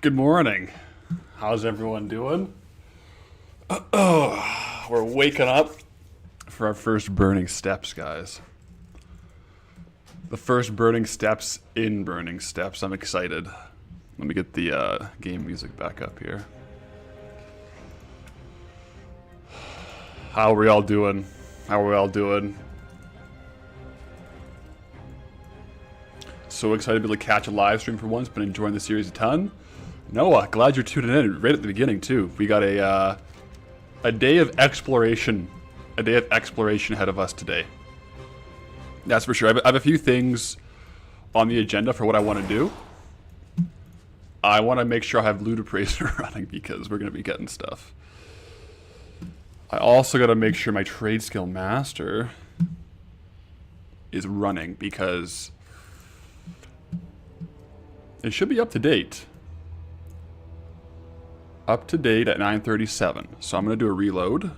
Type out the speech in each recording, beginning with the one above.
Good morning. How's everyone doing? We're waking up for our first burning steps, guys. The first burning steps in burning steps. I'm excited. Let me get the game music back up here. How are we all doing? How are we all doing? So excited to be able to catch a live stream for once. Been enjoying the series a ton. Noah, glad you're tuning in right at the beginning too. We got a day of exploration, ahead of us today. That's for sure. I have a few things on the agenda for what I want to do. I want to make sure I have Loot Appraiser running because we're going to be getting stuff. I also got to make sure my Trade Skill Master is running because it should be up to date. Up to date at 9:37. So I'm going to do a reload.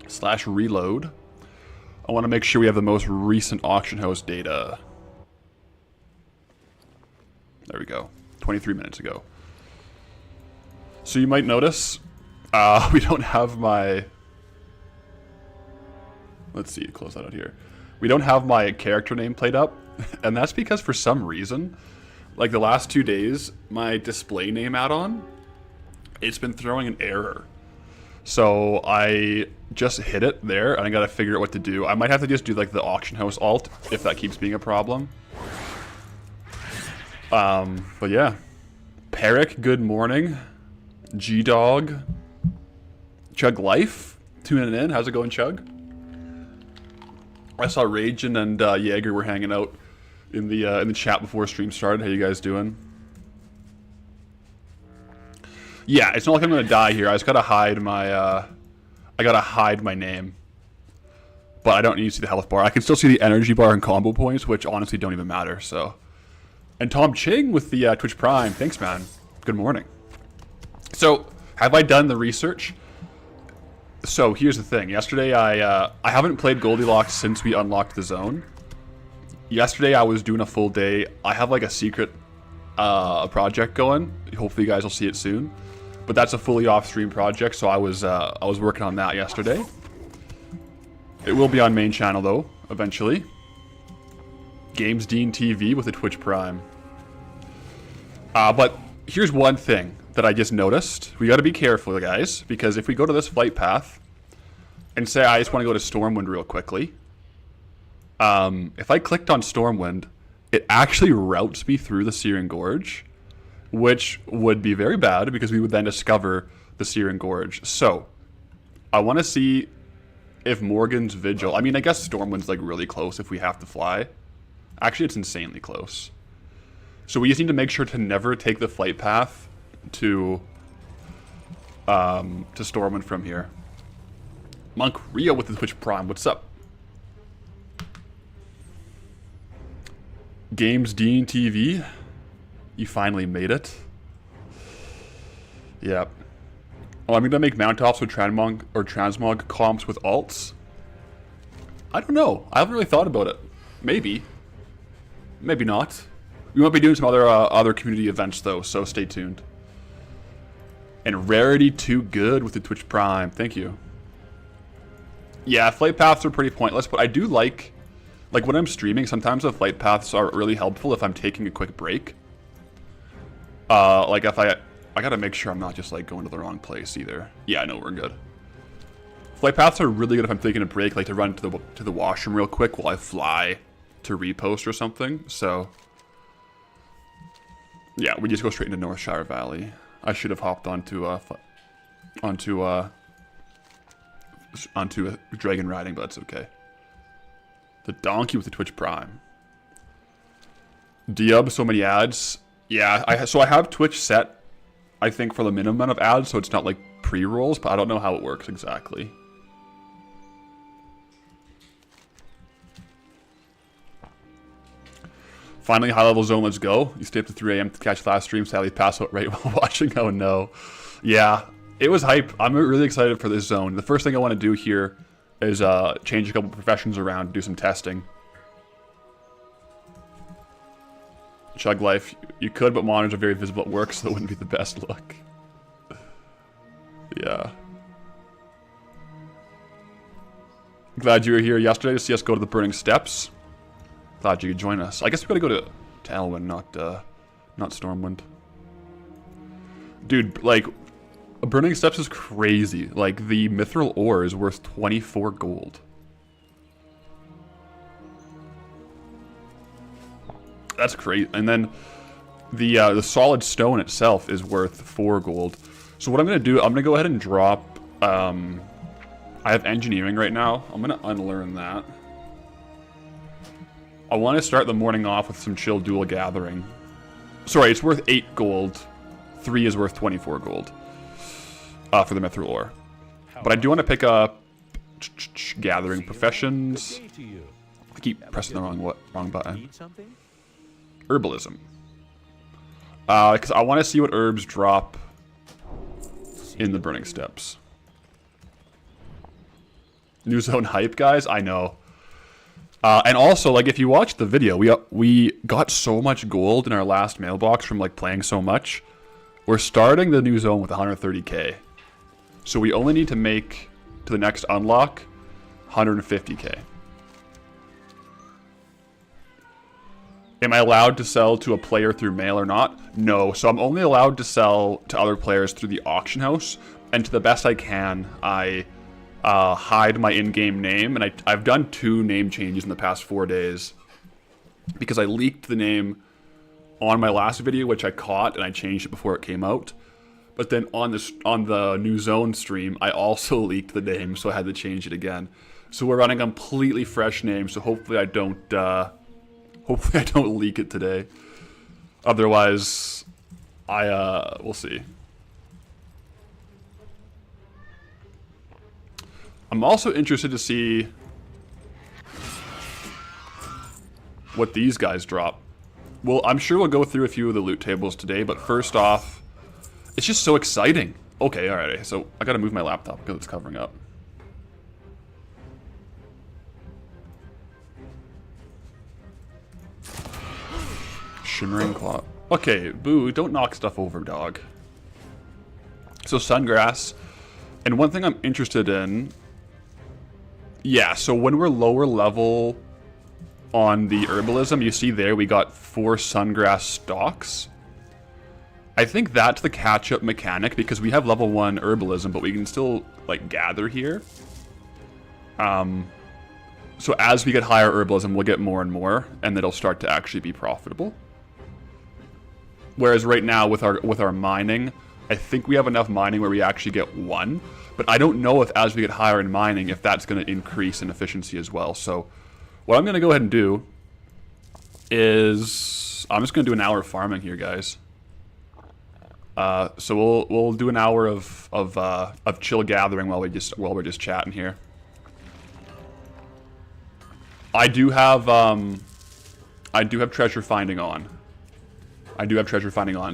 /reload. I want to make sure we have the most recent auction house data. There we go. 23 minutes ago. So you might notice we don't have my... Let's see, close that out here. We don't have my character name played up. And that's because for some reason, like the last 2 days, my display name add-on, it's been throwing an error. So I just hit it there, and I gotta figure out what to do. I might have to just do like the auction house alt, if that keeps being a problem. But yeah. Peric, good morning. G-Dog. Chug Life, tuning in. How's it going, Chug? I saw Ragin and Jaeger were hanging out in the chat before stream started. How you guys doing? Yeah, it's not like I'm gonna die here. I just gotta hide my name. But I don't need to see the health bar. I can still see the energy bar and combo points, which honestly don't even matter. So, and Tom Ching with the Twitch Prime. Thanks, man. Good morning. So, have I done the research? So here's the thing. Yesterday I haven't played Goldilocks since we unlocked the zone. Yesterday I was doing a full day. I have like a secret project going. Hopefully you guys will see it soon. But that's a fully off-stream project, so I was working on that yesterday. It will be on main channel though, eventually. Games Dean TV with a Twitch Prime. But here's one thing that I just noticed. We got to be careful, guys, because if we go to this flight path and say I just want to go to Stormwind real quickly, if I clicked on Stormwind, it actually routes me through the Searing Gorge, which would be very bad because we would then discover the Searing Gorge. So I want to see if Morgan's Vigil, I mean, I guess Stormwind's like really close if we have to fly. Actually, it's insanely close. So we just need to make sure to never take the flight path to Stormwind from here. Monk Rio with the Twitch Prime, what's up? Games Dean TV, you finally made it. Yep. Oh, I'm gonna make mount ops with transmog comps with alts. I don't know. I haven't really thought about it. Maybe. Maybe not. We might be doing some other community events though, so stay tuned. And Rarity Too Good with the Twitch Prime. Thank you. Yeah, flight paths are pretty pointless, but I do like when I'm streaming, sometimes the flight paths are really helpful if I'm taking a quick break. Like if I gotta make sure I'm not just like going to the wrong place either. Yeah, I know we're good. Flight paths are really good if I'm taking a break, like to run to the washroom real quick while I fly to repost or something. So yeah, we just go straight into Northshire Valley. I should have hopped onto dragon riding, but that's okay. The donkey with the Twitch Prime. Diub, so many ads. Yeah, so I have Twitch set, I think, for the minimum amount of ads, so it's not like pre-rolls, but I don't know how it works exactly. Finally, high level zone, let's go. You stay up to 3 AM to catch last stream, sadly pass out right while watching. Oh no. Yeah, it was hype. I'm really excited for this zone. The first thing I want to do here is change a couple professions around, do some testing. Chug Life. You could, but monitors are very visible at work, so that wouldn't be the best look. Yeah. Glad you were here yesterday to see us go to the Burning Steps. Glad you could join us. I guess we gotta go to Elwyn, not Stormwind. Dude, like, Burning Steps is crazy. Like, the mithril ore is worth 24 gold. That's crazy. And then the solid stone itself is worth 4 gold. So what I'm going to do, I'm going to go ahead and drop... I have engineering right now. I'm going to unlearn that. I want to start the morning off with some chill dual gathering. Sorry, it's worth 8 gold. 3 is worth 24 gold. For the mithril ore. But I do want to pick up... gathering professions. I keep pressing the wrong button. Herbalism. Because I want to see what herbs drop in the Burning Steps. New zone hype, guys. I know. And also, like, if you watch the video, we got so much gold in our last mailbox from, like, playing so much. We're starting the new zone with 130k. So we only need to make, to the next unlock, 150k. Am I allowed to sell to a player through mail or not? No. So I'm only allowed to sell to other players through the auction house. And to the best I can, I hide my in-game name. And I've done 2 name changes in the past 4 days. Because I leaked the name on my last video, which I caught, and I changed it before it came out. But then on the new zone stream, I also leaked the name, so I had to change it again. So we're running a completely fresh name, so hopefully I don't leak it today. Otherwise, we'll see. I'm also interested to see what these guys drop. Well, I'm sure we'll go through a few of the loot tables today, but first off, it's just so exciting. Okay, alright, so I gotta move my laptop because it's covering up. Shimmering Claw. Okay, boo, don't knock stuff over, dog. So, Sungrass. And one thing I'm interested in... Yeah, so when we're lower level on the herbalism, you see there we got 4 Sungrass stalks. I think that's the catch-up mechanic because we have level 1 herbalism, but we can still, like, gather here. So as we get higher herbalism, we'll get more and more, and it'll start to actually be profitable. Whereas right now, with our mining, I think we have enough mining where we actually get 1. But I don't know if as we get higher in mining, if that's going to increase in efficiency as well. So what I'm going to go ahead and do is... I'm just going to do an hour of farming here, guys. So we'll do an hour of chill gathering while we're just chatting here. I do have treasure finding on.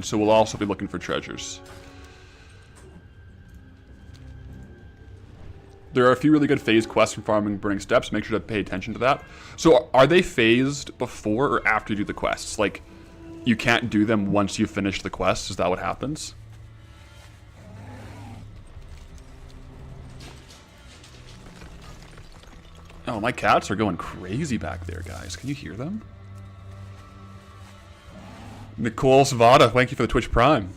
So we'll also be looking for treasures. There are a few really good phase quests from farming Burning Steps. Make sure to pay attention to that. So are they phased before or after you do the quests? Like, you can't do them once you finish the quests? Is that what happens? Oh, my cats are going crazy back there, guys. Can you hear them? Nicole Savada, thank you for the Twitch Prime.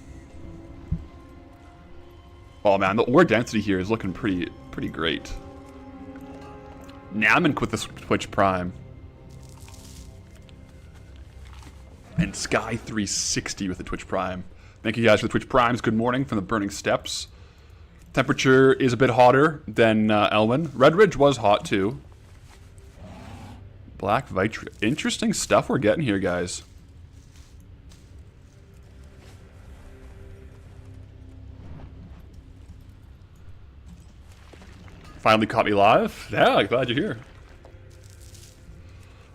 Oh man, the ore density here is looking pretty great. Namek with the Twitch Prime. And Sky360 with the Twitch Prime. Thank you guys for the Twitch Primes. Good morning from the Burning Steps. Temperature is a bit hotter than Elwyn. Red Ridge was hot too. Black Vitra. Interesting stuff we're getting here, guys. Finally caught me live. Yeah, glad you're here.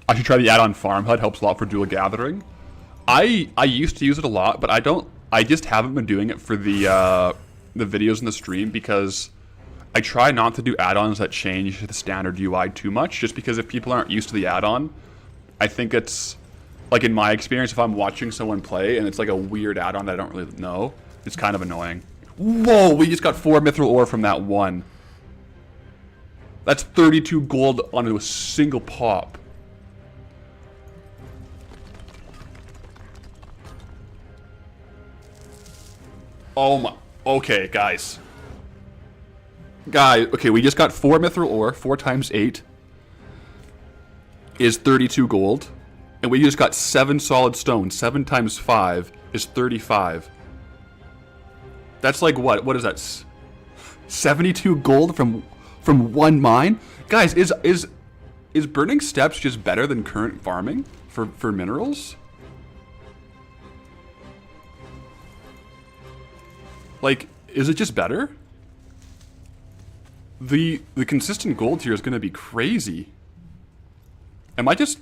I should try the add-on Farm Hut. Helps a lot for dual gathering. I used to use it a lot, but I just haven't been doing it for the videos in the stream because I try not to do add-ons that change the standard UI too much. Just because if people aren't used to the add-on, I think it's like in my experience, if I'm watching someone play and it's like a weird add-on that I don't really know, it's kind of annoying. Whoa, we just got 4 mithril ore from that one. That's 32 gold onto a single pop. Oh my, okay, guys. Okay, we just got 4 mithril ore, 4 times 8 is 32 gold. And we just got 7 solid stone, 7 times 5 is 35. That's like what? What is that? 72 gold from one mine? Guys, is burning steps just better than current farming for minerals? Like, is it just better? The consistent gold here is going to be crazy. Am I just...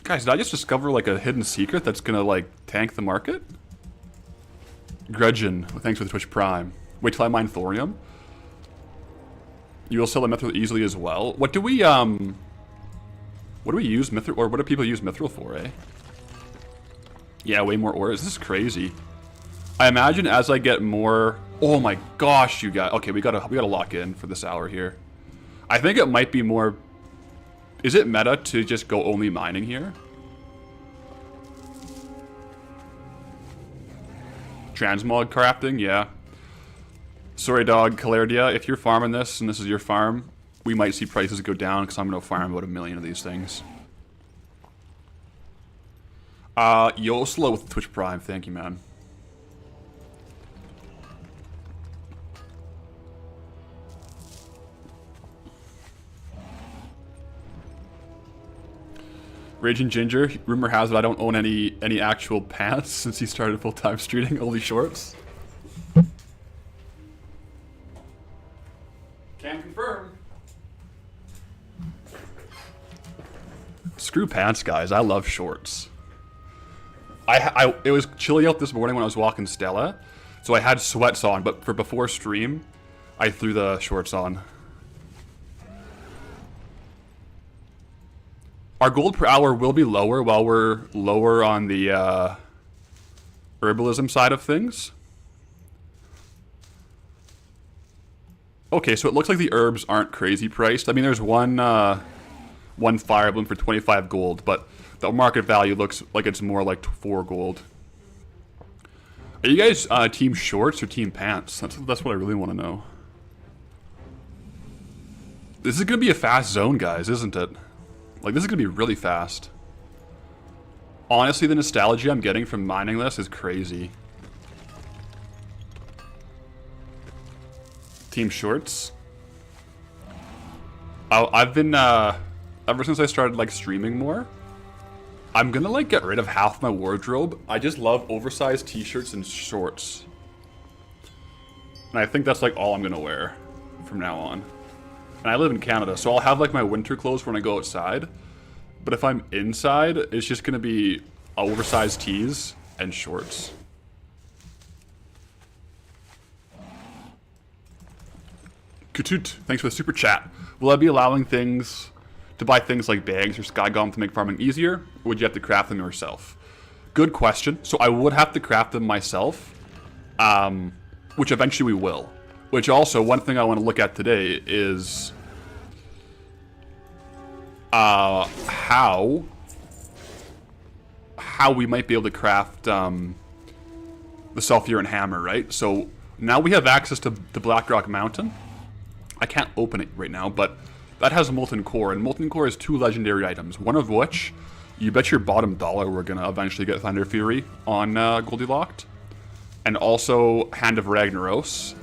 Guys, did I just discover like a hidden secret that's going to like tank the market? Gretchen, thanks for the Twitch Prime. Wait till I mine thorium. You will sell the mithril easily as well. What do we use mithril, or what do people use mithril for, eh? Yeah, way more ores. This is crazy. I imagine as I get more... Oh my gosh, you guys. Okay, we gotta lock in for this hour here. I think it might be more... Is it meta to just go only mining here? Transmog crafting, yeah. Sorry, dog, Calardia, if you're farming this and this is your farm, we might see prices go down because I'm going to farm about 1 million of these things. Yoslo with Twitch Prime, thank you, man. Raging Ginger, rumor has it I don't own any actual pants since he started full-time streaming, only shorts. Can confirm. Screw pants, guys. I love shorts. It was chilly out this morning when I was walking Stella, so I had sweats on, but for before stream, I threw the shorts on. Our gold per hour will be lower while we're lower on the herbalism side of things. Okay, so it looks like the herbs aren't crazy priced. I mean, there's one fire bloom for 25 gold, but the market value looks like it's more like 4 gold. Are you guys team shorts or team pants? That's what I really want to know. This is going to be a fast zone, guys, isn't it? Like, this is going to be really fast. Honestly, the nostalgia I'm getting from mining this is crazy. Team shorts. I've been, ever since I started, like, streaming more, I'm gonna, like, get rid of half my wardrobe. I just love oversized t-shirts and shorts. And I think that's, like, all I'm gonna wear from now on. And I live in Canada, so I'll have, like, my winter clothes when I go outside. But if I'm inside, it's just gonna be oversized tees and shorts. Kutut, thanks for the super chat. Will I be allowing things to buy things like bags or sky golem to make farming easier, or would you have to craft them yourself? Good question. So I would have to craft them myself, which eventually we will. Which also, one thing I want to look at today is how we might be able to craft the Sulfurant Hammer, right? So now we have access to the Blackrock Mountain. I can't open it right now, but that has Molten Core, and Molten Core has 2 legendary items, one of which, you bet your bottom dollar we're going to eventually get Thunder Fury on Goldylocked, and also Hand of Ragnaros,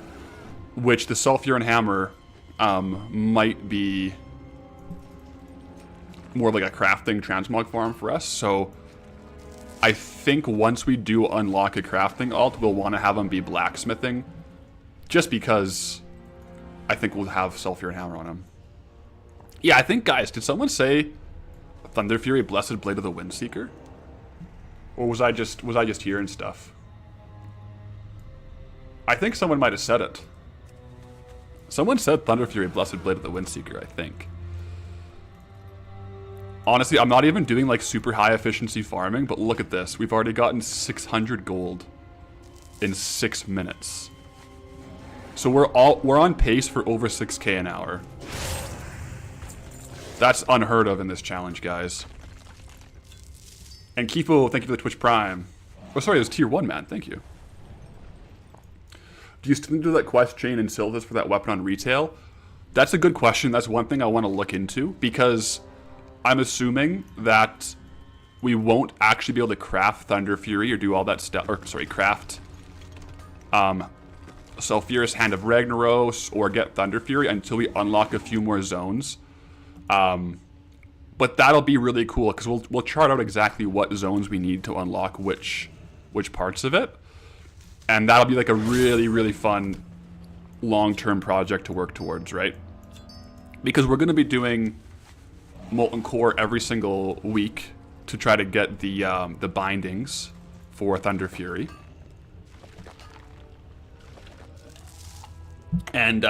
which the Sulfurant Hammer might be more like a crafting transmog farm for us, so I think once we do unlock a crafting alt, we'll want to have them be blacksmithing, just because I think we'll have Sulfurant Hammer on him. Yeah, I think, guys, did someone say Thunder Fury, Blessed Blade of the Windseeker? Or was I just hearing stuff? I think someone might have said it. Someone said Thunder Fury, Blessed Blade of the Windseeker, I think. Honestly, I'm not even doing like super high efficiency farming, but look at this. We've already gotten 600 gold in 6 minutes. So we're on pace for over 6k an hour. That's unheard of in this challenge, guys. And Kifo, thank you for the Twitch Prime. Oh, sorry, it was tier 1, man. Thank you. Do you still do that quest chain and Sylvis for that weapon on retail? That's a good question. That's one thing I want to look into, because I'm assuming that we won't actually be able to craft Thunder Fury or do all that stuff. Or, sorry, craft Sulfurous Hand of Ragnaros or get Thunder Fury until we unlock a few more zones. But that'll be really cool, because we'll chart out exactly what zones we need to unlock which parts of it. And that'll be like a really, really fun long-term project to work towards, right? Because we're going to be doing Molten Core every single week to try to get the bindings for Thunder Fury. And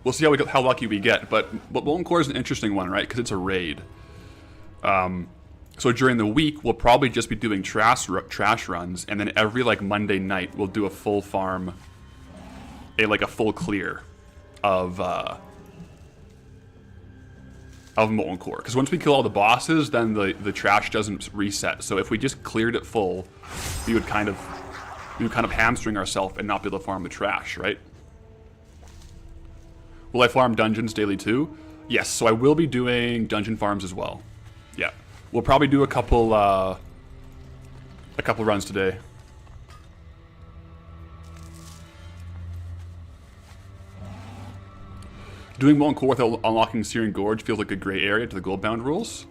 we'll see how lucky we get. But Molten Core is an interesting one, right? Because it's a raid. So during the week, we'll probably just be doing trash runs, and then every like Monday night, we'll do a full farm, a full clear of Molten Core. Because once we kill all the bosses, then the trash doesn't reset. So if we just cleared it full, we would kind of hamstring ourselves and not be able to farm the trash, right? Will I farm dungeons daily too? Yes. So I will be doing dungeon farms as well. Yeah. We'll probably do a couple runs today. Doing Molten Core without unlocking Searing Gorge feels like a gray area to the Goldbound rules.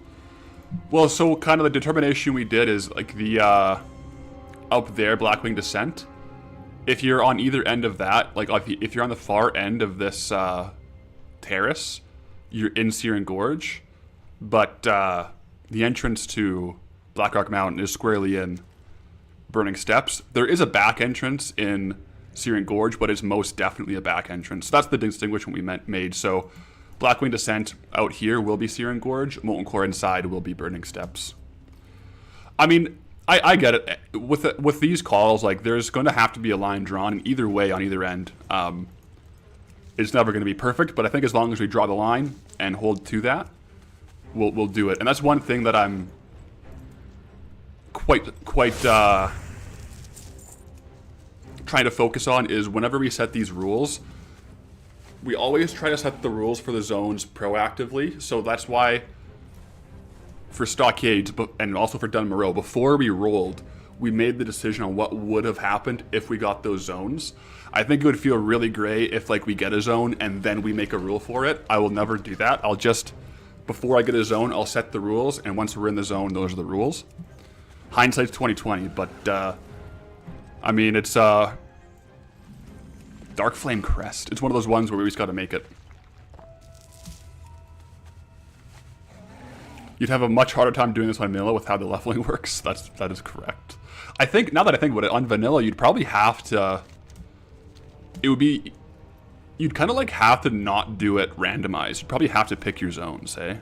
Well, so kind of the determination we did is like the up there, Blackwing Descent. If you're on either end of that, like if you're on the far end of this terrace, you're in Searing Gorge, but the entrance to Blackrock Mountain is squarely in Burning Steps. There is a back entrance in Searing Gorge, but it's most definitely a back entrance. So that's the distinguishment we made. So Blackwing Descent out here will be Searing Gorge. Molten Core inside will be Burning Steps. I mean, I get it. With these calls, like there's going to have to be a line drawn either way on either end. It's never going to be perfect, but I think as long as we draw the line and hold to that, we'll do it. And that's one thing that I'm quite trying to focus on is whenever we set these rules, we always try to set the rules for the zones proactively. So that's why for Stockades and also for Dun Moreau, before we rolled, we made the decision on what would have happened if we got those zones. I think it would feel really great if like we get a zone and then we make a rule for it. I will never do that. I'll just, before I get a zone, I'll set the rules, and once we're in the zone, those are the rules. Hindsight's 2020, but I mean, it's Dark Flame Crest. It's one of those ones where we just got to make it. You'd have a much harder time doing this on vanilla with how the leveling works. That is correct. I think, now that I think about it, on vanilla, you'd probably have to... You'd kind of like have to not do it randomized. You'd probably have to pick your zones, eh?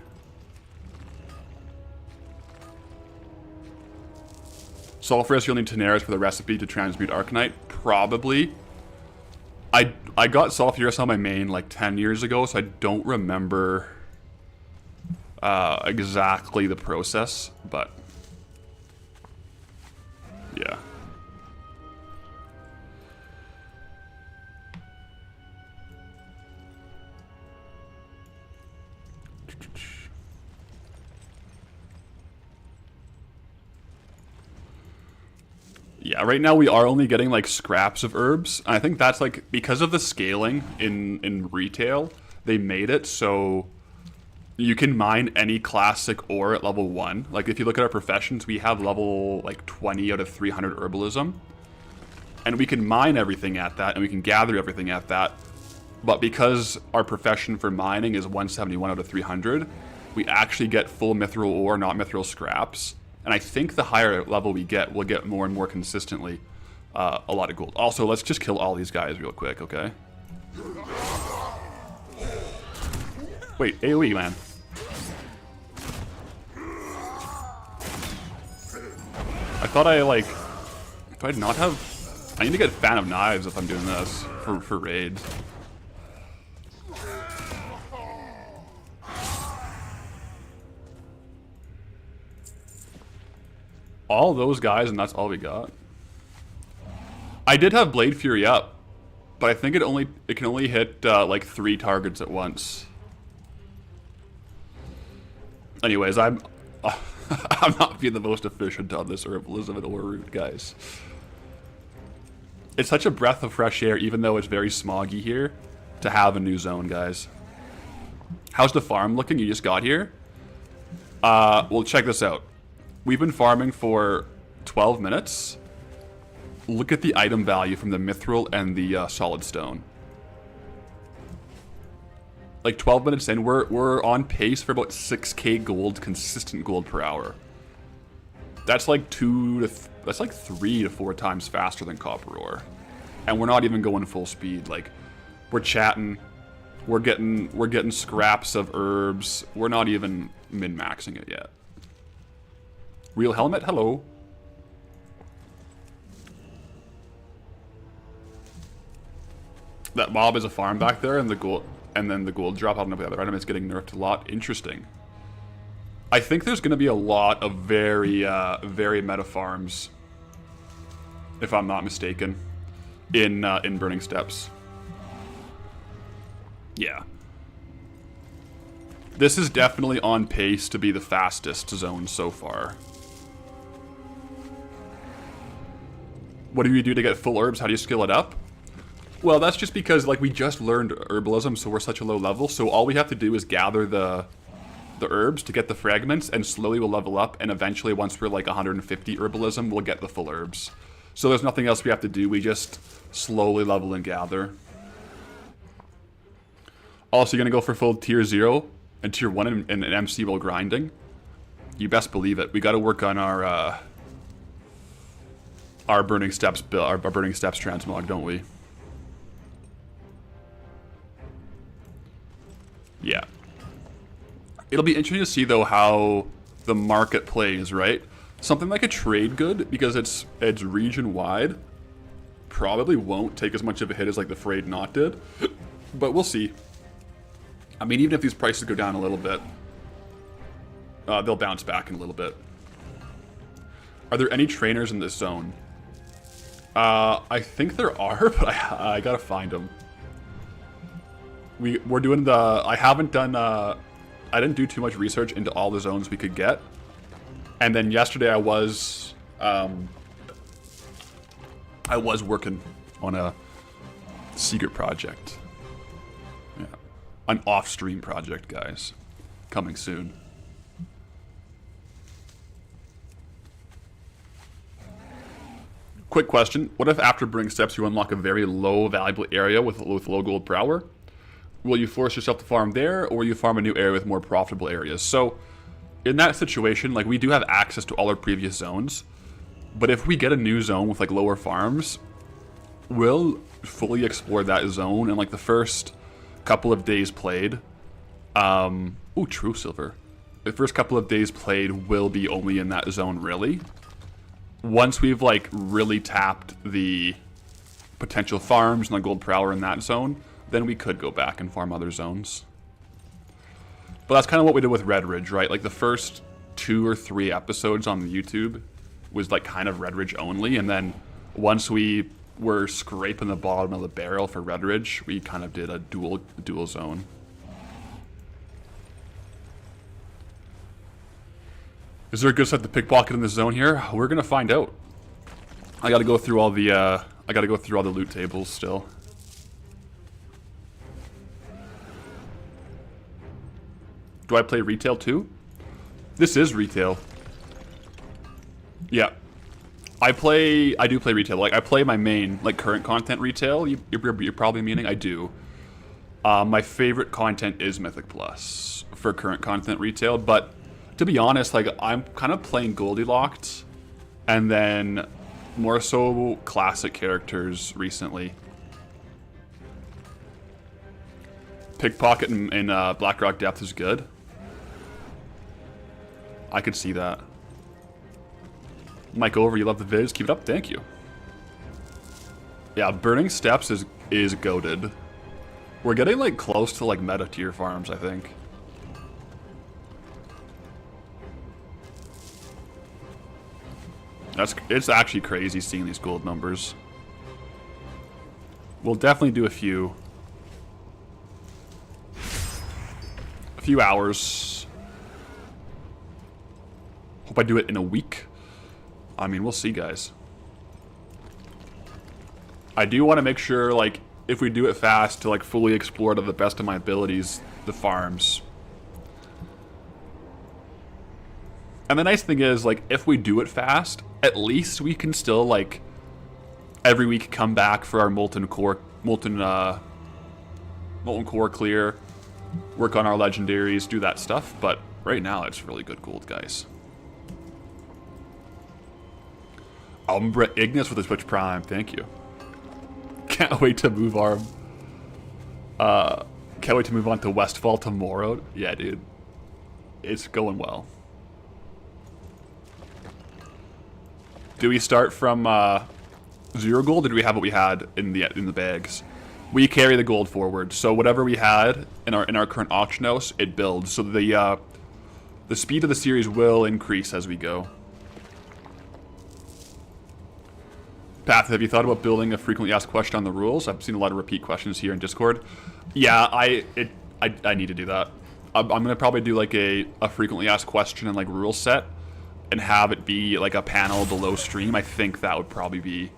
Sulfurous, you'll need Tenaris for the recipe to transmute Arcanite. Probably. I got Sulfurous on my main like 10 years ago, so I don't remember exactly the process, but yeah. Yeah, right now we are only getting like scraps of herbs. And I think that's like because of the scaling in retail, they made it so you can mine any classic ore at level 1. Like if you look at our professions, we have level like 20 out of 300 herbalism. And we can mine everything at that, and we can gather everything at that. But because our profession for mining is 171 out of 300, we actually get full mithril ore, not mithril scraps. And I think the higher level we get, we'll get more and more consistently a lot of gold. Also, let's just kill all these guys real quick, okay? Wait, AoE, man. I thought I, like... Do I not have... I need to get Fan of Knives if I'm doing this for raids. All those guys, and that's all we got. I did have Blade Fury up, but I think it can only hit like 3 targets at once. Anyways, I'm not being the most efficient on this herbalism or root, guys. It's such a breath of fresh air, even though it's very smoggy here, to have a new zone, guys. How's the farm looking? You just got here? Well, check this out. We've been farming for 12 minutes. Look at the item value from the mithril and the solid stone. Like 12 minutes in, we're on pace for about 6k gold, consistent gold per hour. That's like 3 to 4 times faster than copper ore. And we're not even going full speed. Like, we're chatting, we're getting scraps of herbs. We're not even min-maxing it yet. Real helmet, hello. That mob is a farm back there, and then the gold drop. I don't know if the other item is getting nerfed a lot. Interesting. I think there's going to be a lot of very meta farms, if I'm not mistaken, in Burning Steps. Yeah. This is definitely on pace to be the fastest zone so far. What do you do to get full herbs? How do you skill it up? Well, that's just because, like, we just learned herbalism, so we're such a low level, so all we have to do is gather the herbs to get the fragments, and slowly we'll level up, and eventually, once we're like 150 herbalism, we'll get the full herbs. So there's nothing else we have to do, we just slowly level and gather. Also, you're gonna go for full tier 0 and tier 1 in an MC while grinding? You best believe it. We gotta work on our Burning Steps build, our Burning Steps transmog, don't we? Yeah. It'll be interesting to see, though, how the market plays, right? Something like a trade good, because it's region-wide, probably won't take as much of a hit as, like, the Frayed Knot did. But we'll see. I mean, even if these prices go down a little bit, they'll bounce back in a little bit. Are there any trainers in this zone? I think there are, but I gotta find them. We're doing the... I haven't done... I didn't do too much research into all the zones we could get. And then yesterday I was working on a secret project. Yeah. An off-stream project, guys. Coming soon. Quick question. What if after Burning Steps you unlock a very low valuable area with low gold per hour? Will you force yourself to farm there, or will you farm a new area with more profitable areas? So, in that situation, like, we do have access to all our previous zones, but if we get a new zone with, like, lower farms, we'll fully explore that zone in, like, the first couple of days played. Ooh, true silver. The first couple of days played will be only in that zone, really. Once we've, like, really tapped the potential farms and the gold per hour in that zone, then we could go back and farm other zones. But that's kind of what we did with Red Ridge, right? Like, the first 2 or 3 episodes on the YouTube was, like, kind of Red Ridge only, and then once we were scraping the bottom of the barrel for Red Ridge, we kind of did a dual zone. Is there a good set to pickpocket in this zone here? We're gonna find out. I gotta go through all the loot tables still. Do I play retail too? This is retail. Yeah. I do play retail. Like, I play my main, like, current content retail. You're probably meaning I do. My favorite content is Mythic Plus for current content retail, but to be honest, like, I'm kind of playing Goldylocked and then more so classic characters recently. Pickpocket in Blackrock Depth is good. I could see that. Mike Over, you love the vids. Keep it up. Thank you. Yeah, Burning Steps is goated. We're getting like close to like meta tier farms, I think. It's actually crazy seeing these gold numbers. We'll definitely do a few hours. Hope I do it in a week. I mean, we'll see, guys. I do want to make sure, like, if we do it fast, to like fully explore to the best of my abilities the farms. And the nice thing is, like, if we do it fast, at least we can still, like, every week come back for our molten core clear, work on our legendaries, do that stuff. But right now, it's really good gold, guys. Umbra Ignis with the Twitch Prime, thank you. Can't wait to move on. Can't wait to move on to Westfall tomorrow. Yeah, dude, it's going well. Do we start from 0 gold, or do we have what we had in the bags? We carry the gold forward, so whatever we had in our current auction house, it builds. So the speed of the series will increase as we go. Path, have you thought about building a frequently asked question on the rules? I've seen a lot of repeat questions here in Discord. Yeah, I need to do that. I'm gonna probably do like a frequently asked question and like rule set, and have it be like a panel below stream. I think that would probably be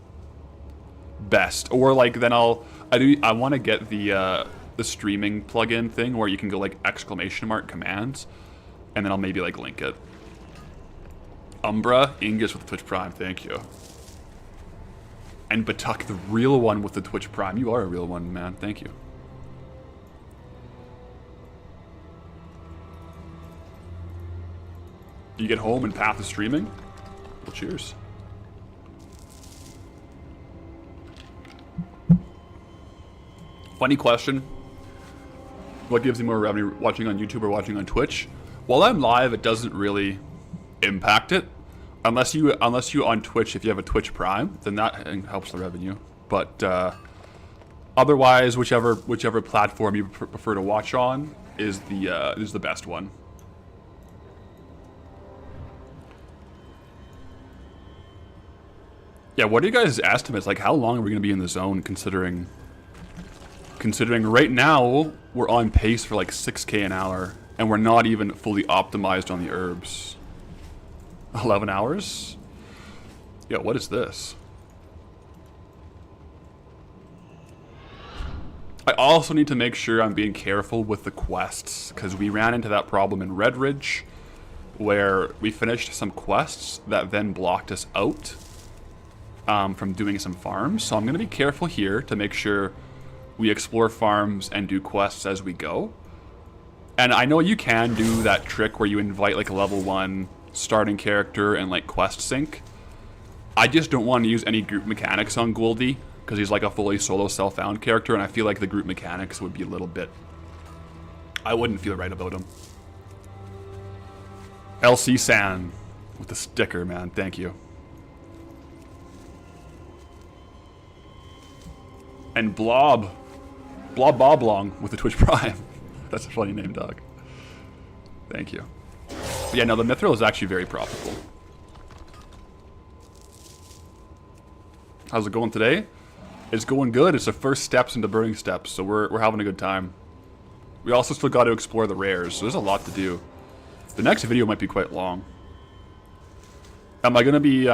best. Or like then I want to get the streaming plugin thing where you can go like ! commands, and then I'll maybe like link it. Umbra Ingus with the Twitch Prime, thank you. And Batuk, the real one with the Twitch Prime. You are a real one, man. Thank you. You get home and Path is streaming? Well, cheers. Funny question. What gives you more revenue, watching on YouTube or watching on Twitch? While I'm live, it doesn't really impact it. Unless you on Twitch, if you have a Twitch Prime, then that helps the revenue. But otherwise, whichever platform you prefer to watch on is the best one. Yeah, what are you guys' estimates? Like, how long are we gonna be in the zone? Considering right now we're on pace for like 6K an hour, and we're not even fully optimized on the herbs. 11 hours? Yeah, what is this? I also need to make sure I'm being careful with the quests, because we ran into that problem in Red Ridge, where we finished some quests that then blocked us out from doing some farms. So I'm going to be careful here to make sure we explore farms and do quests as we go. And I know you can do that trick where you invite like a level 1 starting character and like quest sync. I just don't want to use any group mechanics on Goldie, because he's like a fully solo self-found character, and I feel like the group mechanics would be a little bit... I wouldn't feel right about him. LC San with the sticker, man. Thank you. And Blob Boblong with the Twitch Prime. That's a funny name, dog. Thank you. But yeah, no, the Mithril is actually very profitable. How's it going today? It's going good. It's the first steps into Burning Steps, so we're having a good time. We also still got to explore the rares, so there's a lot to do. The next video might be quite long. Am I going to be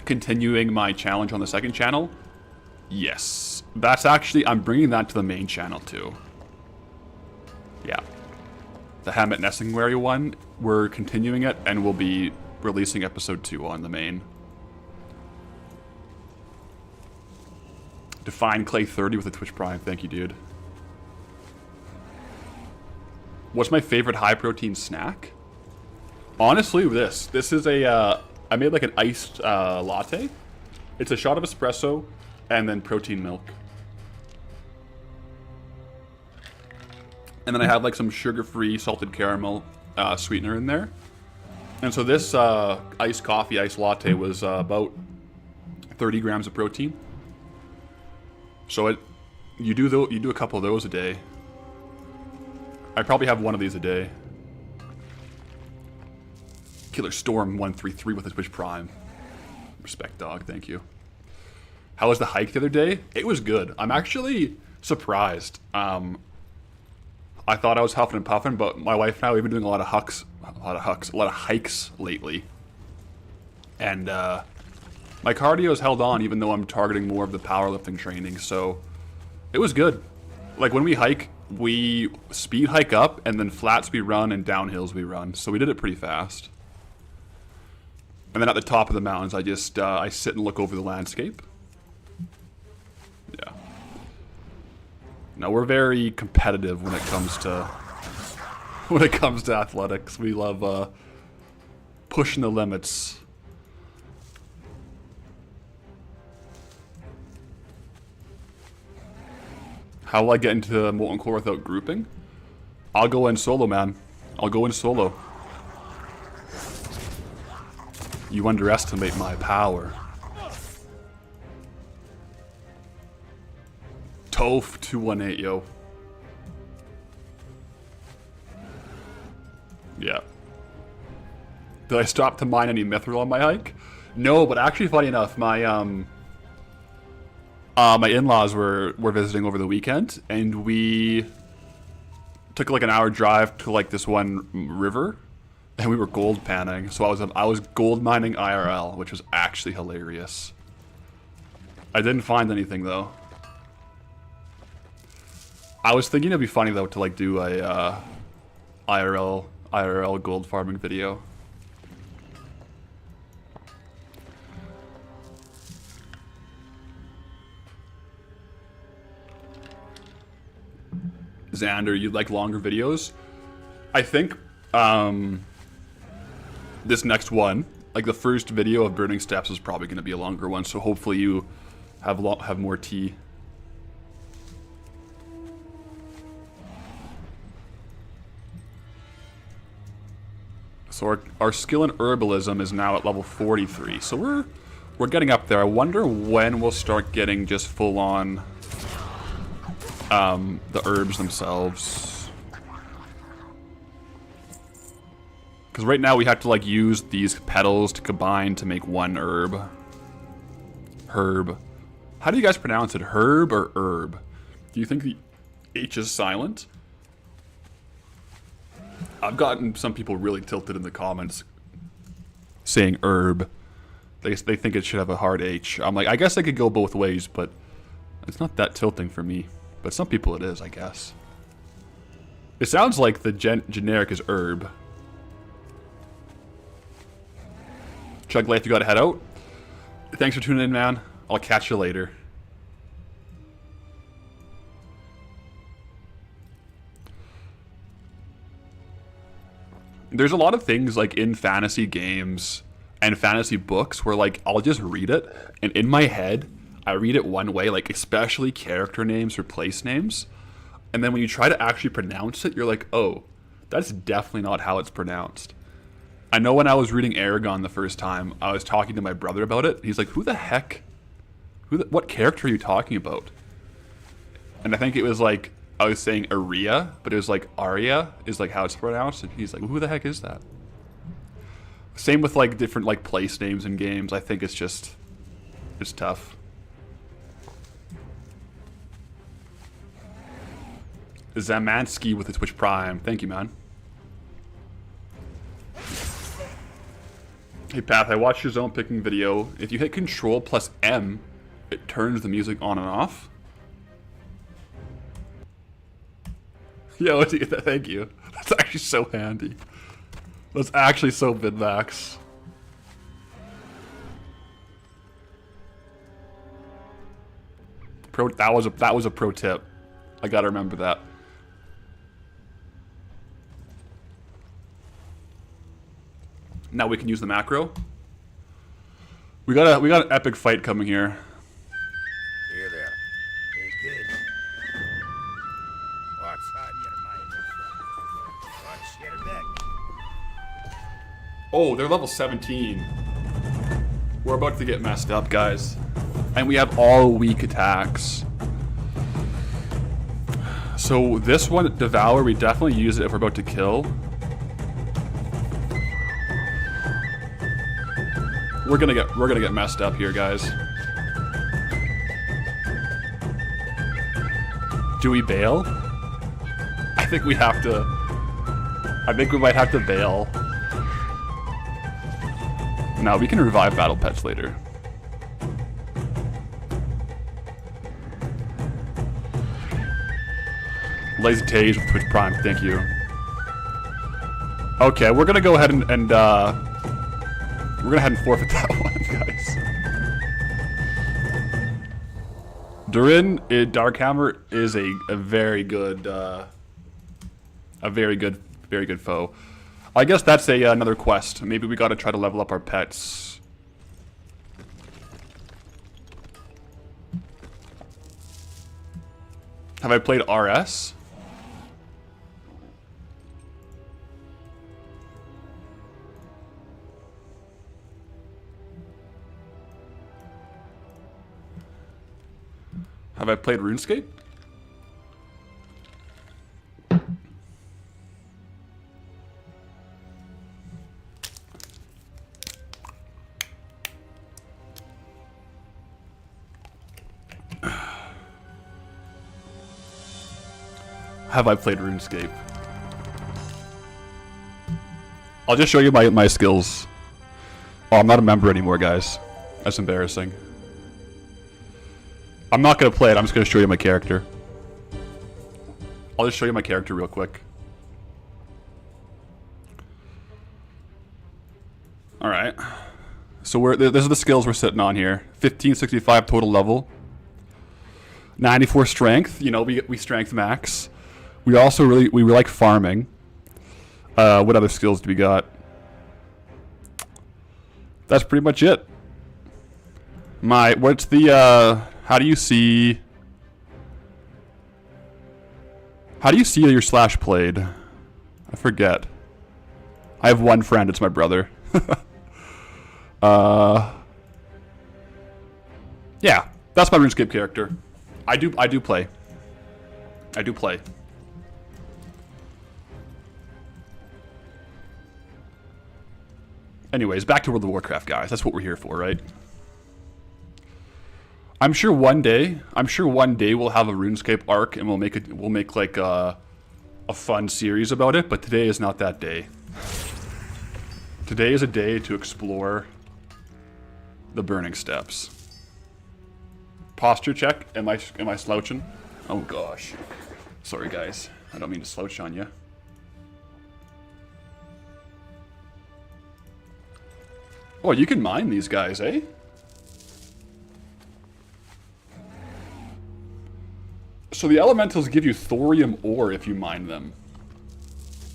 continuing my challenge on the second channel? Yes. That's actually, I'm bringing that to the main channel too. Yeah. The Hammett Nessingwary one, we're continuing it, and we'll be releasing episode 2 on the main. Define Clay 30 with a Twitch Prime. Thank you, dude. What's my favorite high protein snack? Honestly, this is a I made like an iced latte. It's a shot of espresso and then protein milk, and then I have like some sugar-free salted caramel sweetener in there. And so this iced coffee, iced latte was about 30 grams of protein. So you do a couple of those a day. I probably have one of these a day. Killer Storm 133 with a Twitch Prime. Respect, dog. Thank you. How was the hike the other day? It was good. I'm actually surprised. I thought I was huffing and puffing, but my wife and I, we've been doing a lot of hikes lately. And my cardio has held on, even though I'm targeting more of the powerlifting training. So it was good. Like when we hike, we speed hike up, and then flats we run, and downhills we run. So we did it pretty fast. And then at the top of the mountains, I just I sit and look over the landscape. Yeah. No, we're very competitive when it comes to athletics. We love pushing the limits. How will I get into Molten Core without grouping? I'll go in solo, man. I'll go in solo. You underestimate my power. Toph 218, yo. Yeah. Did I stop to mine any mithril on my hike? No, but actually, funny enough, my my in-laws were visiting over the weekend, and we took like an hour drive to like this one river, and we were gold panning. So I was gold mining IRL, which was actually hilarious. I didn't find anything though. I was thinking it'd be funny though to like do a IRL gold farming video. Xander, you'd like longer videos? I think this next one, like the first video of Burning Steps, is probably going to be a longer one. So hopefully you have more tea. So our skill in herbalism is now at level 43. So we're getting up there. I wonder when we'll start getting just full on the herbs themselves. Because right now we have to like use these petals to combine to make one herb. Herb. How do you guys pronounce it? Herb or herb? Do you think the H is silent? I've gotten some people really tilted in the comments saying herb. They think it should have a hard H. I'm like, I guess I could go both ways, but it's not that tilting for me. But some people it is, I guess. It sounds like the generic is herb. Chug Life, you gotta head out. Thanks for tuning in, man. I'll catch you later. There's a lot of things like in fantasy games and fantasy books where like I'll just read it, and in my head I read it one way, like especially character names or place names, and then when you try to actually pronounce it, you're like, oh, that's definitely not how it's pronounced. I know when I was reading Aragon the first time, I was talking to my brother about it. He's like, who the heck? What character are you talking about? And I think it was like, I was saying Aria, but it was like Aria is like how it's pronounced. And he's like, who the heck is that? Same with like different like place names in games. I think it's tough. Zamansky with the Twitch Prime. Thank you, man. Hey, Path, I watched your zone picking video. If you hit Control plus M, it turns the music on and off. Yo, thank you. That's actually so handy. That's actually so min-max. That was a pro tip. I gotta remember that. Now we can use the macro. We got an epic fight coming here. Here there. Very good. What's on your mind? What's your back? Oh, they're level 17. We're about to get messed up, guys. And we have all weak attacks. So this one, Devour, we definitely use it if we're about to kill. We're gonna get messed up here, guys. Do we bail? I think we have to. I think we might have to bail. Now we can revive battle pets later. Lazy Tage with Twitch Prime, thank you. Okay, we're gonna go ahead and we're gonna forfeit that one, guys. Durin, Darkhammer is a very good foe. I guess that's another quest. Maybe we gotta try to level up our pets. Have I played RS? Have I played RuneScape? Have I played RuneScape? I'll just show you my skills. Oh, I'm not a member anymore, guys. That's embarrassing. I'm not going to play it, I'm just going to show you my character. I'll just show you my character real quick. Alright. So these are the skills we're sitting on here. 1565 total level. 94 strength, you know, we strength max. We also we like farming. What other skills do we got? That's pretty much it. What's the, how do you see your slash played? I forget. I have one friend, it's my brother. Yeah, that's my RuneScape character. I do play. Anyways, back to World of Warcraft, guys. That's what we're here for, right? I'm sure one day we'll have a RuneScape arc and we'll make like a fun series about it, but today is not that day. Today is a day to explore the Burning Steppes. Posture check. Am I slouching? Oh gosh. Sorry guys. I don't mean to slouch on you. Oh, you can mine these guys, eh? So the elementals give you thorium ore if you mine them.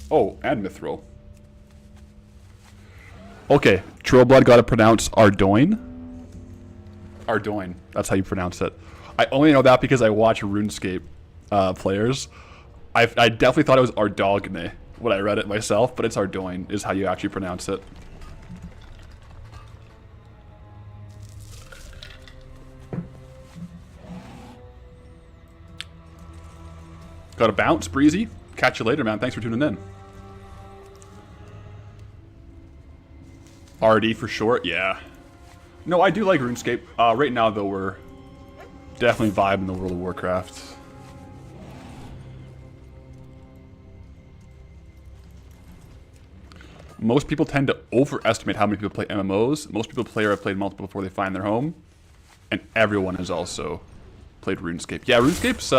Oh, and mithril. Okay, Trollblood gotta pronounce Ardoin. Ardoin, that's how you pronounce it. I only know that because I watch RuneScape players. I definitely thought it was Ardogne when I read it myself, but it's Ardoin is how you actually pronounce it. Got a bounce, Breezy. Catch you later, man. Thanks for tuning in. RD for short, yeah. No, I do like RuneScape. Right now, though, we're definitely vibing the World of Warcraft. Most people tend to overestimate how many people play MMOs. Most people have played multiple before they find their home. And everyone has also played RuneScape. Yeah, RuneScape's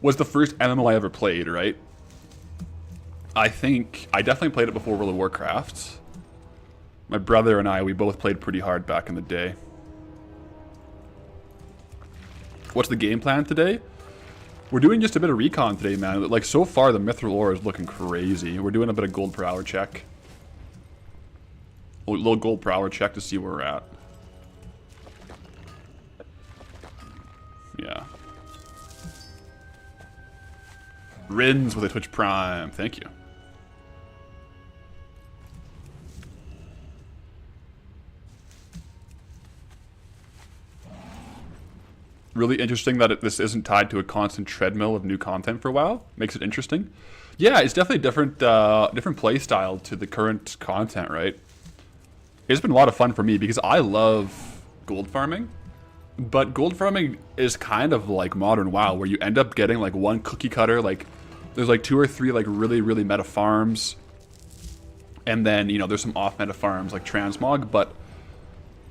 was the first MMO I ever played, right? I think I definitely played it before World of Warcraft. My brother and we both played pretty hard back in the day. What's the game plan today? We're doing just a bit of recon today, man. Like, so far, the mithril ore is looking crazy. We're doing a bit of gold per hour check. A little gold per hour check to see where we're at. Yeah. Rins with a Twitch Prime. Thank you. Really interesting that this isn't tied to a constant treadmill of new content for a while. Makes it interesting. Yeah, it's definitely different different play style to the current content, right? It's been a lot of fun for me because I love gold farming. But gold farming is kind of like modern WoW, where you end up getting like one cookie cutter, like there's like 2 or 3 like really meta farms. And then, you know, there's some off meta farms like transmog, but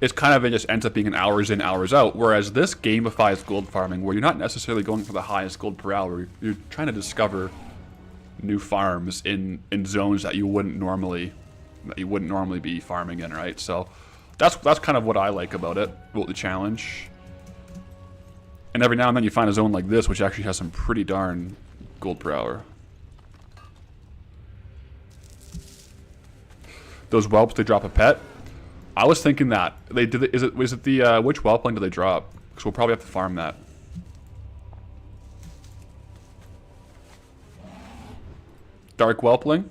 it's kind of, it just ends up being an hours in, hours out. Whereas this gamifies gold farming, where you're not necessarily going for the highest gold per hour. You're trying to discover new farms in zones that you wouldn't normally be farming in, right? So that's kind of what I like about it, about the challenge. And every now and then you find a zone like this, which actually has some pretty darn gold per hour. Those whelps, they drop a pet. I was thinking that they did. Was it the which whelpling did they drop? Because we'll probably have to farm that. Dark whelpling.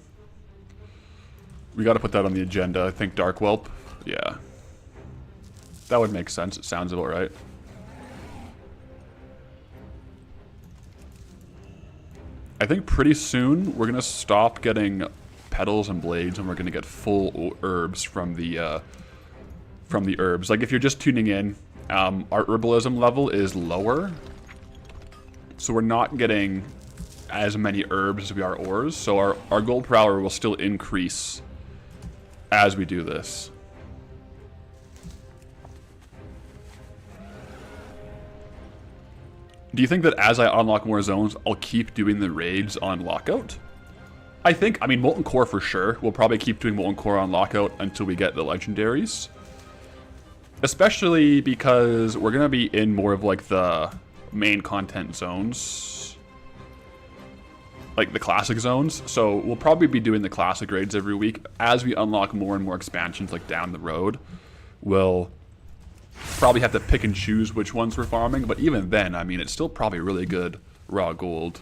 We got to put that on the agenda. I think dark whelp. Yeah, that would make sense. It sounds about right. I think pretty soon we're gonna stop getting petals and blades, and we're gonna get full herbs from the herbs. Like if you're just tuning in, our herbalism level is lower, so we're not getting as many herbs as we are ores. So our gold per hour will still increase as we do this. Do you think that as I unlock more zones, I'll keep doing the raids on Lockout? I mean, Molten Core for sure. We'll probably keep doing Molten Core on Lockout until we get the legendaries. Especially because we're going to be in more of like the main content zones. Like the classic zones. So we'll probably be doing the classic raids every week. As we unlock more and more expansions like down the road, we'll probably have to pick and choose which ones we're farming, but even then, I mean, it's still probably really good raw gold.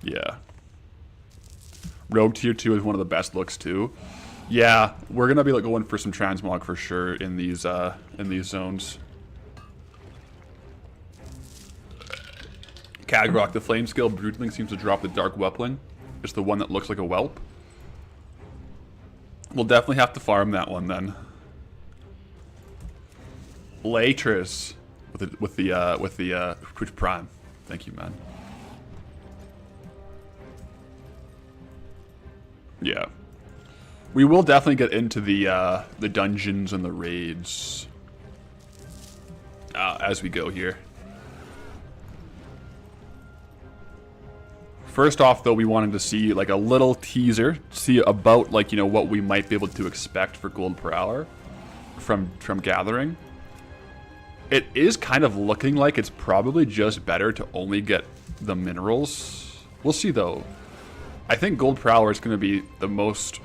Yeah. Rogue tier 2 is one of the best looks too. Yeah, we're gonna be like going for some transmog for sure in these zones. Cagrock, the flame scale brutling seems to drop the dark whelpling. It's the one that looks like a whelp. We'll definitely have to farm that one then. Latris with the Twitch Prime. Thank you, man. Yeah, we will definitely get into the dungeons and the raids as we go here. First off, though, we wanted to see like a little teaser, see about like, you know, what we might be able to expect for gold per hour from gathering. It is kind of looking like it's probably just better to only get the minerals. We'll see though. I think gold per hour is going to be the most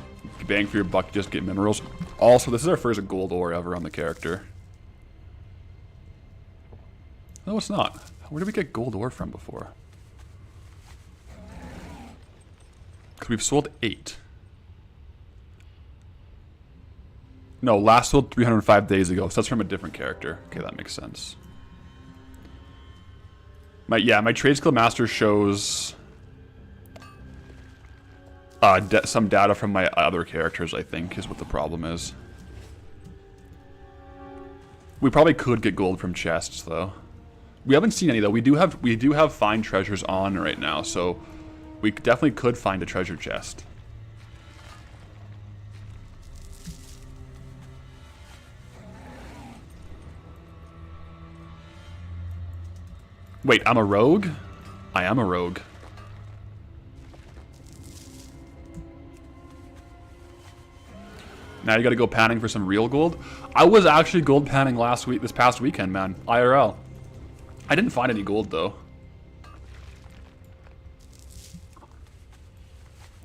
bang for your buck, just get minerals. Also, this is our first gold ore ever on the character. No, it's not. Where did we get gold ore from before? Because we've sold 8. No, last sold 305 days ago, so that's from a different character. Okay, that makes sense. My trade skill master shows some data from my other characters, I think, is what the problem is. We probably could get gold from chests, though. We haven't seen any, though. We do have find treasures on right now, so we definitely could find a treasure chest. Wait, I'm a rogue? I am a rogue. Now you gotta go panning for some real gold? I was actually gold panning this past weekend, man. IRL. I didn't find any gold, though.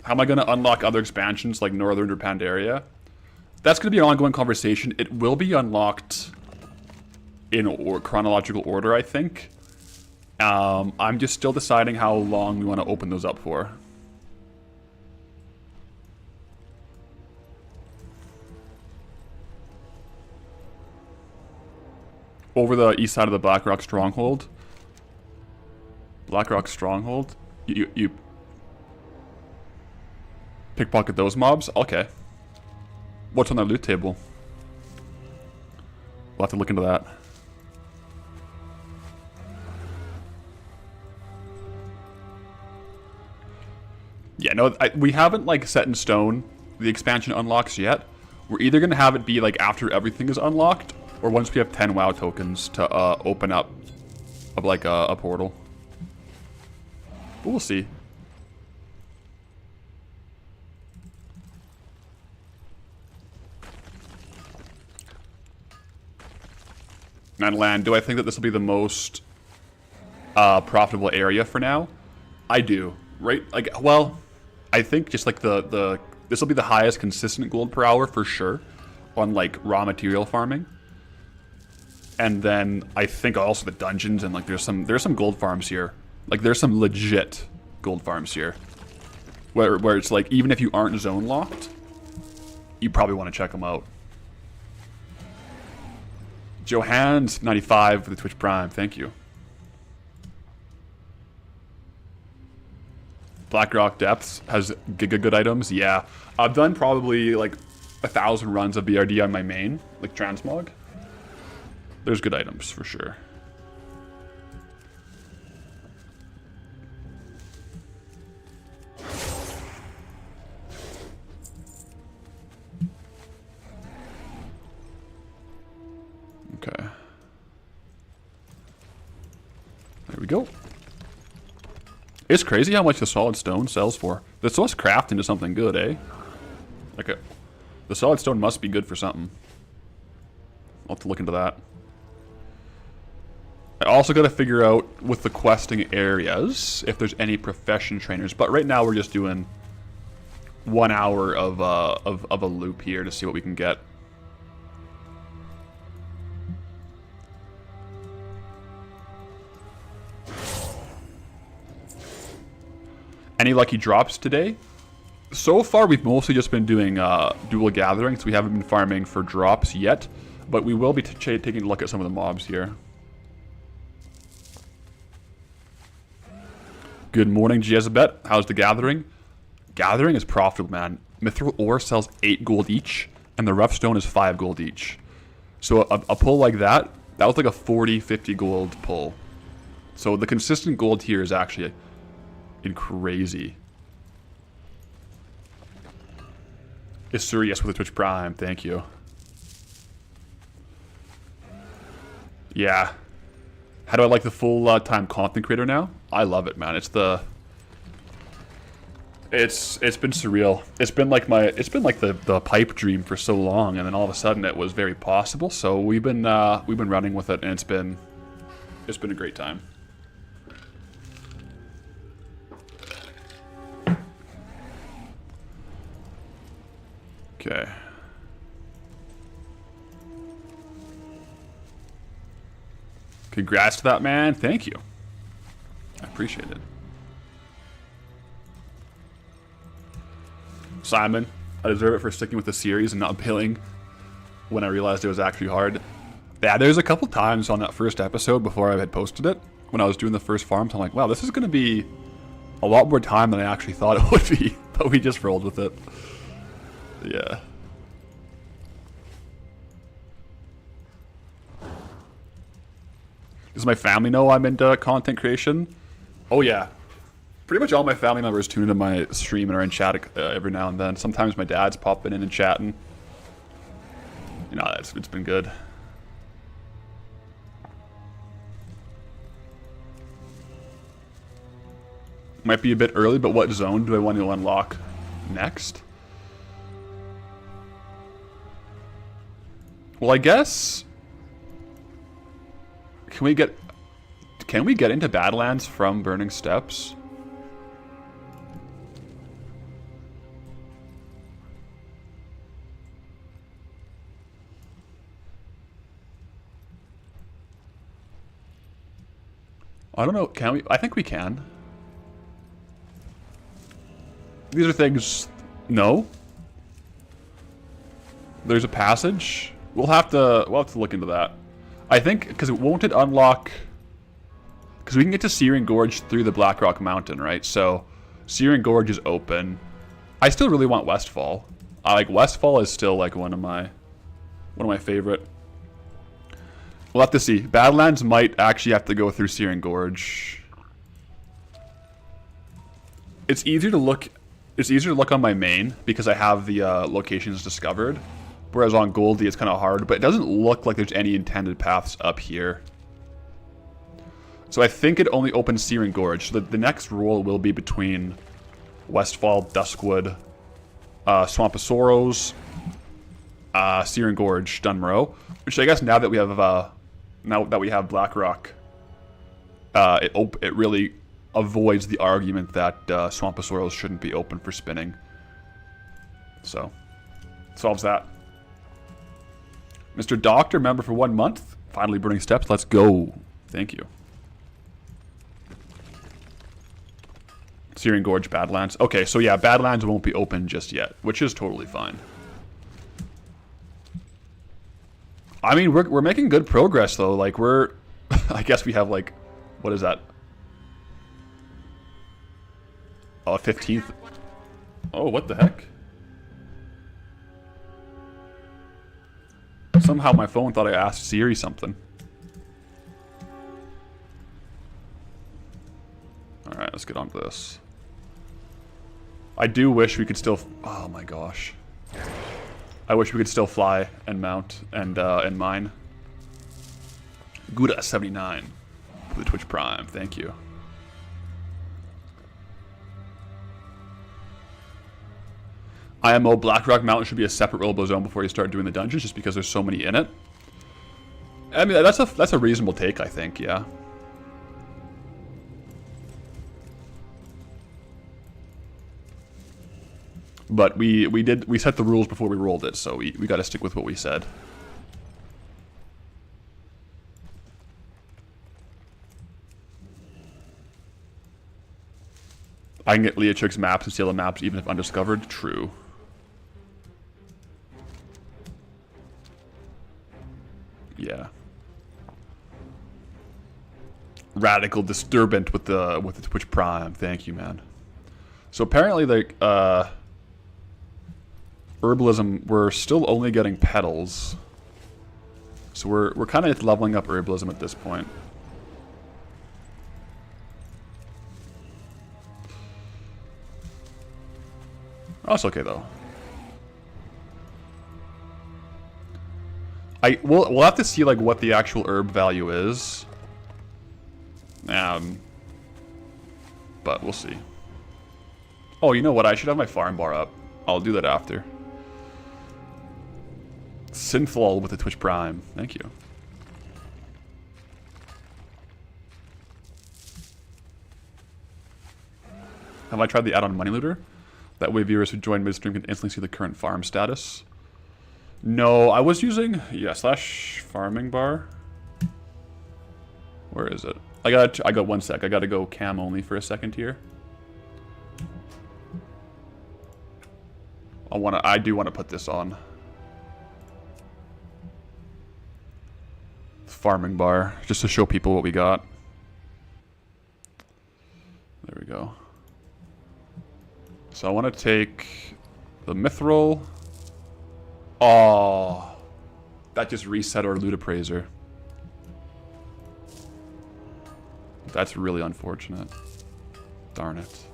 How am I gonna unlock other expansions like Northern or Pandaria? That's gonna be an ongoing conversation. It will be unlocked in chronological order, I think. I'm just still deciding how long we want to open those up for. over the east side of the Blackrock Stronghold. Blackrock Stronghold? You pickpocket those mobs? Okay. What's on their loot table? We'll have to look into that. Yeah, no, we haven't, like, set in stone the expansion unlocks yet. We're either going to have it be, like, after everything is unlocked, or once we have 10 WoW tokens to open up, like, a portal. But we'll see. And land, do I think that this will be the most profitable area for now? I do. Right? Like, well, I think just like this will be the highest consistent gold per hour for sure on like raw material farming. And then I think also the dungeons and like there's some gold farms here. Like there's some legit gold farms here. Where it's like even if you aren't zone locked, you probably want to check them out. Johans 95 for the Twitch Prime, thank you. Blackrock Depths has good items. Yeah, I've done probably like 1,000 runs of BRD on my main, like Transmog. There's good items for sure. Okay. There we go. It's crazy how much the solid stone sells for. This must craft into something good, eh? Like the solid stone must be good for something. I'll have to look into that. I also got to figure out with the questing areas if there's any profession trainers. But right now we're just doing 1 hour of a loop here to see what we can get. Any lucky drops today? So far, we've mostly just been doing dual gatherings. We haven't been farming for drops yet, but we will be taking a look at some of the mobs here. Good morning, Jezebet. How's the gathering? Gathering is profitable, man. Mithril ore sells 8 gold each, and the rough stone is 5 gold each. So a pull like that was like a 40, 50 gold pull. So the consistent gold here is actually crazy. Isuri, yes, with the Twitch Prime. Thank you. Yeah. How do I like the full-time content creator now? I love it, man. It's been surreal. It's been like the pipe dream for so long, and then all of a sudden it was very possible. So we've been running with it, and it's been a great time. Okay. Congrats to that man. Thank you. I appreciate it. Simon, I deserve it for sticking with the series and not bailing when I realized it was actually hard. Yeah, there's a couple times on that first episode before I had posted it, when I was doing the first farms, I'm like, wow, this is going to be a lot more time than I actually thought it would be. But we just rolled with it. Yeah. Does my family know I'm into content creation? Oh yeah. Pretty much all my family members tune into my stream and are in chat every now and then. Sometimes my dad's popping in and chatting. You know, it's been good. Might be a bit early, but what zone do I want to unlock next? Well, I guess... Can we get into Badlands from Burning Steps? I don't know, can we? I think we can. These are things... No? There's a passage? We'll have to look into that. I think, because won't it unlock... Because we can get to Searing Gorge through the Blackrock Mountain, right? So, Searing Gorge is open. I still really want Westfall. Like, Westfall is still, like, one of my favorite. We'll have to see. Badlands might actually have to go through Searing Gorge. It's easier to look on my main because I have the locations discovered. Whereas on Goldie it's kind of hard, but it doesn't look like there's any intended paths up here. So I think it only opens Searing Gorge. So the next roll will be between Westfall, Duskwood, Swamposaurus, Searing Gorge, Dunmow. Which I guess now that we have Blackrock, it really avoids the argument that Swamposaurus shouldn't be open for spinning. So, solves that. Mr. Doctor, member for 1 month. Finally burning steps. Let's go. Thank you. Searing Gorge, Badlands. Okay, so yeah, Badlands won't be open just yet, which is totally fine. I mean, we're making good progress, though. Like, we're... I guess we have, like... What is that? 15th. Oh, what the heck? Somehow my phone thought I asked Siri something. Alright, let's get on to this. I do wish we could still... Oh my gosh. I wish we could still fly and mount and mine. Gouda79 for the Twitch Prime. Thank you. IMO Blackrock Mountain should be a separate rollable zone before you start doing the dungeons, just because there's so many in it. I mean, that's a reasonable take, I think. Yeah. But we set the rules before we rolled it, so we got to stick with what we said. I can get Leotrix maps and steal the maps even if undiscovered. True. Yeah. Radical disturbant with the Twitch Prime. Thank you, man. So apparently, like, herbalism, we're still only getting petals. So we're kind of leveling up herbalism at this point. Oh, it's okay though. We'll have to see like what the actual herb value is. But we'll see. Oh, you know what? I should have my farm bar up. I'll do that after. Synthol with the Twitch Prime. Thank you. Have I tried the add-on Money Looter? That way viewers who join midstream can instantly see the current farm status. No, I was using... Yeah, slash farming bar. Where is it? I got 1 sec. I gotta go cam only for a second here. I do want to put this on. Farming bar, just to show people what we got. There we go. So I want to take the Mithril. Oh, that just reset our loot appraiser. That's really unfortunate. Darn it.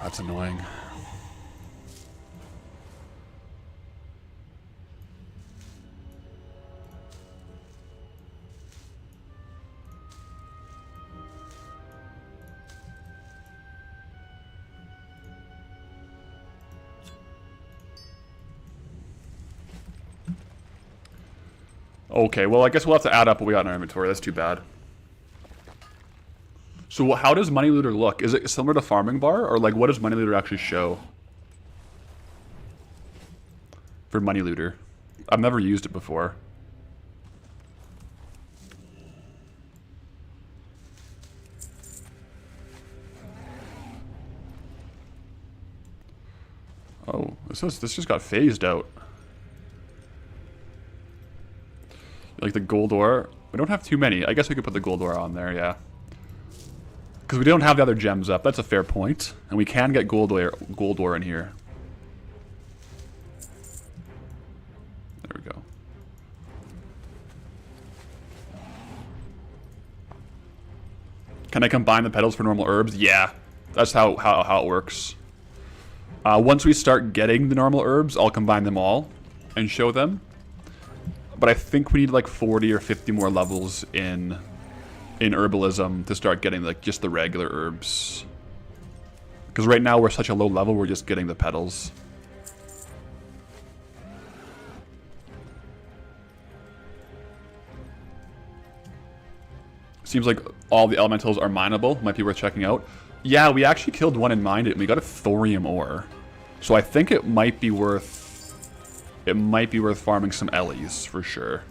That's annoying. Okay, well, I guess we'll have to add up what we got in our inventory. That's too bad. So how does Money Looter look? Is it similar to Farming Bar? Or, like, what does Money Looter actually show? For Money Looter. I've never used it before. Oh, this just got phased out. Like the gold ore. We don't have too many. I guess we could put the gold ore on there, yeah. Because we don't have the other gems up. That's a fair point. And we can get gold ore in here. There we go. Can I combine the petals for normal herbs? Yeah. That's how it works. Once we start getting the normal herbs, I'll combine them all and show them. But I think we need like 40 or 50 more levels in herbalism to start getting like just the regular herbs. Because right now we're such a low level, we're just getting the petals. Seems like all the elementals are mineable. Might be worth checking out. Yeah, we actually killed one and mined it, and we got a thorium ore. So I think it might be worth... It might be worth farming some Ellies, for sure.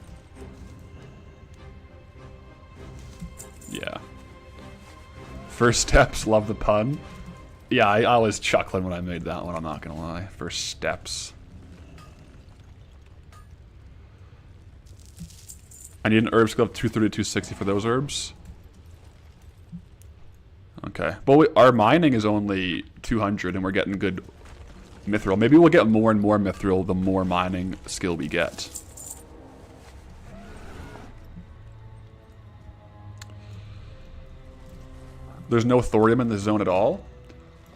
Yeah. First steps, love the pun. Yeah, I was chuckling when I made that one, I'm not gonna lie. First steps. I need an herb skill of 230 to 260 for those herbs. Okay. But our mining is only 200 and we're getting good mithril. Maybe we'll get more and more mithril the more mining skill we get. There's no thorium in this zone at all.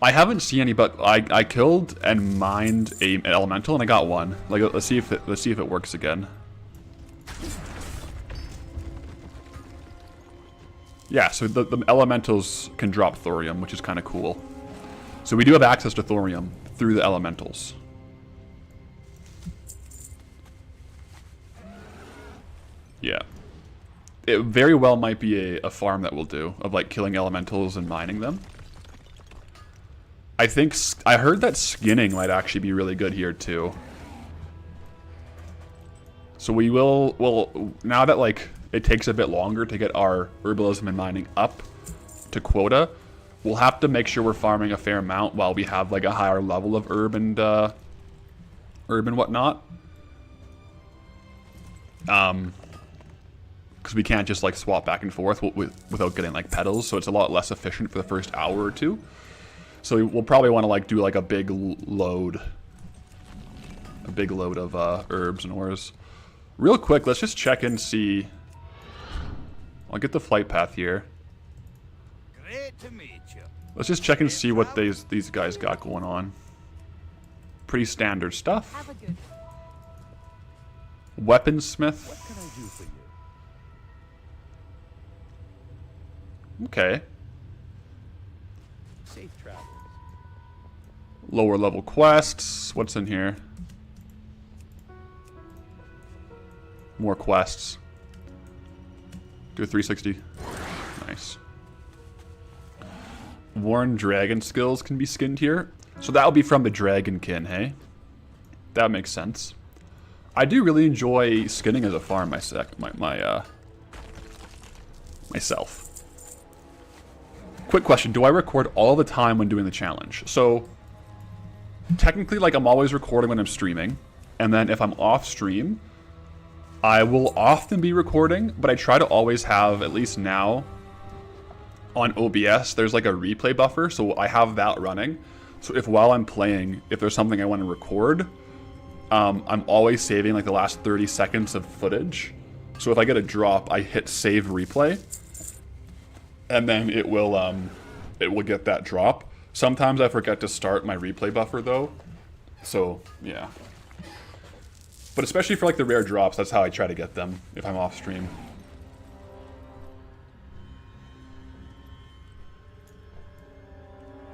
I haven't seen any, but I killed and mined an elemental and I got one. Like, let's see if it works again. Yeah, so the elementals can drop thorium, which is kind of cool. So we do have access to thorium through the elementals. Yeah. It very well might be a farm that we'll do, of like killing elementals and mining them. I heard that skinning might actually be really good here too. So we will, well, now that like it takes a bit longer to get our herbalism and mining up to quota, we'll have to make sure we're farming a fair amount while we have like a higher level of herb and whatnot. Because we can't just like swap back and forth without getting like petals, so it's a lot less efficient for the first hour or two. So we'll probably want to like do like a big load of herbs and ores. Real quick, let's just check and see. I'll get the flight path here. Great to meet you. Let's just check and see what these guys got going on. Pretty standard stuff. Have a good Weaponsmith. What can I do for you? Okay. Safe travels. Lower level quests. What's in here? More quests. Do a 360. Nice. Worn dragon skills can be skinned here. So that'll be from the dragonkin, hey? That makes sense. I do really enjoy skinning as a farm myself. Quick question, do I record all the time when doing the challenge? So, technically, like, I'm always recording when I'm streaming. And then if I'm off stream, I will often be recording, but I try to always have, at least now, on OBS, there's like a replay buffer, so I have that running. So if while I'm playing, if there's something I want to record, I'm always saving like the last 30 seconds of footage. So if I get a drop, I hit save replay, and then it will get that drop. Sometimes I forget to start my replay buffer though, so yeah. But especially for like the rare drops, that's how I try to get them if I'm off stream.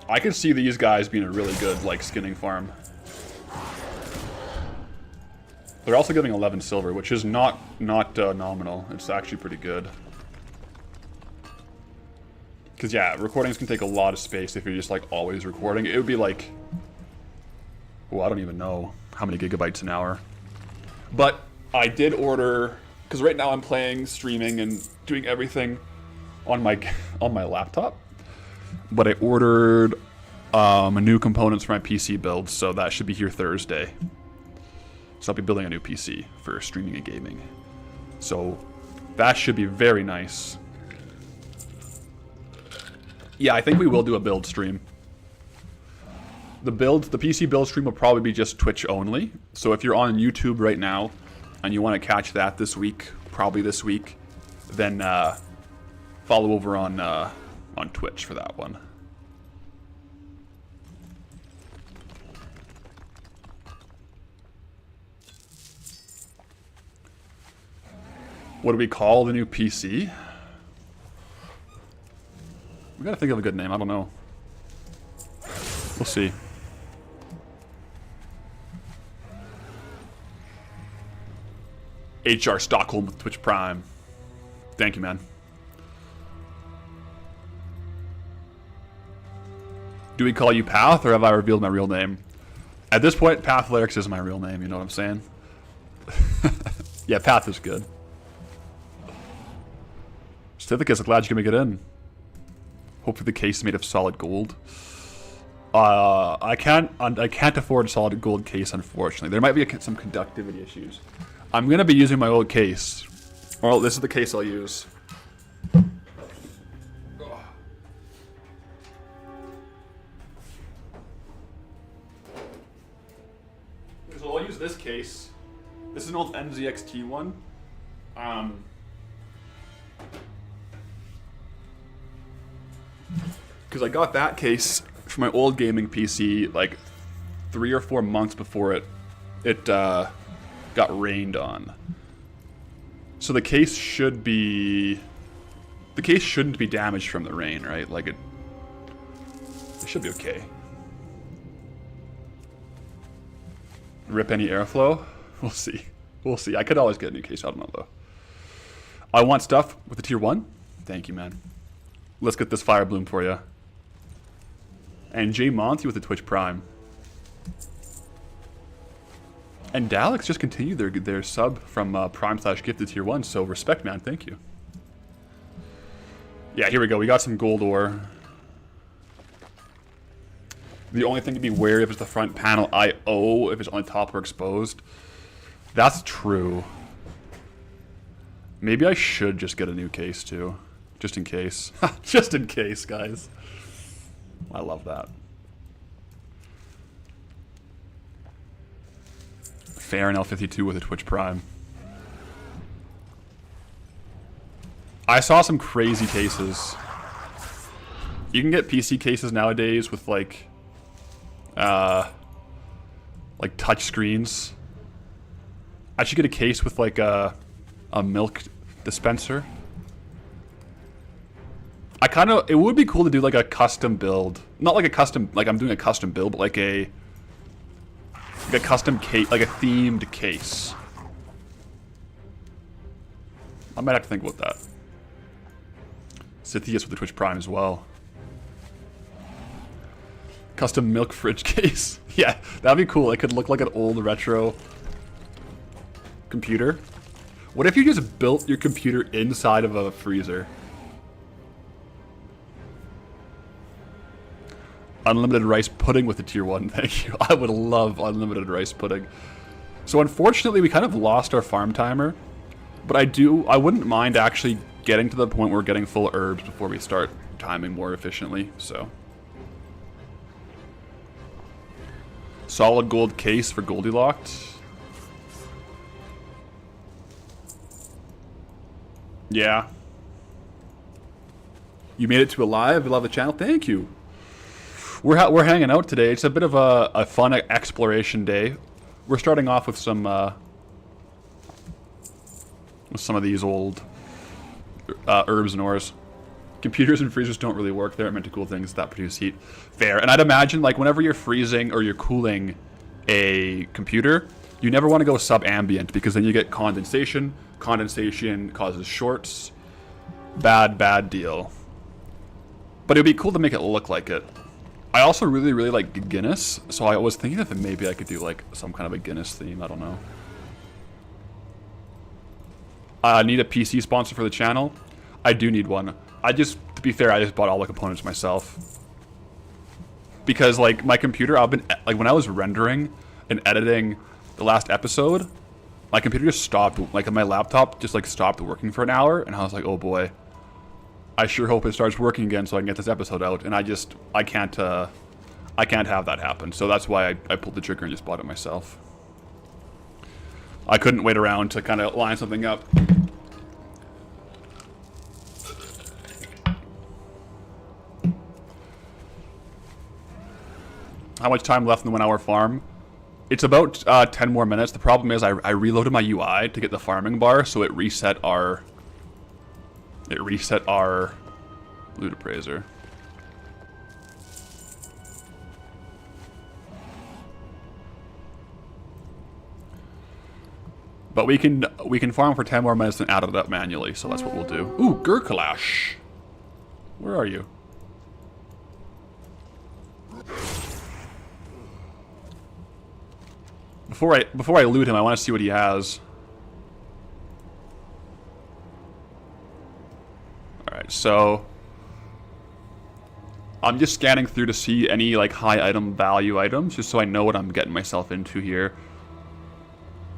I can see these guys being a really good like skinning farm. They're also giving 11 silver, which is not nominal. It's actually pretty good. Because yeah, recordings can take a lot of space if you're just like always recording. It would be like, oh, I don't even know how many gigabytes an hour. But I did order, because right now I'm playing, streaming, and doing everything on my laptop. But I ordered new components for my PC build, so that should be here Thursday. So I'll be building a new PC for streaming and gaming. So that should be very nice. Yeah, I think we will do a build stream. The PC build stream will probably be just Twitch only. So if you're on YouTube right now and you want to catch that this week, probably this week, then follow over on Twitch for that one. What do we call the new PC? We gotta think of a good name. I don't know. We'll see. HR Stockholm with Twitch Prime. Thank you, man. Do we call you Path, or have I revealed my real name? At this point, Pathalerix is my real name, you know what I'm saying? Yeah, Path is good. Certificates, I'm glad you can make it in. Hopefully the case is made of solid gold. I can't afford a solid gold case, unfortunately. There might be some conductivity issues. I'm gonna be using my old case. Well, this is the case I'll use. So I'll use this case. This is an old MZXT one. Because I got that case for my old gaming PC like 3 or 4 months before it got rained on. So the case shouldn't be damaged from the rain, right? Like it should be okay. Rip any airflow? We'll see. We'll see. I could always get a new case. I don't know though. I want stuff with a tier 1. Thank you, man. Let's get this fire bloom for you. And J Monty with the Twitch Prime. And Daleks just continued their sub from Prime / gifted tier 1, so respect, man. Thank you. Yeah, here we go. We got some gold ore. The only thing to be wary of is the front panel I/O if it's on the top or exposed. That's true. Maybe I should just get a new case too. Just in case. Just in case, guys. I love that. Fair and L52 with a Twitch Prime. I saw some crazy cases. You can get PC cases nowadays with like touch screens. I should get a case with like a milk dispenser. It would be cool to do like a custom build. Not like a custom, like I'm doing a custom build, but like a custom case, like a themed case. I might have to think about that. Cythias with the Twitch Prime as well. Custom milk fridge case. Yeah, that'd be cool. It could look like an old retro computer. What if you just built your computer inside of a freezer? Unlimited rice pudding with the tier 1, thank you. I would love unlimited rice pudding. So unfortunately, we kind of lost our farm timer. But I wouldn't mind actually getting to the point where we're getting full herbs before we start timing more efficiently, so. Solid gold case for Goldylocked. Yeah. You made it to a live. I love the channel. Thank you. We're hanging out today. It's a bit of a fun exploration day. We're starting off with some of these old herbs and ores. Computers and freezers don't really work. They're meant to cool things that produce heat. Fair. And I'd imagine like whenever you're freezing or you're cooling a computer, you never want to go sub-ambient because then you get condensation. Condensation causes shorts. Bad deal. But it'd be cool to make it look like it. I also really like Guinness, so I was thinking that maybe I could do like some kind of a Guinness theme. I don't know. I need a PC sponsor for the channel. I do need one. To be fair, I just bought all the components myself. Because like my computer, when I was rendering and editing the last episode, my computer just stopped, like my laptop just like stopped working for an hour, and I was like, oh boy, I sure hope it starts working again so I can get this episode out. And I can't have that happen. So that's why I pulled the trigger and just bought it myself. I couldn't wait around to kind of line something up. How much time left in the 1 hour farm? It's about 10 more minutes. The problem is I reloaded my UI to get the farming bar, so it reset our loot appraiser. But we can farm for 10 more minutes and add it up manually, so that's what we'll do. Ooh, Gurkalash. Where are you? Before I loot him, I want to see what he has. Alright, so I'm just scanning through to see any like high item value items, just so I know what I'm getting myself into here.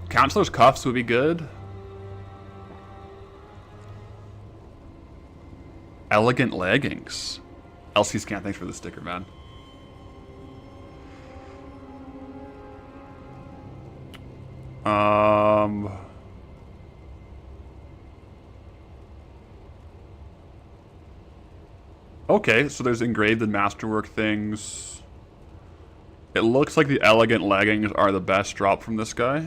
Counselor's cuffs would be good. Elegant leggings. LC scan, thanks for the sticker, man. Okay, so there's engraved and masterwork things. It looks like the elegant leggings are the best drop from this guy.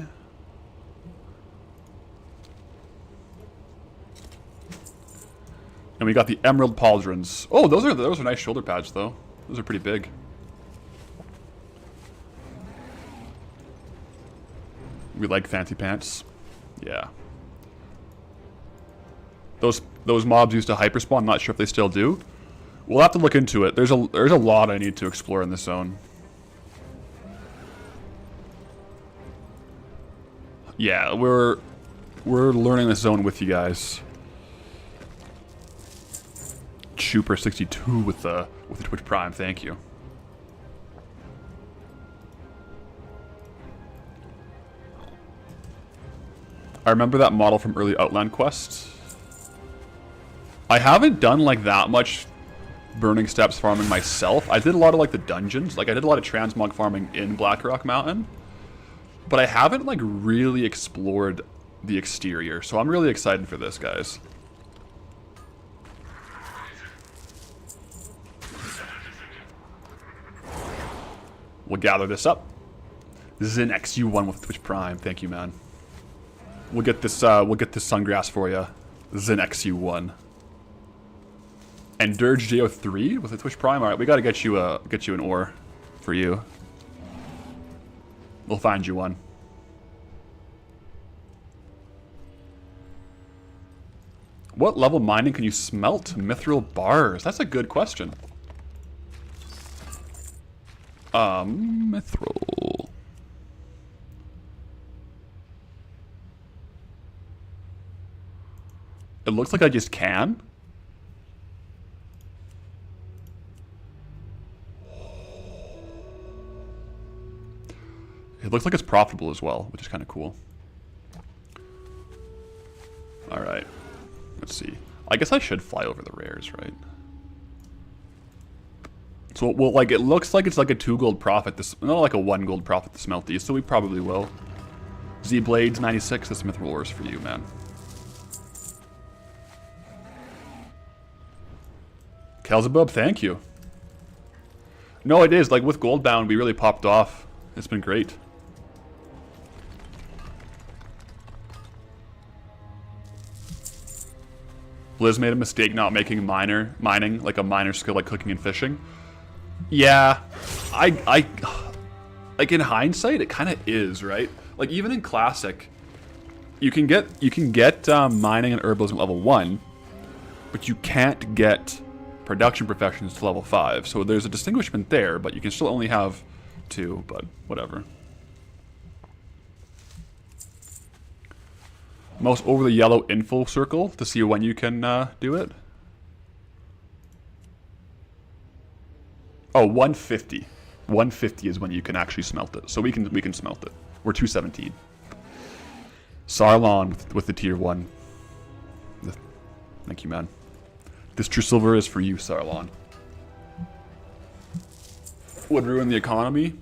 And we got the emerald pauldrons. Oh, those are nice shoulder pads though. Those are pretty big. We like fancy pants. Yeah. Those mobs used to hyperspawn. I'm not sure if they still do. We'll have to look into it. There's a lot I need to explore in this zone. Yeah, we're learning this zone with you guys. Chuper62 with the Twitch Prime, thank you. I remember that model from early Outland quests. I haven't done like that much Burning Steps farming myself. I did a lot of like the dungeons. Like I did a lot of transmog farming in Blackrock Mountain. But I haven't like really explored the exterior. So I'm really excited for this, guys. We'll gather this up. This is an XU1 with Twitch Prime. Thank you, man. We'll get this sungrass for you. This is an XU1. And Dirge JO3 with a Twitch Prime. All right, we got to get you an ore for you. We'll find you one. What level mining can you smelt mithril bars? That's a good question. Mithril. It looks like I just can. It looks like it's profitable as well, which is kind of cool. Alright. Let's see. I guess I should fly over the rares, right? So, well, like, it looks like it's like a 2 gold profit. Not like a 1 gold profit to smelt these, so we probably will. Z-Blades 96, this mithril ore is for you, man. Kelzebub, thank you. No, it is. Like, with Goldbound, we really popped off. It's been great. Blizz made a mistake not making mining like a minor skill like cooking and fishing. Yeah, I like in hindsight, it kind of is, right? Like even in classic, you can get mining and herbalism at level 1, but you can't get production professions to level 5. So there's a distinguishment there, but you can still only have 2. But whatever. Mouse over the yellow info circle to see when you can do it. Oh, 150. 150 is when you can actually smelt it. So we can smelt it. We're 217. Sarlon with the tier 1. Thank you, man. This true silver is for you, Sarlon. Would ruin the economy?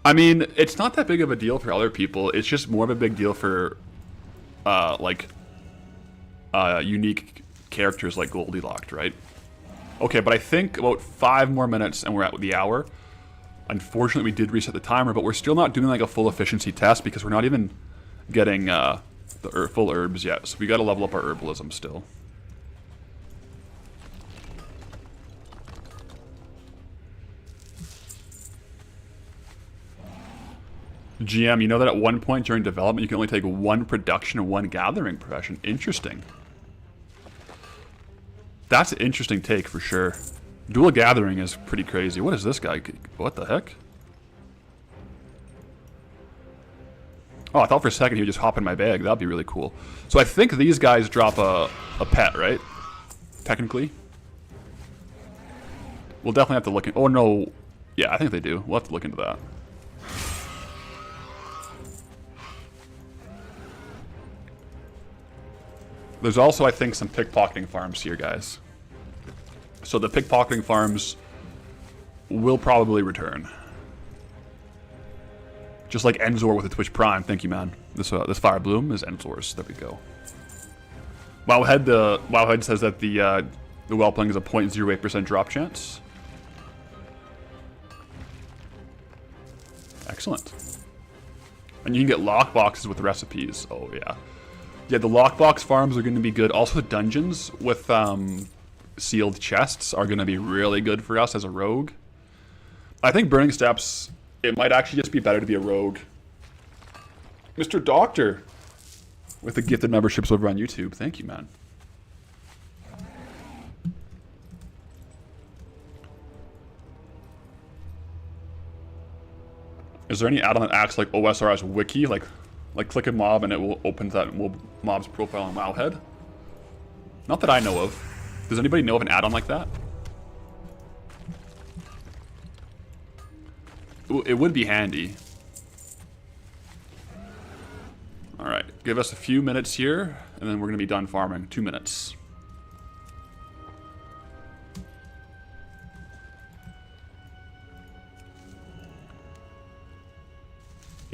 I mean, it's not that big of a deal for other people. It's just more of a big deal for, unique characters like Goldylocked, right? Okay, but I think about 5 more minutes and we're at the hour. Unfortunately, we did reset the timer, but we're still not doing like a full efficiency test because we're not even getting the full herbs yet. So we got to level up our herbalism still. GM, you know that at one point during development you can only take 1 production and 1 gathering profession. Interesting. That's an interesting take for sure. Dual gathering is pretty crazy. What is this guy? What the heck? Oh, I thought for a second he would just hop in my bag. That'd be really cool. So I think these guys drop a pet, right? Technically. We'll definitely have to look in. Oh no. Yeah, I think they do. We'll have to look into that. There's also, I think, some pickpocketing farms here, guys. So the pickpocketing farms will probably return. Just like Enzor with the Twitch Prime. Thank you, man. This Fire Bloom is Enzor's. There we go. Wowhead says that the Whelpling is a 0.08% drop chance. Excellent. And you can get lockboxes with recipes. Oh, yeah. Yeah, the lockbox farms are going to be good. Also, the dungeons with sealed chests are going to be really good for us as a rogue. I think Burning Steps, it might actually just be better to be a rogue. Mr. Doctor, with the gifted memberships over on YouTube. Thank you, man. Is there any add-on that acts like OSRS wiki? Like click a mob and it will open that mob's profile on Wowhead? Not that I know of. Does anybody know of an add-on like that? It would be handy. Alright, give us a few minutes here, and then we're going to be done farming. 2 minutes.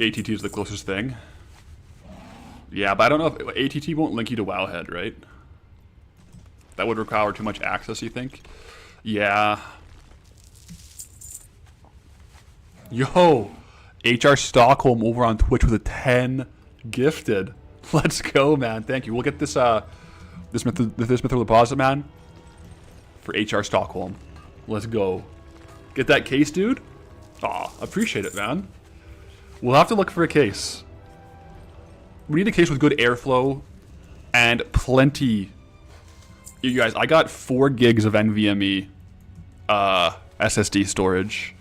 ATT is the closest thing. Yeah, but I don't know if ATT won't link you to Wowhead, right? That would require too much access, you think? Yeah. Yo! HR Stockholm over on Twitch with a 10 gifted. Let's go, man. Thank you. We'll get this Mithril deposit, man, for HR Stockholm. Let's go. Get that case, dude? Aw, appreciate it, man. We'll have to look for a case. We need a case with good airflow and plenty. You guys, I got 4 gigs of NVMe SSD storage.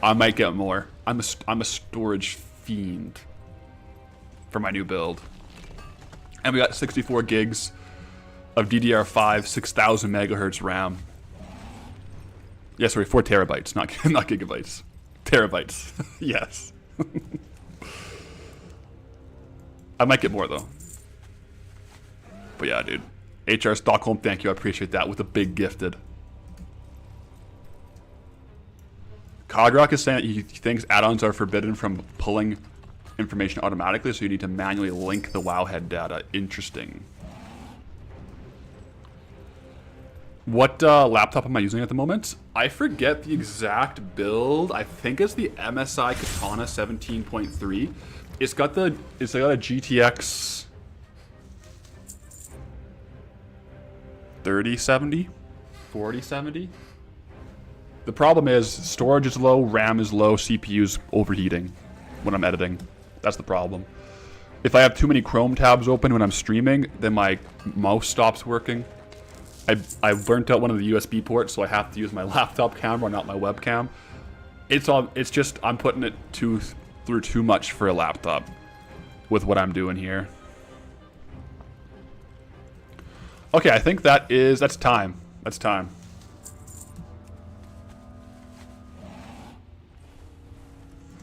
I might get more. I'm a storage fiend for my new build. And we got 64 gigs of DDR5 6000 megahertz RAM. Yeah, sorry, 4 terabytes, not gigabytes. Terabytes. Yes. I might get more though. But yeah, dude. HR Stockholm, thank you. I appreciate that with a big gifted. Cogrock is saying that he thinks add-ons are forbidden from pulling information automatically, so you need to manually link the Wowhead data. Interesting. What laptop am I using at the moment? I forget the exact build. I think it's the MSI Katana 17.3. It's got a GTX 3070, 4070. The problem is storage is low, RAM is low, CPU's overheating when I'm editing. That's the problem. If I have too many Chrome tabs open when I'm streaming, then my mouse stops working. I burnt out one of the USB ports, so I have to use my laptop camera, not my webcam. It's just I'm putting it through too much for a laptop with what I'm doing here. Okay, I think that's time. That's time.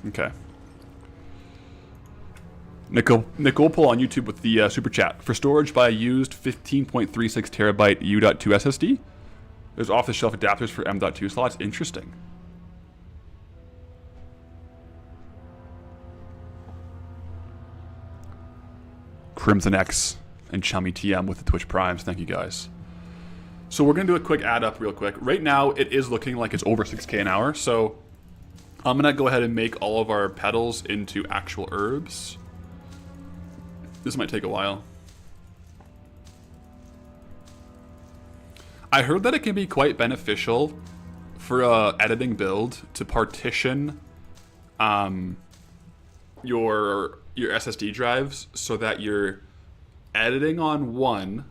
Okay. Nicole on YouTube with the super chat. For storage by a used 15.36 terabyte U.2 SSD, there's off-the-shelf adapters for M.2 slots. Interesting. Crimson X and Chummy TM with the Twitch Primes. Thank you guys. So we're going to do a quick add up real quick. Right now, it is looking like it's over 6k an hour. So I'm going to go ahead and make all of our petals into actual herbs. This might take a while. I heard that it can be quite beneficial for a editing build to partition your SSD drives so that you're editing on one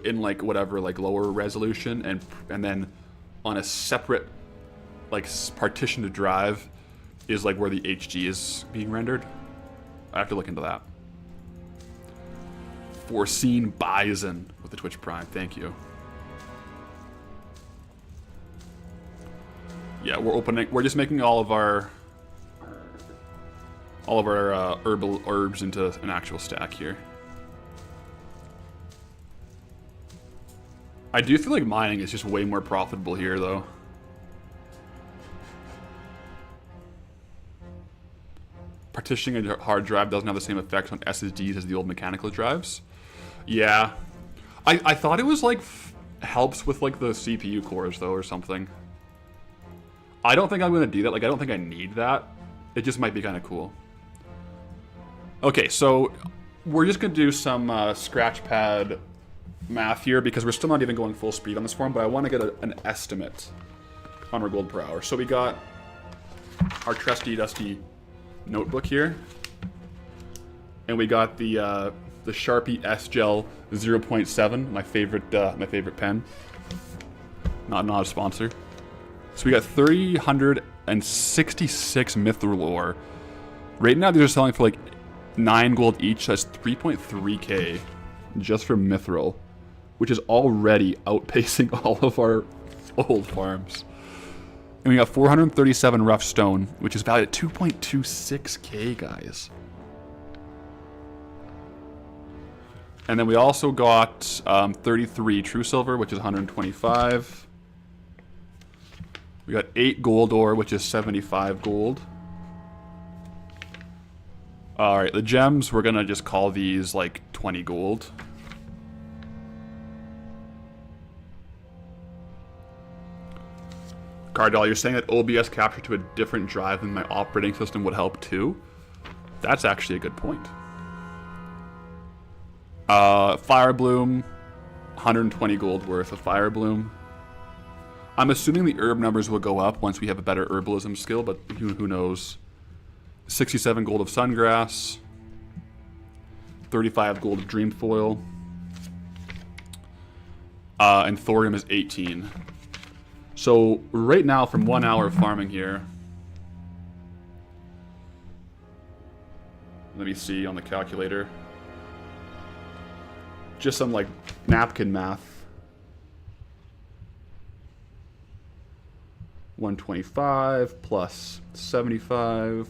in like whatever like lower resolution and then on a separate like partitioned drive is like where the HG is being rendered. I have to look into that. Foreseen Bison with the Twitch Prime. Thank you. Yeah, we're just making all of our herbal herbs into an actual stack here. I do feel like mining is just way more profitable here, though. Partitioning a hard drive doesn't have the same effects on SSDs as the old mechanical drives. Yeah. I thought it was like helps with like the CPU cores, though, or something. I don't think I'm going to do that. Like, I don't think I need that. It just might be kind of cool. Okay, so we're just going to do some scratchpad math here because we're still not even going full speed on this form, but I want to get an estimate on our gold per hour. So we got our trusty dusty notebook here, and we got the Sharpie S Gel 0.7, my favorite pen. Not a sponsor. So we got 366 mithril ore. Right now these are selling for like 9 gold each. That's 3.3k just for mithril, which is already outpacing all of our old farms. And we got 437 rough stone, which is valued at 2.26k, guys. And then we also got 33 true silver, which is 125. We got 8 gold ore, which is 75 gold. Alright, the gems, we're gonna just call these like 20 gold. Cardall, you're saying that OBS capture to a different drive than my operating system would help too? That's actually a good point. Fire Bloom, 120 gold worth of Fire Bloom. I'm assuming the herb numbers will go up once we have a better herbalism skill, but who knows. 67 gold of Sungrass. 35 gold of Dreamfoil. And Thorium is 18. So right now, from 1 hour of farming here, let me see on the calculator. Just some like napkin math. 125 plus 75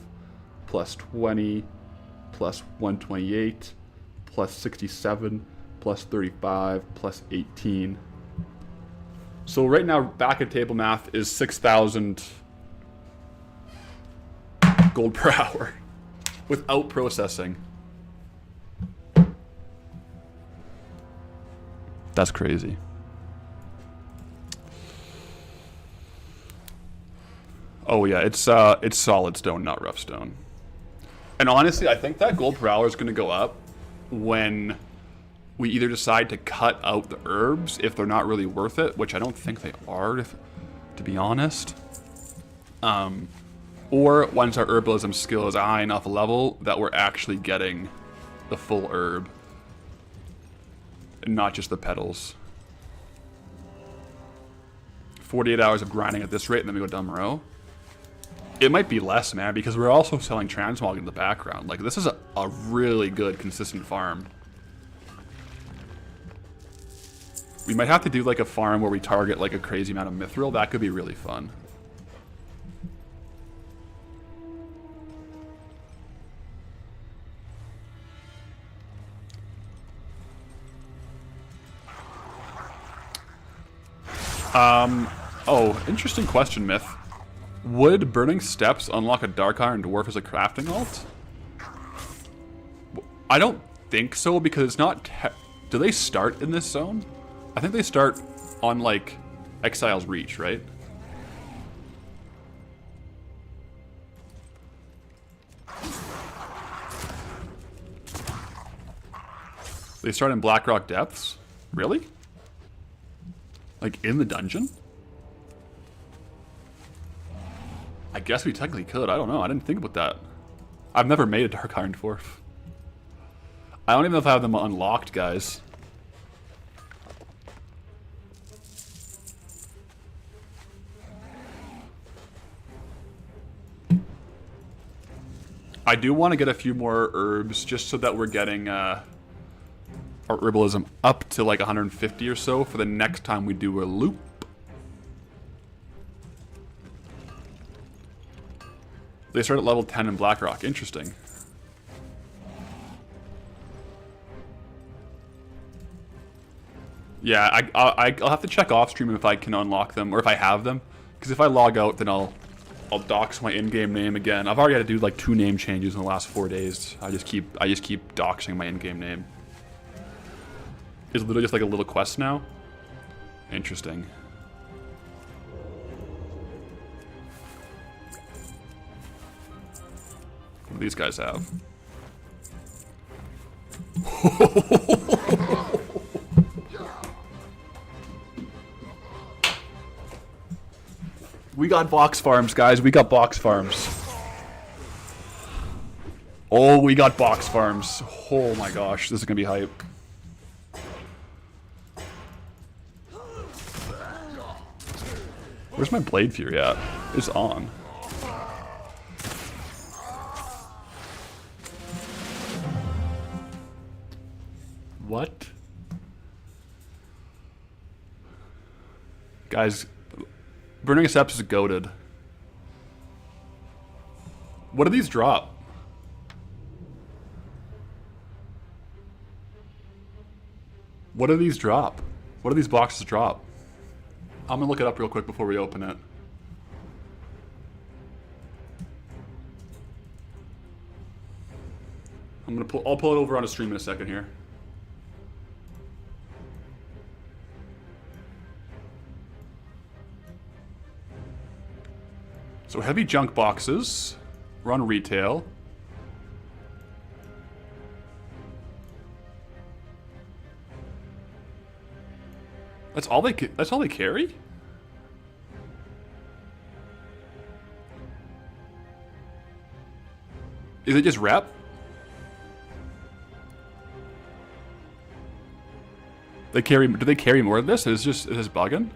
plus 20 plus 128 plus 67 plus 35 plus 18. So right now, back at table math is 6,000 gold per hour without processing. That's crazy. Oh yeah, it's solid stone, not rough stone. And honestly, I think that gold per hour is going to go up when we either decide to cut out the herbs if they're not really worth it, which I don't think they are, to be honest. Or once our herbalism skill is a high enough level that we're actually getting the full herb, and not just the petals. 48 hours of grinding at this rate, and then we go down row. It might be less, man, because we're also selling transmog in the background. Like, this is a really good, consistent farm. We might have to do, like, a farm where we target, like, a crazy amount of mithril. That could be really fun. Oh, interesting question, Myth. Would Burning Steps unlock a Dark Iron Dwarf as a crafting alt? I don't think so, because it's not... Do they start in this zone? I think they start on, like, Exile's Reach, right? They start in Blackrock Depths? Really? Like, in the dungeon? I guess we technically could. I don't know. I didn't think about that. I've never made a Dark Iron Dwarf. I don't even know if I have them unlocked, guys. I do want to get a few more herbs just so that we're getting our herbalism up to like 150 or so for the next time we do a loop. They start at level 10 in Blackrock. Interesting. Yeah, I'll have to check off stream if I can unlock them or if I have them. Because if I log out, then I'll dox my in-game name again. I've already had to do like 2 name changes in the last 4 days. I just keep doxing my in-game name. It's literally just like a little quest now. Interesting. What do these guys have? We got box farms, guys. We got box farms. Oh, we got box farms. Oh my gosh, this is gonna be hype. Where's my Blade Fury at? It's on. What? Guys, Burning Steps is goated. What do these drop? What do these drop? What do these boxes drop? I'm gonna look it up real quick before we open it. I'll pull it over on a stream in a second here. So heavy junk boxes. We're on retail. That's all they carry? Is it just rep? Do they carry more of this? Is this bugging?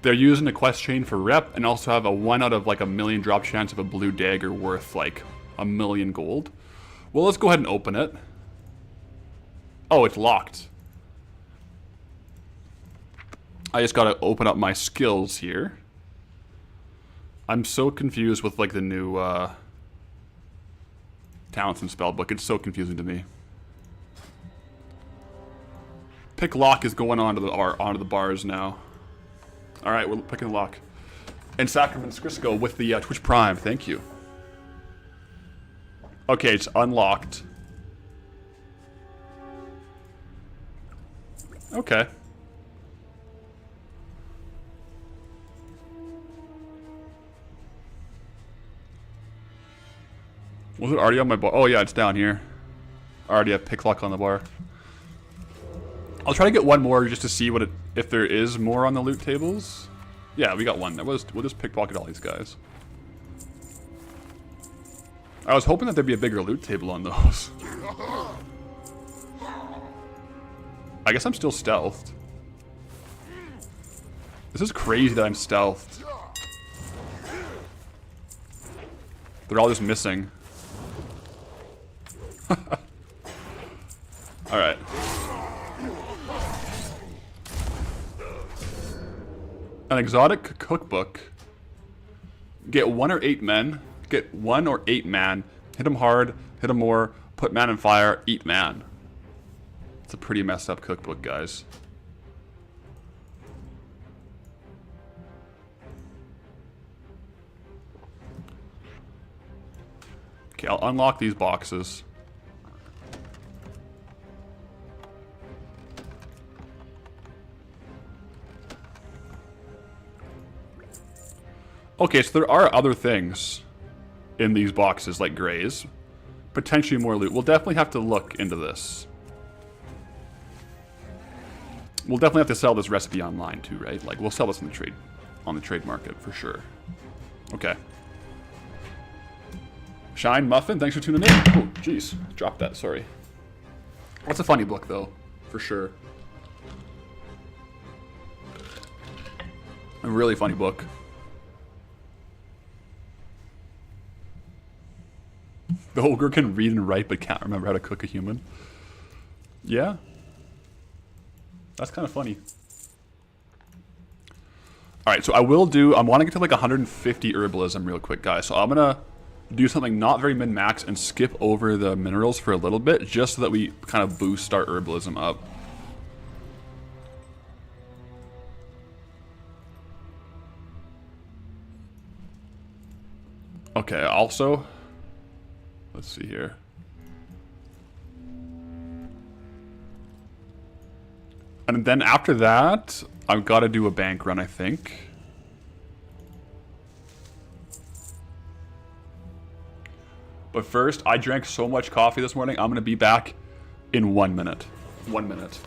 They're using the quest chain for rep and also have a 1 out of like a million drop chance of a blue dagger worth like 1,000,000 gold. Well, let's go ahead and open it. Oh, it's locked. I just gotta open up my skills here. I'm so confused with like the new talents and spellbook. It's so confusing to me. Pick lock is going onto the bars now. All right, we're picking the lock. And Sacrament Scrisco with the Twitch Prime. Thank you. Okay, it's unlocked. Okay. Was it already on my bar? Oh yeah, it's down here. I already have pick lock on the bar. I'll try to get one more just to see what if there is more on the loot tables. Yeah, we got one. We'll just pickpocket all these guys. I was hoping that there'd be a bigger loot table on those. I guess I'm still stealthed. This is crazy that I'm stealthed. They're all just missing. Alright. An exotic cookbook. Get 1 or 8 men. Get 1 or 8 man. Hit them hard. Hit them more. Put man in fire. Eat man. It's a pretty messed up cookbook, guys. Okay, I'll unlock these boxes. Okay, so there are other things in these boxes, like grays. Potentially more loot. We'll definitely have to look into this. We'll definitely have to sell this recipe online too, right? Like, we'll sell this in the trade market for sure. Okay. Shine Muffin, thanks for tuning in. Oh, jeez, dropped that. Sorry. That's a funny book, though, for sure. A really funny book. The ogre can read and write, but can't remember how to cook a human. Yeah. That's kind of funny. Alright, so I want to get to like 150 herbalism real quick, guys. So I'm going to do something not very min-max and skip over the minerals for a little bit, just so that we kind of boost our herbalism up. Okay, also, let's see here. And then after that, I've got to do a bank run, I think. But first, I drank so much coffee this morning, I'm going to be back in 1 minute. 1 minute.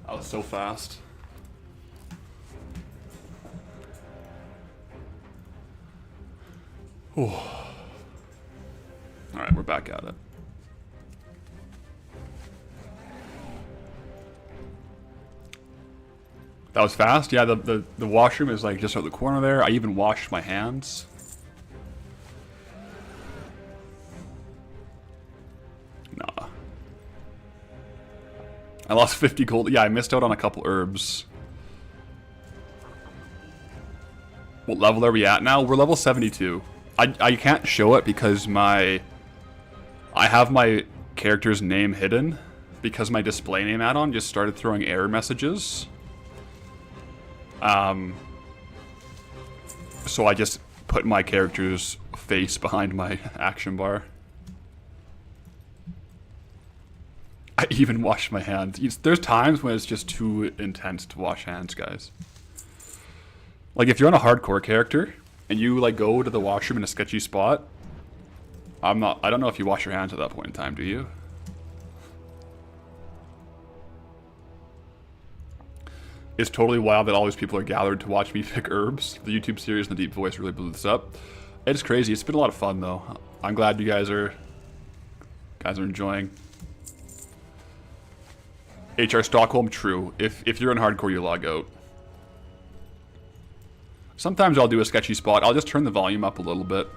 That was so fast. Alright, we're back at it. That was fast? Yeah, the washroom is like just out the corner there. I even washed my hands. Nah. I lost 50 gold. Yeah, I missed out on a couple herbs. What level are we at now? We're level 72. I can't show it because I have my character's name hidden because my display name add-on just started throwing error messages. So I just put my character's face behind my action bar. I even washed my hands. There's times when it's just too intense to wash hands, guys. Like, if you're on a hardcore character, and you, like, go to the washroom in a sketchy spot, I don't know if you wash your hands at that point in time, do you? It's totally wild that all these people are gathered to watch me pick herbs. The YouTube series and the deep voice really blew this up. It's crazy. It's been a lot of fun, though. I'm glad you guys are enjoying. HR Stockholm, true. If you're in hardcore, you log out. Sometimes I'll do a sketchy spot. I'll just turn the volume up a little bit.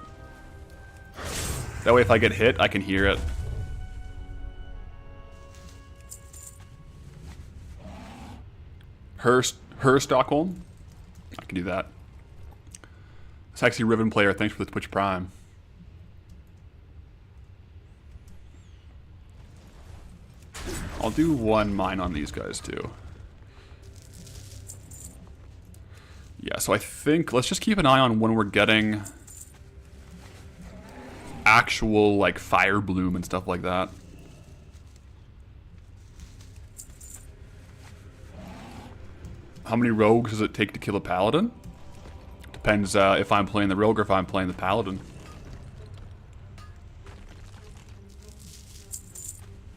That way if I get hit, I can hear it. Her Stockholm? I can do that. Sexy Riven Player, thanks for the Twitch Prime. I'll do one mine on these guys too. Yeah, so I think let's just keep an eye on when we're getting actual like fire bloom and stuff like that. How many rogues does it take to kill a paladin? Depends if I'm playing the rogue or if I'm playing the paladin.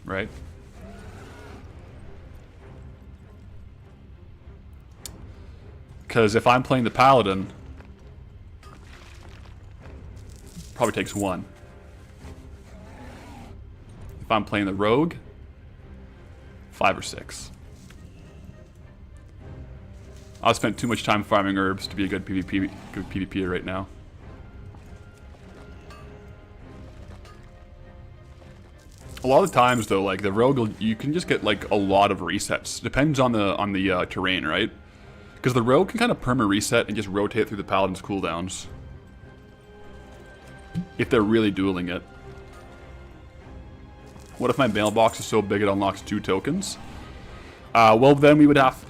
Right? Because if I'm playing the paladin, probably takes 1. If I'm playing the rogue, 5 or 6. I've spent too much time farming herbs to be a good PvPer right now. A lot of the times though, like the rogue, you can just get like a lot of resets. Depends on the terrain, right? Because the rogue can kind of perma reset and just rotate through the paladin's cooldowns. If they're really dueling it. What if my mailbox is so big it unlocks 2 tokens? Well, then we'd have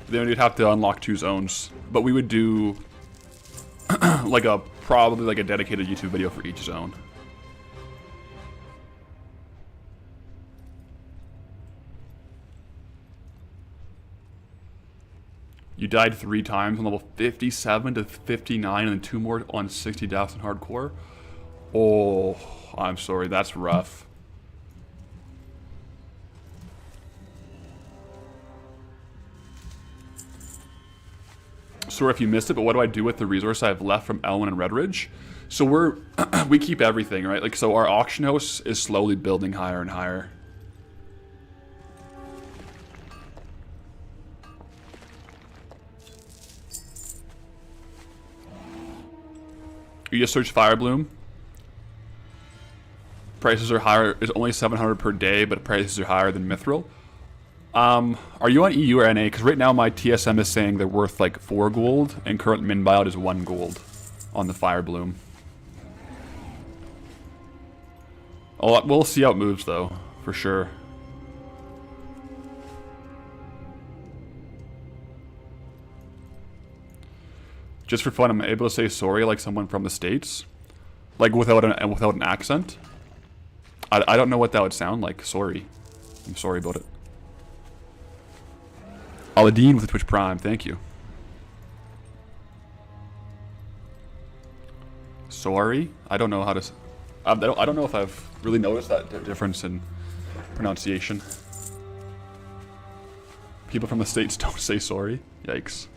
to unlock 2 zones, but we would do like probably like a dedicated YouTube video for each zone. You died 3 times on level 57 to 59, and then 2 more on 60 deaths in hardcore. Oh, I'm sorry, that's rough. Sorry if you missed it, but what do I do with the resource I have left from Elwyn and Redridge? So we keep everything, right? Like, so our auction house is slowly building higher and higher. You just search Firebloom. Prices are higher. It's only 700 per day, but prices are higher than Mithril. Are you on EU or NA? Because right now my TSM is saying they're worth like 4 gold, and current min buyout is 1 gold on the Firebloom. We'll see how it moves though, for sure. Just for fun, I'm able to say sorry like someone from the States, like without an accent. I don't know what that would sound like. Sorry, I'm sorry about it. Aladdin with the Twitch Prime, thank you. Sorry, I don't know how to. I don't know if I've really noticed that difference in pronunciation. People from the States don't say sorry. Yikes.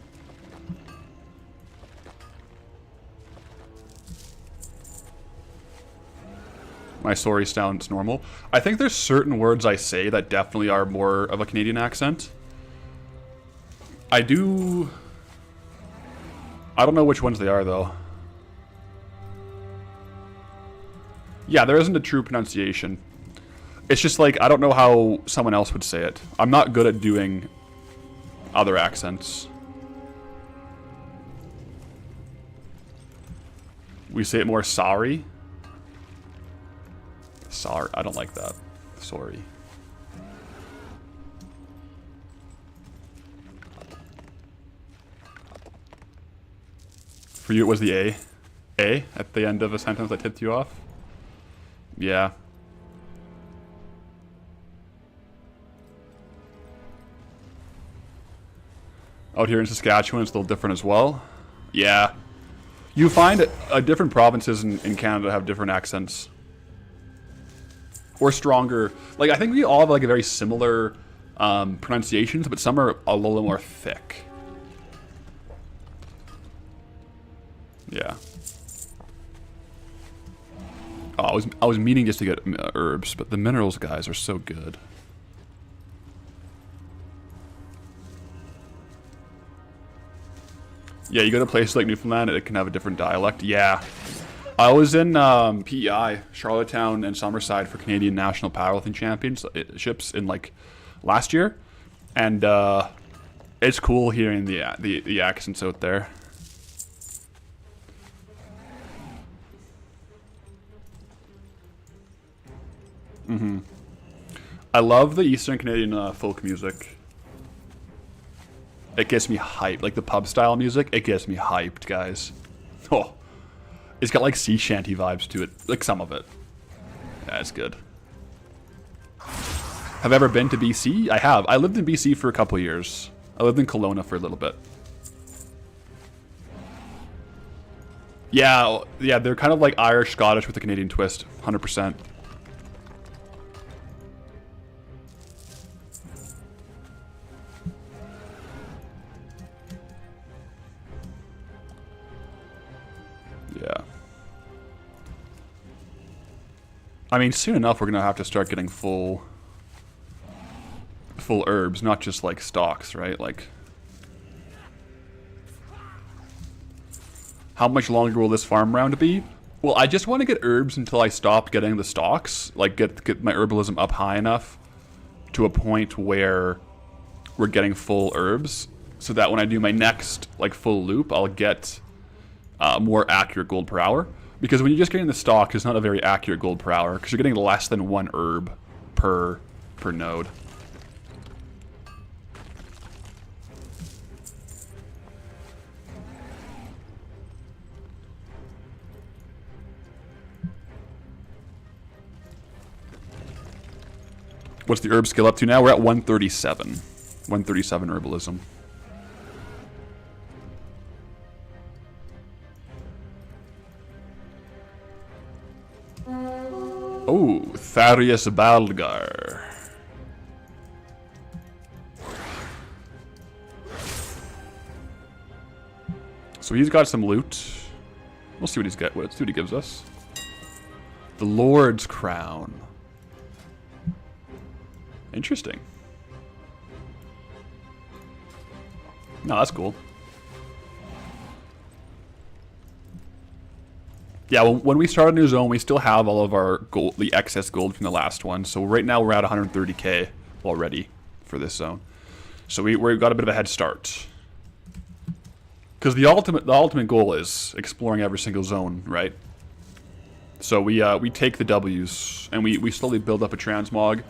My sorry sounds normal. I think there's certain words I say that definitely are more of a Canadian accent. I don't know which ones they are though. Yeah, there isn't a true pronunciation. It's just like, I don't know how someone else would say it. I'm not good at doing other accents. We say it more sorry. Sorry, I don't like that. Sorry. For you, it was the A. A at the end of a sentence that tipped you off? Yeah. Out here in Saskatchewan, it's a little different as well. Yeah. You find different provinces in Canada have different accents. Or stronger. Like, I think we all have like a very similar pronunciations, but some are a little more thick. Yeah. Oh, I was meaning just to get herbs, but the minerals guys are so good. Yeah, you go to places like Newfoundland, it can have a different dialect. Yeah. I was in PEI, Charlottetown and Summerside for Canadian National Powerlifting Championships in like last year, and it's cool hearing the accents out there. I love the Eastern Canadian folk music. It gets me hyped, like the pub style music. It gets me hyped, guys. Oh. It's got like sea shanty vibes to it, like some of it. Yeah, it's good. Have I ever been to BC? I have. I lived in BC for a couple years. I lived in Kelowna for a little bit. Yeah, yeah, they're kind of like Irish, Scottish with a Canadian twist. 100%. Yeah. I mean, soon enough we're gonna have to start getting full herbs, not just like stalks, right? Like, how much longer will this farm round be? Well, I just want to get herbs until I stop getting the stalks. Like, get my herbalism up high enough to a point where we're getting full herbs, so that when I do my next like full loop, I'll get more accurate gold per hour. Because when you're just getting the stock, it's not a very accurate gold per hour, because you're getting less than 1 herb per node. What's the herb skill up to now? We're at 137. 137 herbalism. Oh, Tharius Balgar. So he's got some loot. We'll see what he's got. Let's see what he gives us. The Lord's Crown. Interesting. No, that's cool. Yeah, well, when we start a new zone, we still have all of our gold, the excess gold from the last one. So right now we're at 130k already for this zone. So we've got a bit of a head start. Because the ultimate goal is exploring every single zone, right? So we take the W's and we slowly build up a transmog.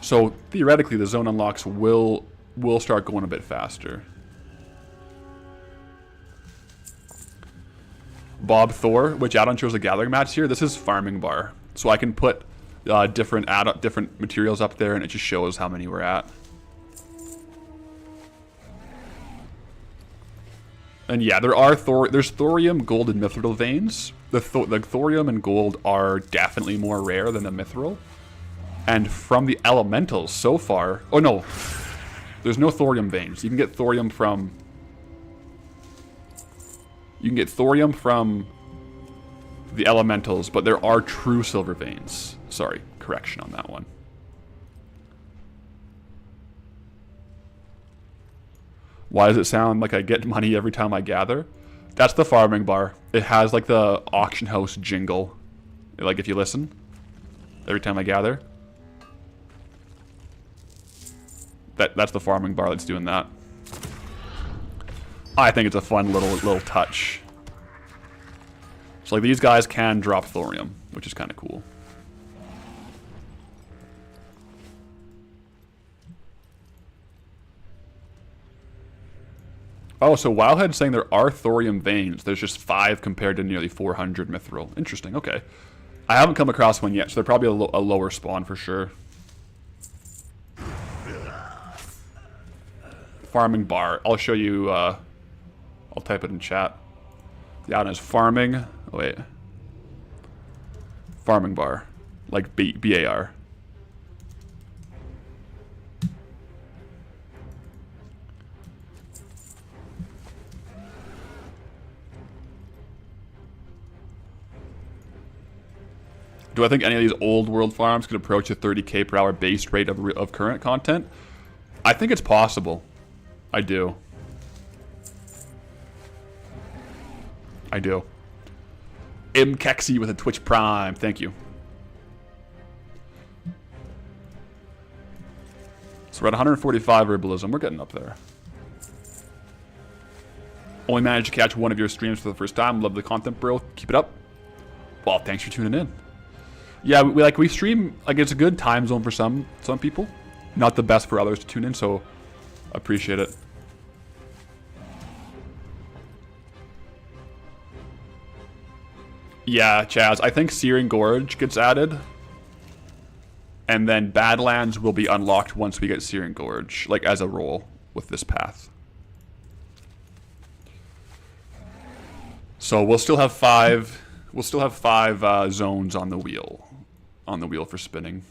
So theoretically, the zone unlocks will start going a bit faster. Bob Thor, which add-on shows the gathering mats here. This is farming bar, so I can put different materials up there, and it just shows how many we're at. And yeah, there's thorium, gold, and mithril veins. The thorium and gold are definitely more rare than the mithril. And from the elementals so far, oh no, there's no thorium veins. You can get thorium from the elementals, but there are true silver veins. Sorry, correction on that one. Why does it sound like I get money every time I gather? That's the farming bar. It has like the auction house jingle. Like if you listen, every time I gather. That's the farming bar that's doing that. I think it's a fun little touch. So like these guys can drop thorium, which is kind of cool. Oh, so Wowhead's saying there are thorium veins. There's just 5 compared to nearly 400 mithril. Interesting, okay. I haven't come across one yet, so they're probably a lower spawn for sure. Farming bar. I'll show you, I'll type it in chat. The item is farming. Oh, wait. Farming bar. Like B-A-R. Do I think any of these old world farms could approach a 30k per hour base rate of current content? I think it's possible. I do. I do. M. Kexy with a Twitch Prime. Thank you. So we're at 145 herbalism. We're getting up there. Only managed to catch one of your streams for the first time. Love the content, bro. Keep it up. Well, thanks for tuning in. Yeah, we stream, like, it's a good time zone for some people. Not the best for others to tune in, so appreciate it. Yeah, Chaz, I think Searing Gorge gets added. And then Badlands will be unlocked once we get Searing Gorge, like as a role with this path. So we'll still have 5. We'll still have 5 zones on the wheel. On the wheel for spinning.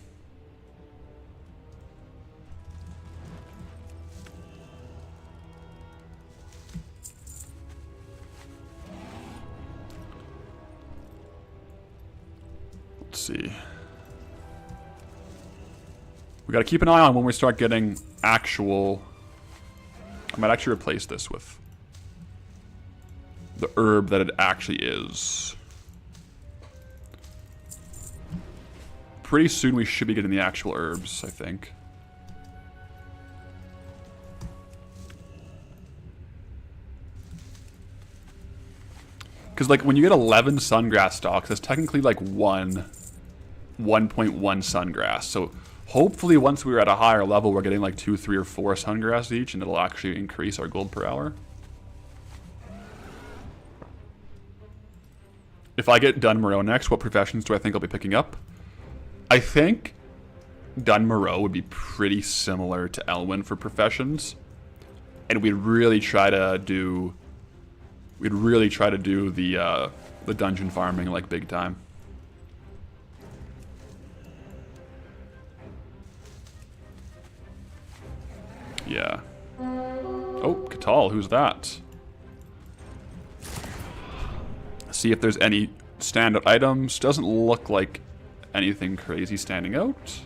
Let's see. We gotta keep an eye on when we start getting actual... I might actually replace this with the herb that it actually is. Pretty soon we should be getting the actual herbs, I think. Because, like, when you get 11 sungrass stalks, that's technically like 1.1 sungrass. So hopefully once we're at a higher level, we're getting like 2, 3, or 4 sungrass each, and it'll actually increase our gold per hour. If I get Dunmoreau next, what professions do I think I'll be picking up? I think Dunmoreau would be pretty similar to Elwyn for professions. And we'd really try to do... We'd really try to do the dungeon farming, like, big time. Yeah. Oh, Catal, who's that? See if there's any standout items. Doesn't look like anything crazy standing out.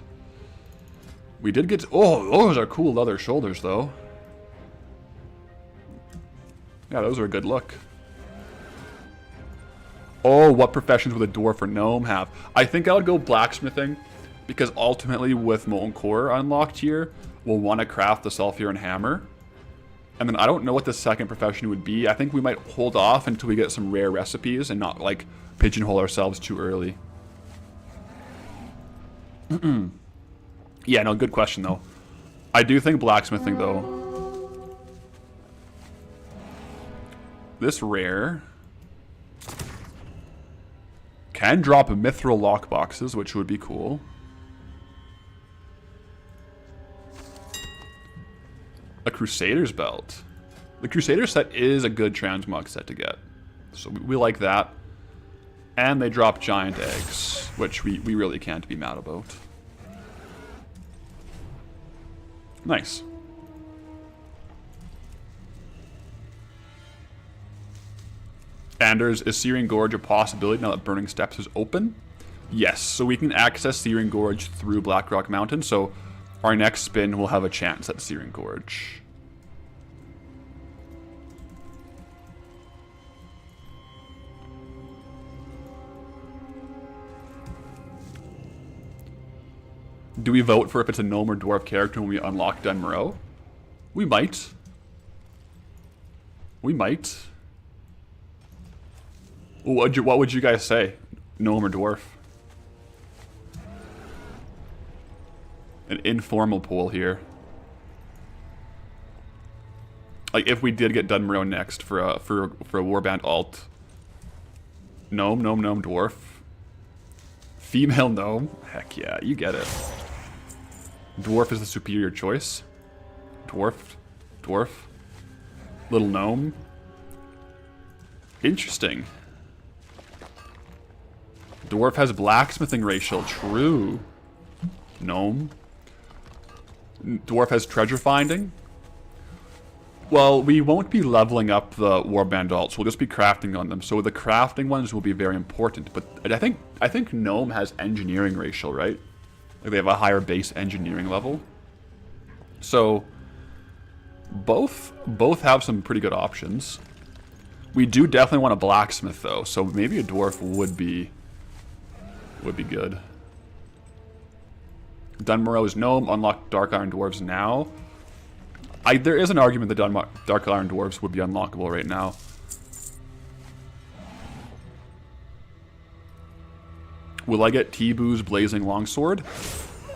We did get... Oh, those are cool leather shoulders, though. Yeah, those are a good look. Oh, what professions would a dwarf or gnome have? I think I would go blacksmithing, because ultimately with Molten Core unlocked here, we'll want to craft the Sulfuran Hammer. And then I don't know what the second profession would be. I think we might hold off until we get some rare recipes and not, like, pigeonhole ourselves too early. Yeah, no, good question, though. I do think blacksmithing, though. This rare can drop mithril lockboxes, which would be cool. A Crusader's belt. The Crusader set is a good transmog set to get. So we like that. And they drop giant eggs, which we really can't be mad about. Nice. Anders, is Searing Gorge a possibility now that Burning Steps is open? Yes, so we can access Searing Gorge through Blackrock Mountain, so our next spin will have a chance at Searing Gorge. Do we vote for if it's a gnome or dwarf character when we unlock Dunmoreau? We might. We might. What would you guys say? Gnome or dwarf? An informal poll here. Like, if we did get Dunmoreau next for a Warband alt. Gnome, dwarf. Female gnome? Heck yeah, you get it. Dwarf is the superior choice. Dwarf. Little gnome. Interesting. Dwarf has blacksmithing racial. True. Gnome. Dwarf has treasure finding. Well, we won't be leveling up the Warband alts. We'll just be crafting on them. So the crafting ones will be very important. But I think Gnome has engineering racial, right? Like they have a higher base engineering level. So both have some pretty good options. We do definitely want a blacksmith though. So maybe a dwarf would be good. Dunmoreau is gnome. Unlock Dark Iron Dwarves now. There is an argument that Dark Iron Dwarves would be unlockable right now. Will I get T-Boo's Blazing Longsword?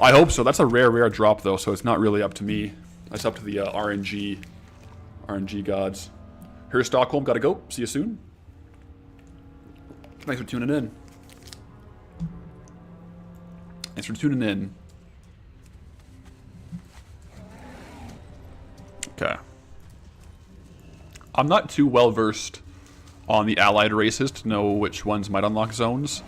I hope so. That's a rare drop though, so it's not really up to me. That's up to the RNG gods. Here's Stockholm. Gotta go. See you soon. Thanks for tuning in. Thanks for tuning in. Okay. I'm not too well versed on the allied races to know which ones might unlock zones.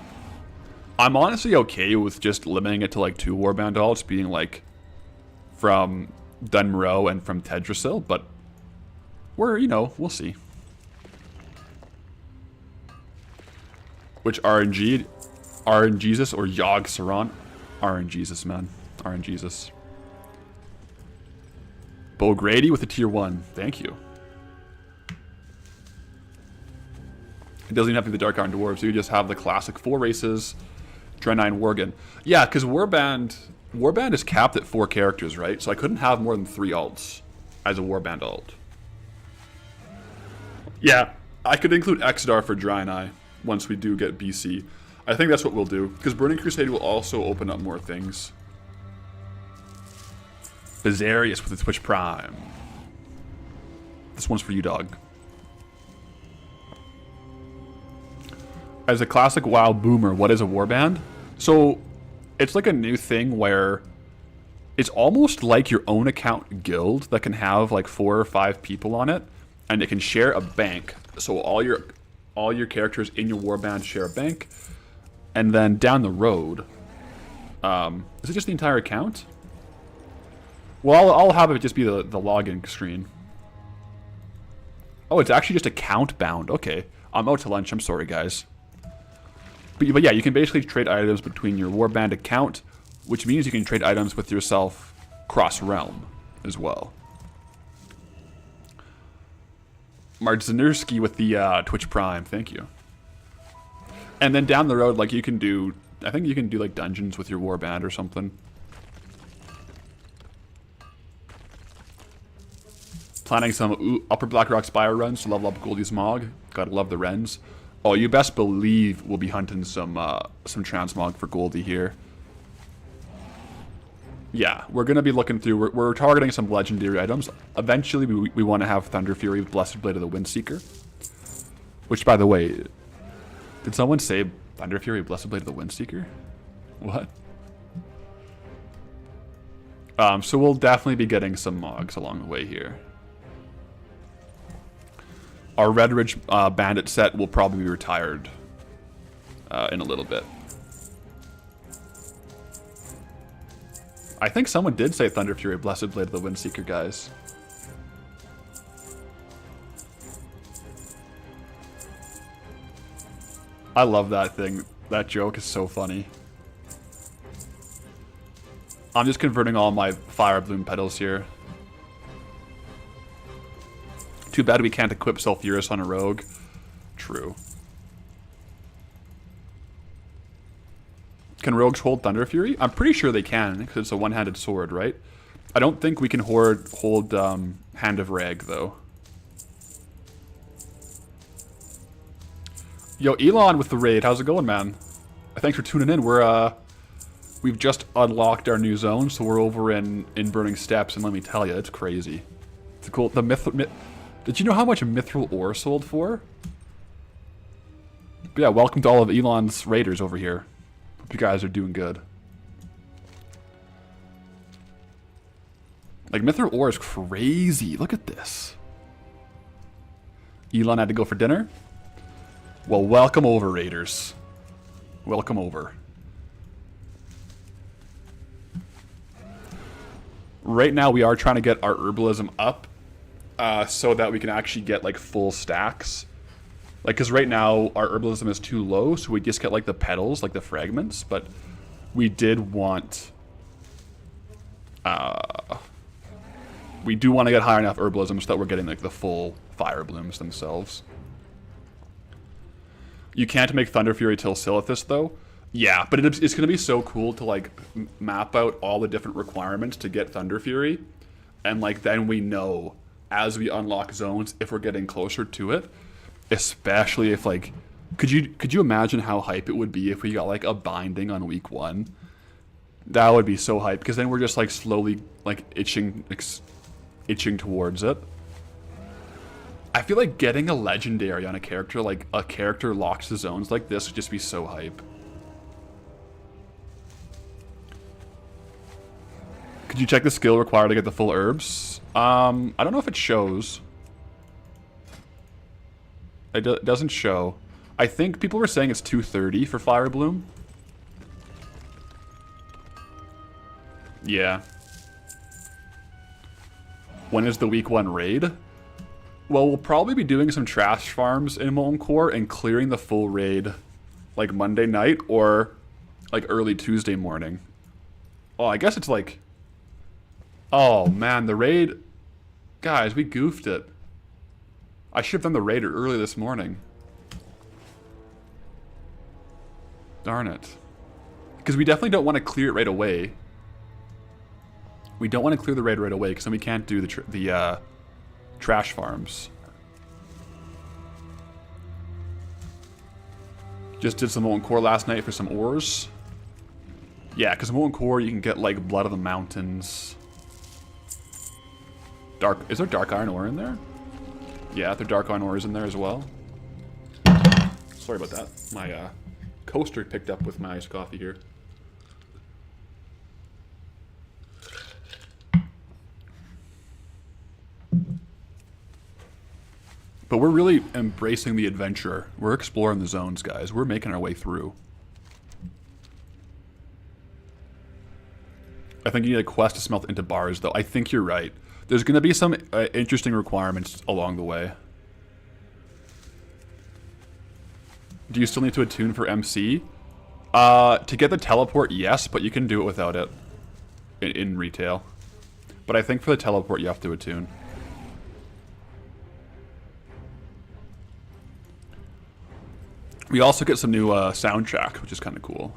I'm honestly okay with just limiting it to like 2 warband alts, being like from Dunmoreau and from Tedrasil, but we're, you know, we'll see. Which RNG? RNGesus or Yogg Saron? RNGesus, man. RNGesus. Bo Grady with a tier 1. Thank you. It doesn't even have to be the Dark Iron Dwarves. So you just have the classic 4 races. Draenei Worgen. Yeah, because Warband is capped at 4 characters, right? So I couldn't have more than 3 alts as a Warband alt. Yeah, I could include Exdar for Draenei once we do get BC. I think that's what we'll do, because Burning Crusade will also open up more things. Bizarius with the Twitch Prime. This one's for you, dog. As a classic WoW boomer, what is a warband? So, it's like a new thing where it's almost like your own account guild that can have like 4 or 5 people on it, and it can share a bank. So all your characters in your warband share a bank, and then down the road, is it just the entire account? Well, I'll have it just be the login screen. Oh, it's actually just account bound. Okay, I'm out to lunch. I'm sorry, guys. But yeah, you can basically trade items between your warband account, which means you can trade items with yourself cross-realm as well. Marzinurski with the Twitch Prime, thank you. And then down the road, like you can do, I think you can do like dungeons with your warband or something. Planning some Upper Blackrock Spire runs to level up Goldie's Mog. Gotta love the Wrens. Oh, you best believe we'll be hunting some transmog for Goldie here. Yeah, we're gonna be looking through. We're targeting some legendary items. Eventually, we want to have Thunder Fury with Blessed Blade of the Windseeker. Which, by the way, did someone say Thunder Fury with Blessed Blade of the Windseeker? What? So we'll definitely be getting some mogs along the way here. Our Red Ridge Bandit set will probably be retired in a little bit. I think someone did say Thunder Fury, Blessed Blade of the Windseeker, guys. I love that thing. That joke is so funny. I'm just converting all my Fire Bloom petals here. Too bad we can't equip Sulfuris on a rogue. True. Can rogues hold Thunder Fury? I'm pretty sure they can, because it's a one-handed sword, right? I don't think we can hold Hand of Rag, though. Yo, Elon with the raid. How's it going, man? Thanks for tuning in. We've just unlocked our new zone, so we're over in Burning Steps, and let me tell you, it's crazy. It's cool. Did you know how much Mithril ore sold for? But yeah, welcome to all of Elon's raiders over here. Hope you guys are doing good. Like, Mithril ore is crazy. Look at this. Elon had to go for dinner? Well, welcome over, raiders. Welcome over. Right now, we are trying to get our herbalism up so that we can actually get, like, full stacks. Like, because right now, our herbalism is too low, so we just get, like, the petals, like the fragments. But we did want... we do want to get high enough herbalism so that we're getting, like, the full fire blooms themselves. You can't make Thunder Fury till Silithus, though. Yeah, but it's going to be so cool to, like, map out all the different requirements to get Thunder Fury. And, like, then we know, as we unlock zones, if we're getting closer to it. Especially if, like... Could you imagine how hype it would be if we got, like, a binding on week 1? That would be so hype, because then we're just, like, slowly, like, itching towards it. I feel like getting a legendary on a character, like a character locks the zones like this, would just be so hype. Could you check the skill required to get the full herbs? I don't know if it shows. It doesn't show. I think people were saying it's 2:30 for Fire Bloom. Yeah. When is the week 1 raid? Well, we'll probably be doing some trash farms in Molten Core and clearing the full raid like Monday night or like early Tuesday morning. Oh, I guess it's like... Oh, man, the raid... Guys, we goofed it. I should have done the raid early this morning. Darn it. Because we definitely don't want to clear it right away. We don't want to clear the raid right away because then we can't do the trash farms. Just did some Molten Core last night for some ores. Yeah, because Molten Core you can get like Blood of the Mountains. Is there Dark Iron ore in there? Yeah, there Dark Iron ore is in there as well. Sorry about that. My coaster picked up with my iced coffee here. But we're really embracing the adventure. We're exploring the zones, guys. We're making our way through. I think you need a quest to smelt into bars, though. I think you're right. There's going to be some interesting requirements along the way. Do you still need to attune for MC? To get the teleport, yes, but you can do it without it in retail. But I think for the teleport, you have to attune. We also get some new soundtrack, which is kind of cool.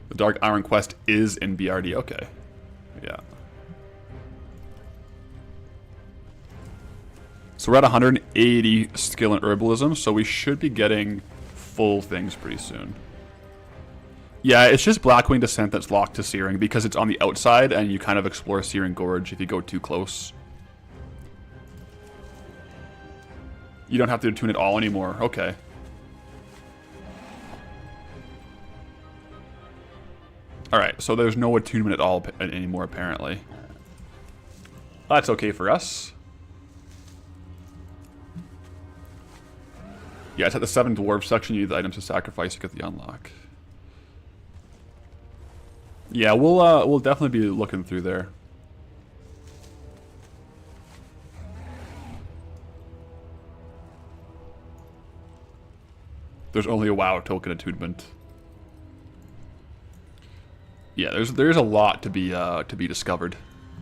The Dark Iron quest is in BRD. Okay. Yeah. So we're at 180 skill in herbalism, so we should be getting full things pretty soon. Yeah, it's just Blackwing Descent that's locked to Searing because it's on the outside and you kind of explore Searing Gorge if you go too close. You don't have to attune it all anymore. Okay. Alright, so there's no attunement at all anymore, apparently. That's okay for us. Yeah, it's at the 7 Dwarves section. You need the items to sacrifice to get the unlock. Yeah, we'll definitely be looking through there. There's only a WoW token attunement. Yeah, there's a lot to be discovered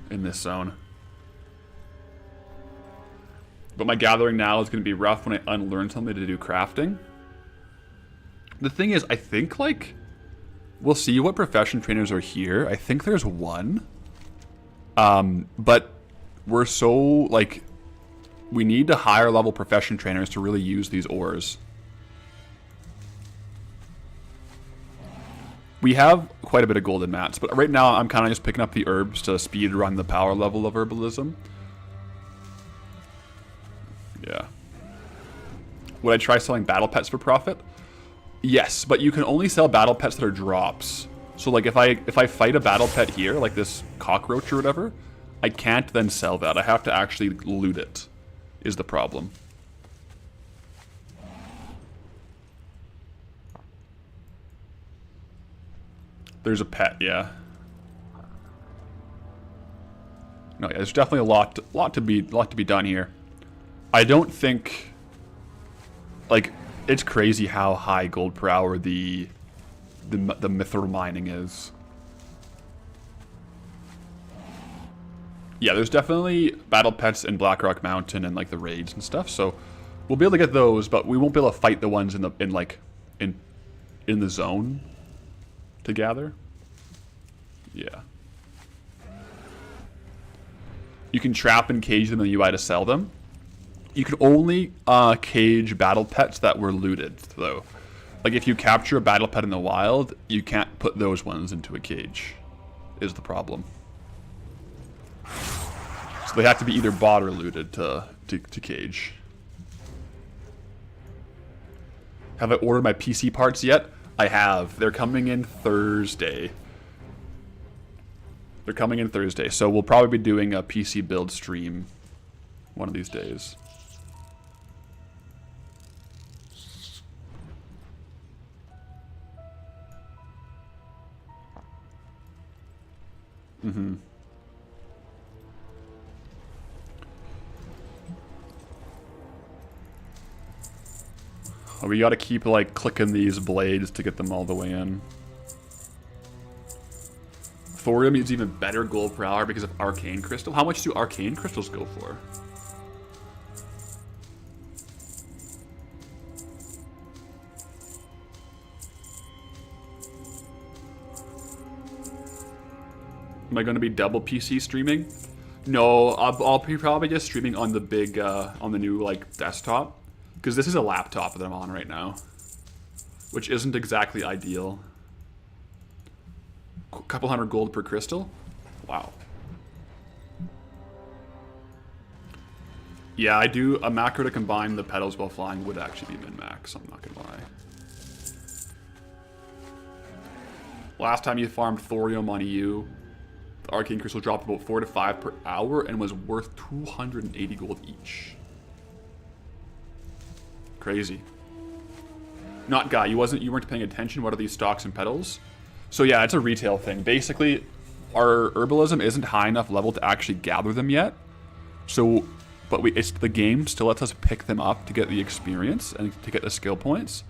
in this zone. But my gathering now is going to be rough when I unlearn something to do crafting. The thing is, I think like we'll see what profession trainers are here. I think there's one. But we're so like we need to higher level profession trainers to really use these ores. We have quite a bit of golden mats, but right now I'm kind of just picking up the herbs to speed run the power level of herbalism. Yeah. Would I try selling battle pets for profit? Yes, but you can only sell battle pets that are drops. So like if I fight a battle pet here, like this cockroach or whatever, I can't then sell that. I have to actually loot it, is the problem. There's a pet, yeah. No, yeah, there's definitely a lot to be done here. I don't think, like, it's crazy how high gold per hour the mithril mining is. Yeah, there's definitely battle pets in Blackrock Mountain and like the raids and stuff. So we'll be able to get those, but we won't be able to fight the ones in the zone to gather. Yeah. You can trap and cage them in the UI to sell them. You can only cage battle pets that were looted, though. Like, if you capture a battle pet in the wild, you can't put those ones into a cage, is the problem. So they have to be either bought or looted to cage. Have I ordered my PC parts yet? I have. They're coming in Thursday. They're coming in Thursday, so we'll probably be doing a PC build stream one of these days. Mm-hmm. We gotta keep, like, clicking these blades to get them all the way in. Thorium is even better gold per hour because of Arcane Crystal. How much do Arcane Crystals go for? Am I going to be double PC streaming? No, I'll be probably just streaming on the big, on the new, like, desktop. Because this is a laptop that I'm on right now. Which isn't exactly ideal. Couple hundred gold per crystal? Wow. Yeah, I do. A macro to combine the petals while flying would actually be min-max, I'm not gonna lie. Last time you farmed thorium on EU, the arcane crystal dropped about 4 to 5 per hour and was worth 280 gold each. Crazy. Not Guy, you weren't paying attention. What are these stalks and petals? So yeah, it's a retail thing. Basically, our herbalism isn't high enough level to actually gather them yet. So, but the game still lets us pick them up to get the experience and to get the skill points.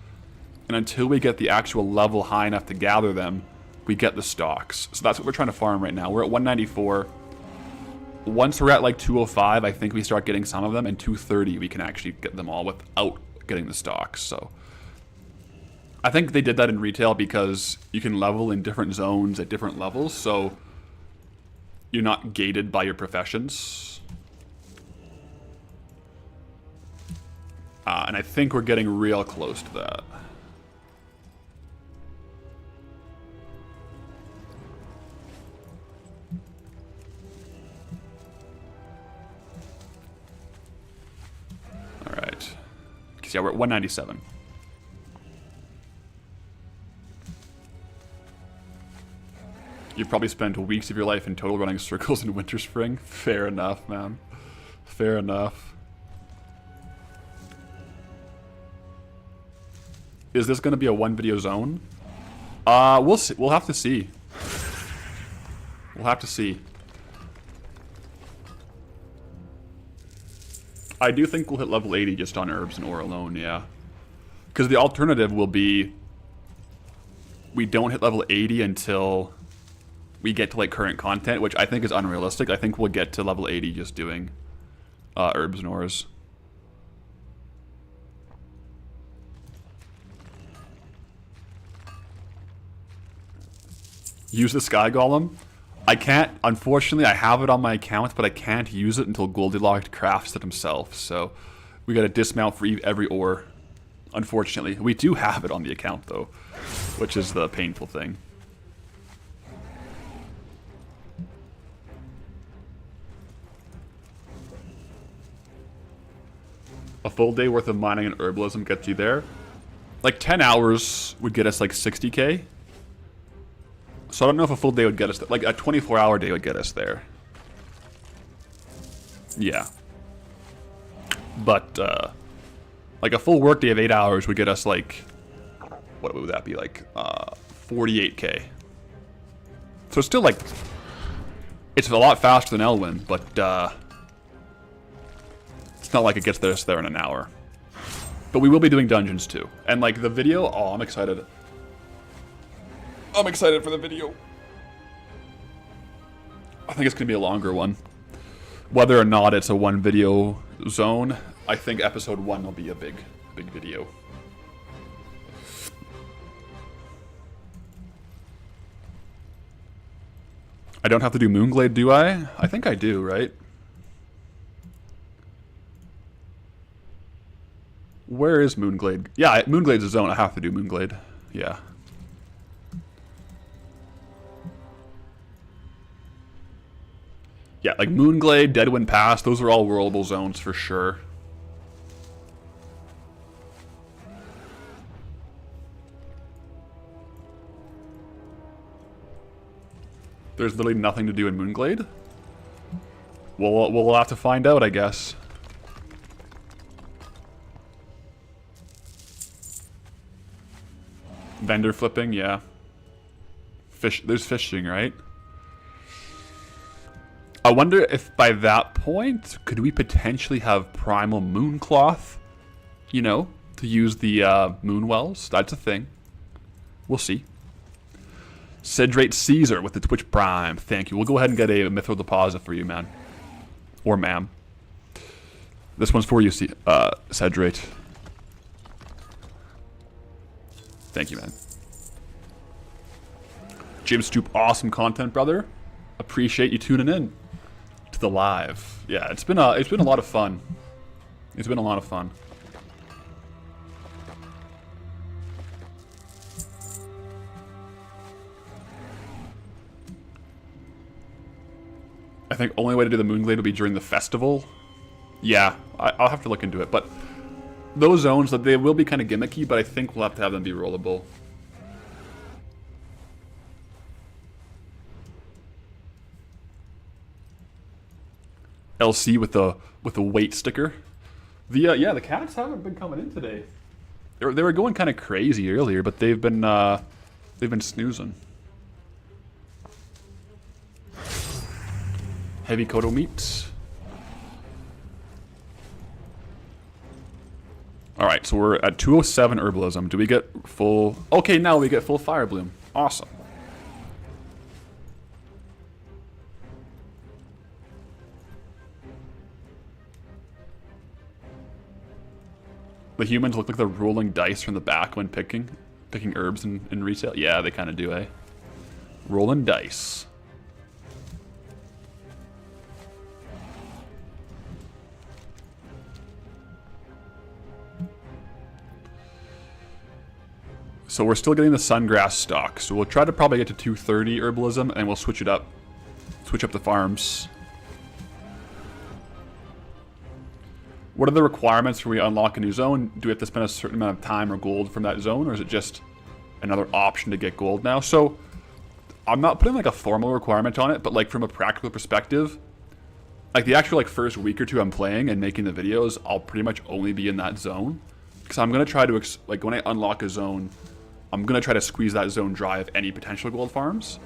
And until we get the actual level high enough to gather them, we get the stalks. So that's what we're trying to farm right now. We're at 194. Once we're at like 205, I think we start getting some of them, and 230 we can actually get them all without getting the stocks. So I think they did that in retail because you can level in different zones at different levels, so you're not gated by your professions. And I think we're getting real close to that. Alright. Because yeah, we're at 197. You probably spent weeks of your life in total running circles in Winter Spring. Fair enough, man. Fair enough. Is this going to be a one video zone? We'll see. We'll have to see. We'll have to see. I do think we'll hit level 80 just on herbs and ore alone, yeah. Because the alternative will be we don't hit level 80 until we get to like current content, which I think is unrealistic. I think we'll get to level 80 just doing herbs and ores. Use the Sky Golem. I can't, unfortunately, I have it on my account, but I can't use it until Goldylocked crafts it himself. So we got to dismount for every ore. Unfortunately, we do have it on the account though, which is the painful thing. A full day worth of mining and herbalism gets you there. Like 10 hours would get us like 60k. So I don't know if a full day would get us there. Like a 24-hour day would get us there. Yeah. But like a full work day of 8 hours would get us like, what would that be, like 48k. So it's still like, it's a lot faster than Elwyn, but it's not like it gets us there in an hour. But we will be doing dungeons too. And like the video, oh, I'm excited. I'm excited for the video. I think it's going to be a longer one. Whether or not it's a one video zone, I think episode 1 will be a big video. I don't have to do Moonglade, do I? I think I do, right? Where is Moonglade? Yeah, Moonglade's a zone. I have to do Moonglade. Yeah. Yeah, like Moonglade, Deadwind Pass, those are all worldable zones for sure. There's literally nothing to do in Moonglade? We'll have to find out, I guess. Vendor flipping, yeah. There's fishing, right? I wonder if by that point, could we potentially have Primal Mooncloth? You know, to use the moon wells. That's a thing. We'll see. Cedrate Caesar with the Twitch Prime. Thank you. We'll go ahead and get a Mithril deposit for you, man. Or ma'am. This one's for you, Cedrate. Thank you, man. Jim Stoop, awesome content, brother. Appreciate you tuning in to the live. Yeah, it's been a lot of fun. It's been a lot of fun. I think only way to do the Moonglade will be during the festival. Yeah, I'll have to look into it, but those zones, they will be kind of gimmicky, but I think we'll have to have them be rollable. LC with the weight sticker. The cats haven't been coming in today. They were going kind of crazy earlier, but they've been snoozing. Heavy Kodo meat. Alright, so we're at 207 herbalism. Do we get full... Okay, now we get full fire bloom. Awesome. The humans look like they're rolling dice from the back when picking herbs in retail. Yeah, they kind of do, eh? Rolling dice. So we're still getting the sungrass stock. So we'll try to probably get to 230 herbalism and we'll switch it up. Switch up the farms. What are the requirements when we unlock a new zone? Do we have to spend a certain amount of time or gold from that zone, or is it just another option to get gold now? So I'm not putting like a formal requirement on it, but like from a practical perspective, like the actual like first week or two I'm playing and making the videos, I'll pretty much only be in that zone. Because I'm going to try to, like when I unlock a zone, I'm going to try to squeeze that zone dry of any potential gold farms.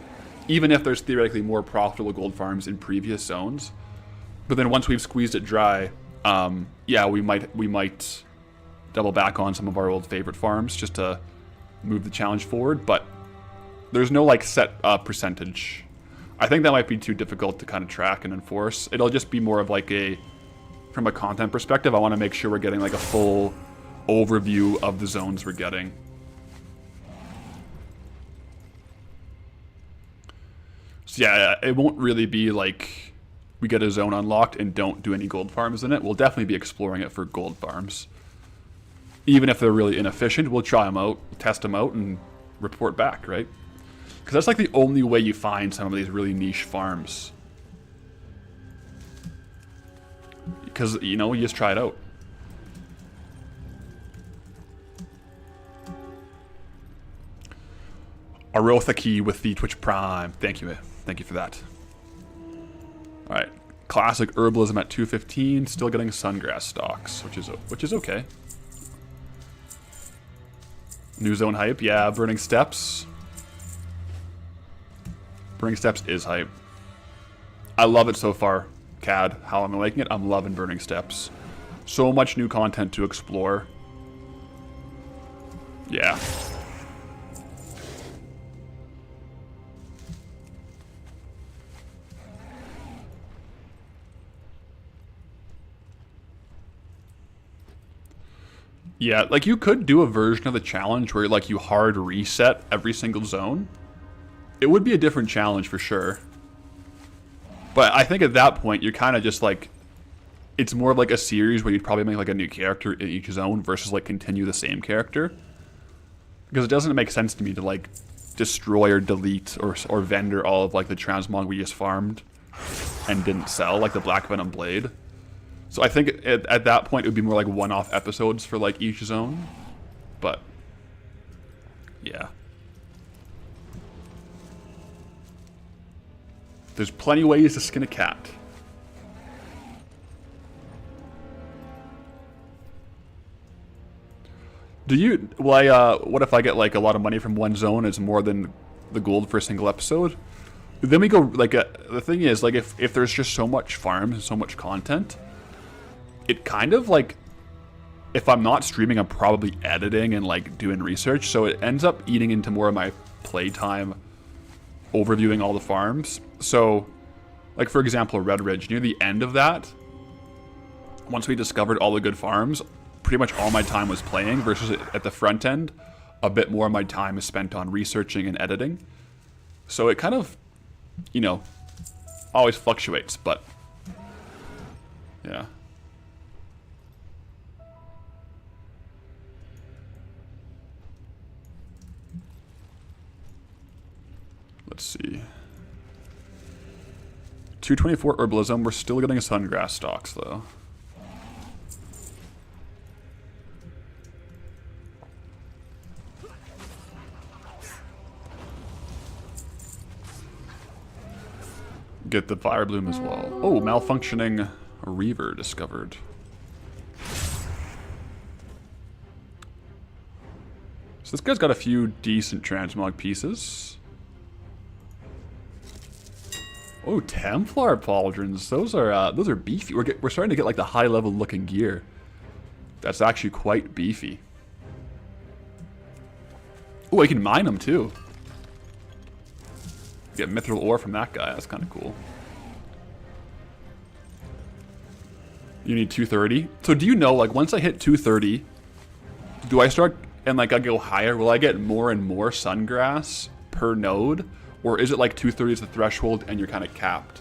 Even if there's theoretically more profitable gold farms in previous zones. But then once we've squeezed it dry, yeah, we might double back on some of our old favorite farms just to move the challenge forward. But there's no like set percentage. I think that might be too difficult to kind of track and enforce. It'll just be more of like from a content perspective, I want to make sure we're getting like a full overview of the zones we're getting. So yeah, it won't really be like we get a zone unlocked and don't do any gold farms in it. We'll definitely be exploring it for gold farms. Even if they're really inefficient, we'll try them out, test them out, and report back, right? Because that's like the only way you find some of these really niche farms. Because, you know, you just try it out. Arothaki with the Twitch Prime. Thank you, thank you for that. Alright, classic herbalism at 215, still getting sungrass stocks, which is okay. New zone hype, yeah, Burning Steps. Burning Steps is hype. I love it so far, CAD, how I'm liking it. I'm loving Burning Steps. So much new content to explore. Yeah. Yeah, like you could do a version of the challenge where like you hard reset every single zone. It would be a different challenge for sure. But I think at that point you're kind of just like, it's more of like a series where you'd probably make like a new character in each zone versus like continue the same character. Because it doesn't make sense to me to like destroy or delete or vendor all of like the transmog we just farmed and didn't sell, like the Black Venom Blade. So I think at that point it would be more like one-off episodes for like each zone, but yeah. There's plenty of ways to skin a cat. Do you, what if I get like a lot of money from one zone, it's more than the gold for a single episode? Then we go, like, the thing is, like, if there's just so much farms and so much content, it kind of, like, if I'm not streaming, I'm probably editing and, like, doing research, so it ends up eating into more of my playtime overviewing all the farms. So, like, for example, Red Ridge, near the end of that, once we discovered all the good farms, pretty much all my time was playing, versus at the front end, a bit more of my time is spent on researching and editing. So it kind of, you know, always fluctuates, but yeah. Let's see. 224 herbalism. We're still getting sungrass stocks though. Get the fire bloom as well. Oh, malfunctioning reaver discovered. So this guy's got a few decent transmog pieces. Oh, Templar pauldrons. Those are beefy. We're starting to get like the high level looking gear. That's actually quite beefy. Oh, I can mine them too. Get mithril ore from that guy. That's kind of cool. You need 230. So do you know, like, once I hit 230, do I start and like I go higher? Will I get more and more sungrass per node, or is it like 230 is the threshold and you're kind of capped?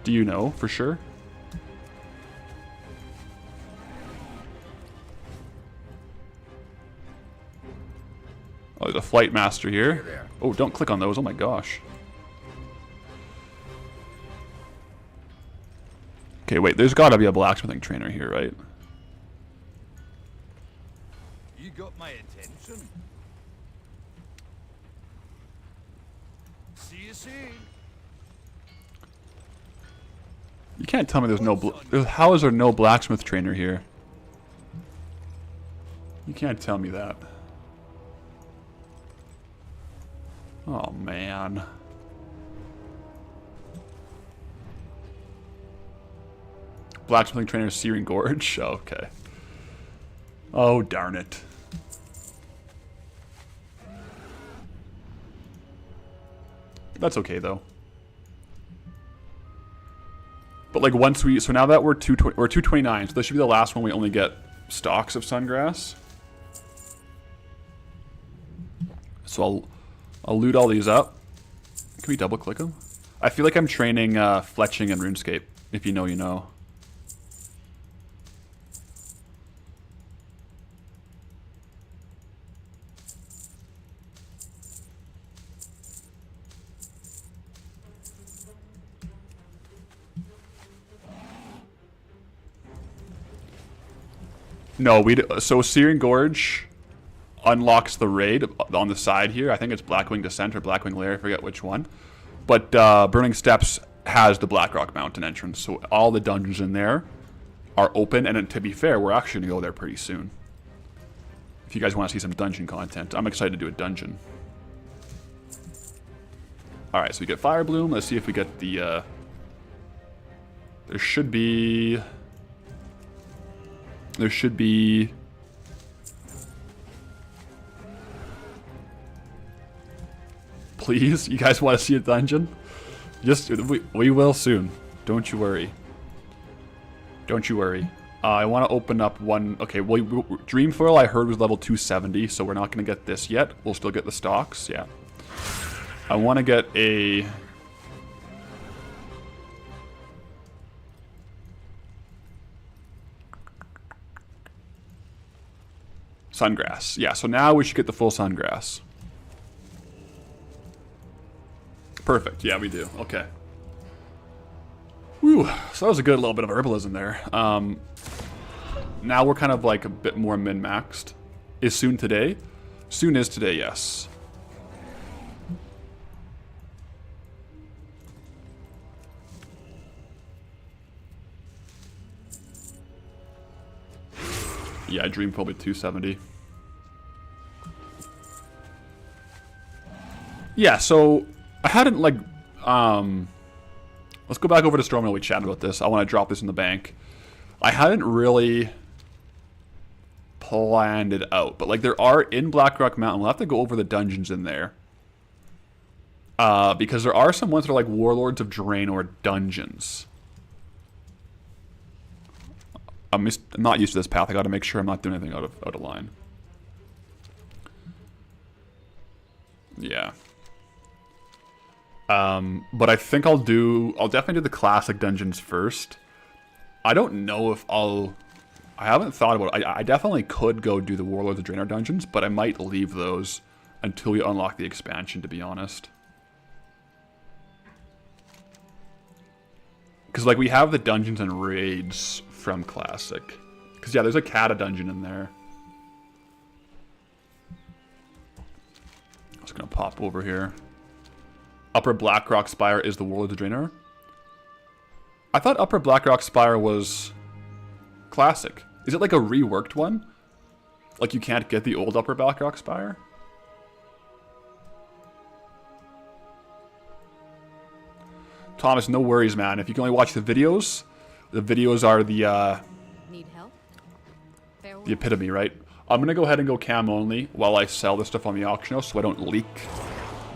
Do you know for sure? Oh, there's a flight master here. Oh, don't click on those. Oh my gosh. Okay, wait. There's got to be a blacksmithing trainer here, right? You got my attention. See you soon. You can't tell me there's no... How is there no blacksmith trainer here? You can't tell me that. Oh, man. Blacksmithing trainer Searing Gorge? Okay. Oh, darn it. That's okay, though. But, like, once we... So now that we're 229, so this should be the last one we only get stalks of sungrass. So I'll loot all these up. Can we double-click them? I feel like I'm training fletching and RuneScape. If you know, you know. No, so Searing Gorge unlocks the raid on the side here. I think it's Blackwing Descent or Blackwing Lair, I forget which one. But Burning Steps has the Blackrock Mountain entrance, so all the dungeons in there are open, and to be fair, we're actually going to go there pretty soon. If you guys want to see some dungeon content. I'm excited to do a dungeon. Alright, so we get Fire Bloom. Let's see if we get the... There should be... Please, you guys want to see a dungeon? We will soon. Don't you worry. Don't you worry. I want to open up one. Okay, well, Dreamfoil I heard was level 270, so we're not going to get this yet. We'll still get the stocks. Yeah. I want to get a. Sungrass. Yeah, so now we should get the full sungrass. Perfect. Yeah, we do. Okay. Whew. So that was a good little bit of herbalism there. Now we're kind of like a bit more min-maxed. Is soon today? Soon is today, yes. Yeah, Dream probably 270. Yeah, so I hadn't like let's go back over to Storm while we chat about this. I want to drop this in the bank. I hadn't really planned it out, but like there are in Blackrock Mountain. We'll have to go over the dungeons in there. Because there are some ones that are like Warlords of Draenor dungeons. I'm not used to this path. I got to make sure I'm not doing anything out of line. Yeah. But I think I'll definitely do the classic dungeons first. I don't know if I haven't thought about it. I definitely could go do the Warlords of Draenor dungeons, but I might leave those until we unlock the expansion, to be honest. Because, like, we have the dungeons and raids from Classic. Because, yeah, there's a Kata dungeon in there. I'm just going to pop over here. Upper Blackrock Spire is the Warlords of Draenor. I thought Upper Blackrock Spire was Classic. Is it like a reworked one? Like you can't get the old Upper Blackrock Spire? Thomas, no worries, man. If you can only watch the videos are the Need help? the epitome, right? I'm gonna go ahead and go cam only while I sell this stuff on the auction house so I don't leak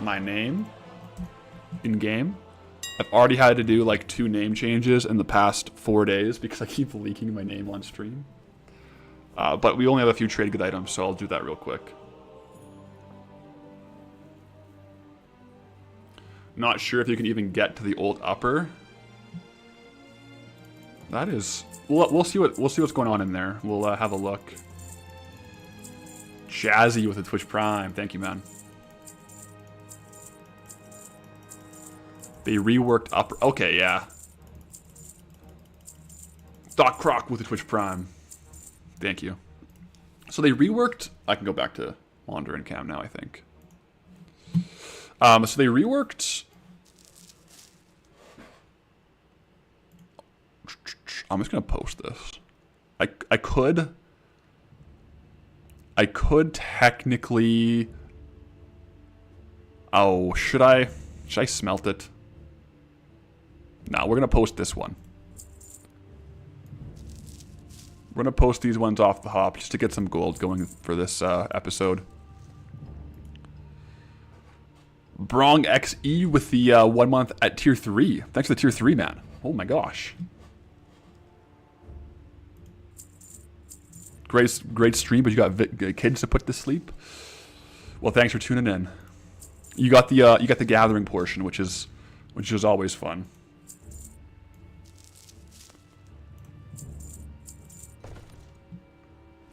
my name in game. I've already had to do like 2 name changes in the past 4 days because I keep leaking my name on stream. But we only have a few trade good items, so I'll do that real quick. Not sure if you can even get to the old upper. That is, we'll see what's going on in there. We'll have a look. Jazzy with the Twitch Prime, thank you, man. They reworked upper. Okay, yeah. Doc Croc with the Twitch Prime, thank you. So they reworked. I can go back to Wander and Cam now, I think. So they reworked. I'm just gonna post this. I could technically. Oh, should I smelt it? No, we're gonna post this one. We're gonna post these ones off the hop just to get some gold going for this episode. Brong XE with the 1 month at tier 3. Thanks for the tier 3, man. Oh my gosh. Great stream, but you got kids to put to sleep. Well, thanks for tuning in. You got the gathering portion, which is always fun.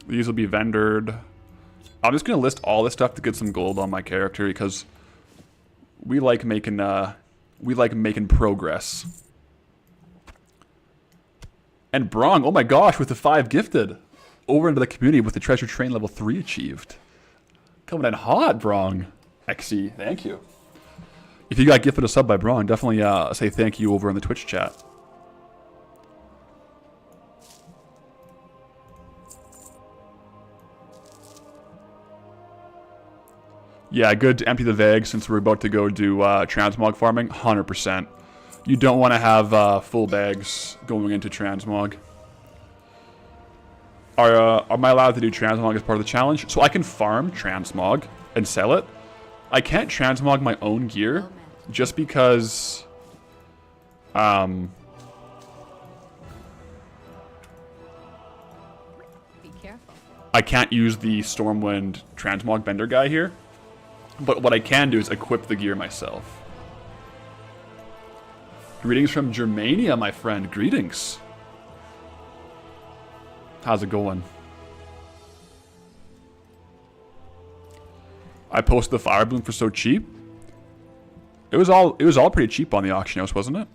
These will be vendored. I'm just gonna list all this stuff to get some gold on my character because we like making progress. And Brong, oh my gosh, with the 5 gifted. Over into the community with the treasure train level 3 achieved. Coming in hot, Brong. XE, thank you. If you got gifted a sub by Brong, definitely say thank you over in the Twitch chat. Yeah, good to empty the Vag since we're about to go do transmog farming. 100%. You don't want to have full bags going into transmog. Am I allowed to do transmog as part of the challenge? So I can farm transmog and sell it. I can't transmog my own gear just because Be careful. I can't use the Stormwind transmog bender guy here. But what I can do is equip the gear myself. Greetings from Germania, my friend. Greetings. How's it going? I posted the Fire Bloom for so cheap. It was all pretty cheap on the auction house, wasn't it?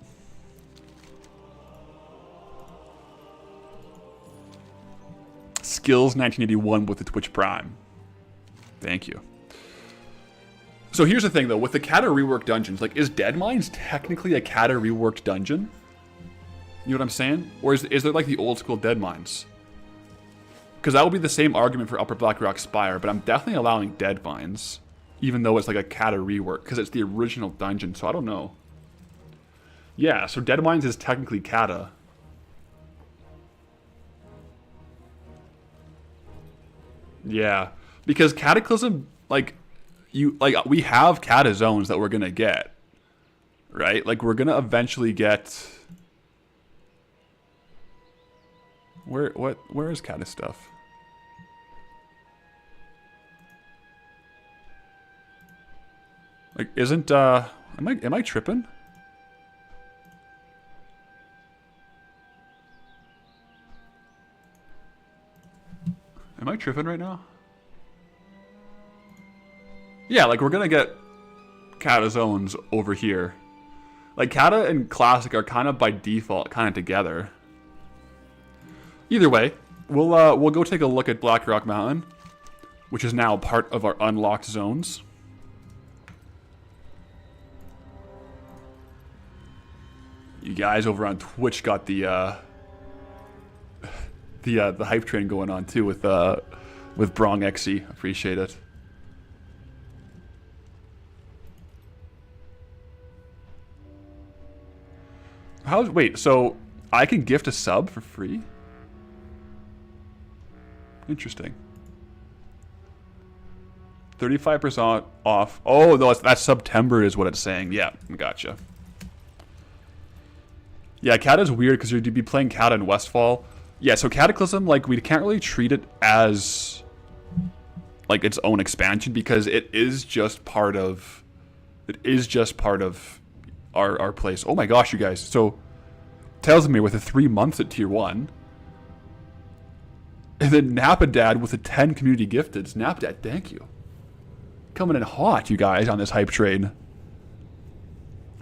Skills 1981 with the Twitch Prime. Thank you. So here's the thing though, with the Kata reworked dungeons, like is Dead Mines technically a Kata reworked dungeon? You know what I'm saying? Or is there like the old school Dead Mines? Because that would be the same argument for Upper Blackrock Spire, but I'm definitely allowing Dead Mines. Even though it's like a Kata rework, because it's the original dungeon, so I don't know. Yeah, so Dead Mines is technically Kata. Yeah, because Cataclysm, like, we have Kata zones that we're gonna get, right? Like, we're gonna eventually get... Where is Kata stuff? Like, isn't, am I tripping? Am I tripping right now? Yeah, like, we're gonna get Kata zones over here. Like, Kata and Classic are kind of by default kind of together. Either way, we'll go take a look at Blackrock Mountain, which is now part of our unlocked zones. You guys over on Twitch got the hype train going on too with Brong XE. Appreciate it. Wait, so I can gift a sub for free? Interesting. 35% off. Oh, no, that's September is what it's saying. Yeah, gotcha. Yeah, Kata's weird because you'd be playing Kata in Westfall. Yeah, so Cataclysm, like, we can't really treat it as, like, its own expansion because it is just part of... It is just part of our place. Oh my gosh, you guys. So, Tales of Me with the 3 months at Tier 1. And then Napadad with the 10 community gifteds. Napadad, thank you. Coming in hot, you guys, on this hype train.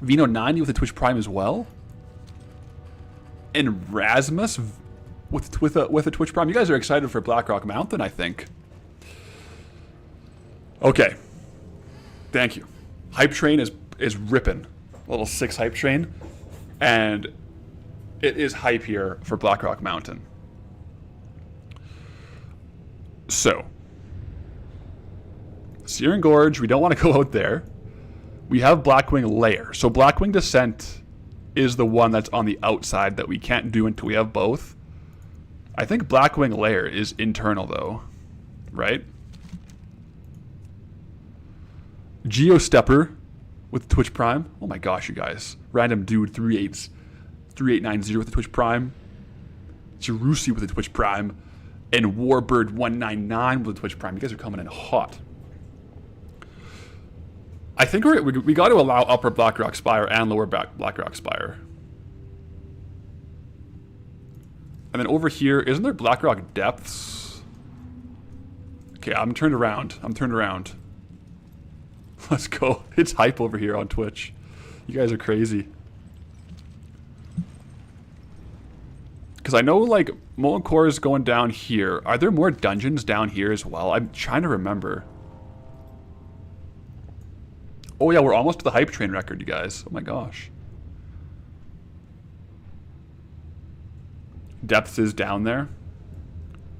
Vino 90 with the Twitch Prime as well. And Rasmus with a Twitch Prime. You guys are excited for Blackrock Mountain, I think. Okay. Thank you. Hype train is ripping. Level 6 hype train. And it is hype here for Blackrock Mountain. So. Searing Gorge, we don't want to go out there. We have Blackwing Lair. So Blackwing Descent is the one that's on the outside that we can't do until we have both. I think Blackwing Lair is internal though, right? Geostepper with Twitch Prime. Oh my gosh, you guys. Random dude 3890 with the Twitch Prime. Jerusi with the Twitch Prime. And Warbird 199 with the Twitch Prime. You guys are coming in hot. I think we got to allow Upper Blackrock Spire and Lower Blackrock Spire. And then over here, isn't there Blackrock Depths? Okay, I'm turned around. Let's go. It's hype over here on Twitch. You guys are crazy. Because I know, like, Molten Core is going down here. Are there more dungeons down here as well? I'm trying to remember. Oh yeah, we're almost to the hype train record, you guys. Oh my gosh. Depths is down there.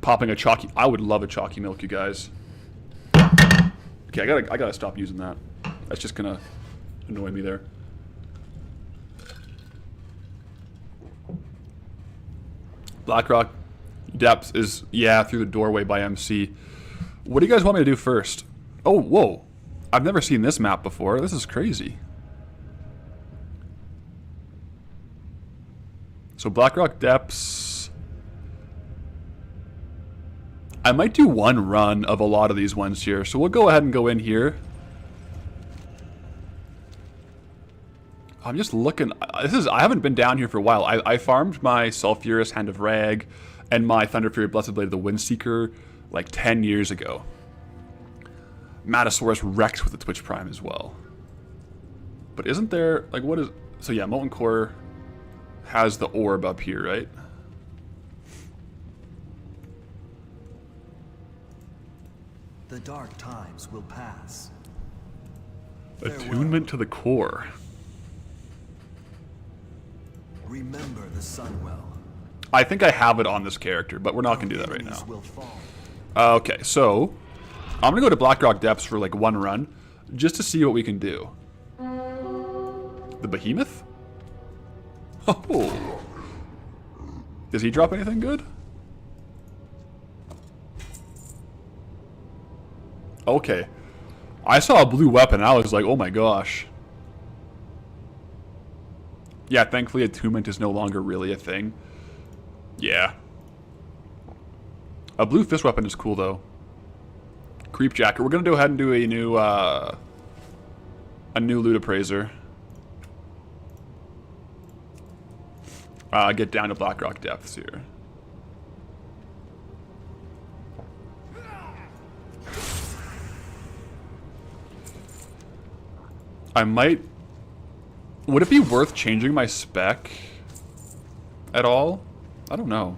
Popping a chalky. I would love a chalky milk, you guys. Okay, I gotta stop using that. That's just gonna annoy me there. Blackrock Depths is, yeah, through the doorway by MC. What do you guys want me to do first? Oh, whoa. I've never seen this map before. This is crazy. So Blackrock Depths. I might do one run of a lot of these ones here. So we'll go ahead and go in here. I'm just looking. I haven't been down here for a while. I farmed my Sulfurous Hand of Rag and my Thunder Fury Blessed Blade of the Windseeker like 10 years ago. Matasaurus Rex with the Twitch Prime as well. But isn't there, like, what is... So yeah, Molten Core has the orb up here, right? The dark times will pass. Attunement to the core. Remember the Sunwell. I think I have it on this character, but we're not going to do that right Enemies now. will fall. Okay, so I'm going to go to Blackrock Depths for like one run, just to see what we can do. The Behemoth? Oh. Does he drop anything good? Okay. I saw a blue weapon and I was like, oh my gosh. Yeah, thankfully attunement is no longer really a thing. Yeah. A blue fist weapon is cool though. Creep jacket. We're gonna go ahead and do a new loot appraiser. Get down to Blackrock Depths here. I might... Would it be worth changing my spec at all? I don't know.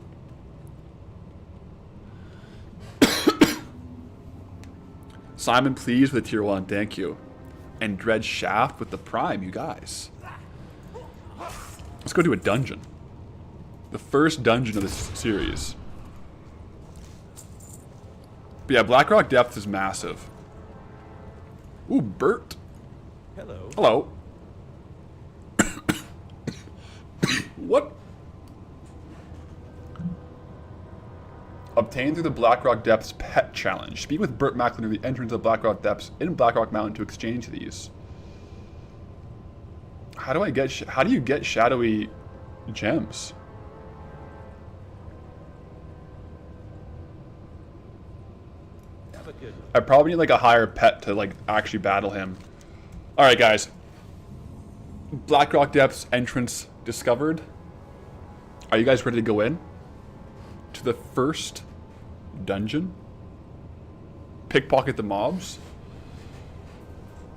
Simon, please, with the tier 1. Thank you. And Dread Shaft with the Prime, you guys. Let's go do a dungeon. The first dungeon of this series. But yeah, Blackrock Depth is massive. Ooh, Bert. Hello. Hello. What? Obtained through the Blackrock Depths Pet Challenge. Speak with Bert Macklin near the entrance of Blackrock Depths in Blackrock Mountain to exchange these. How do you get shadowy gems? Have a good one. I probably need like a higher pet to like actually battle him. All right, guys. Blackrock Depths entrance discovered. Are you guys ready to go in to the first dungeon? Pickpocket the mobs.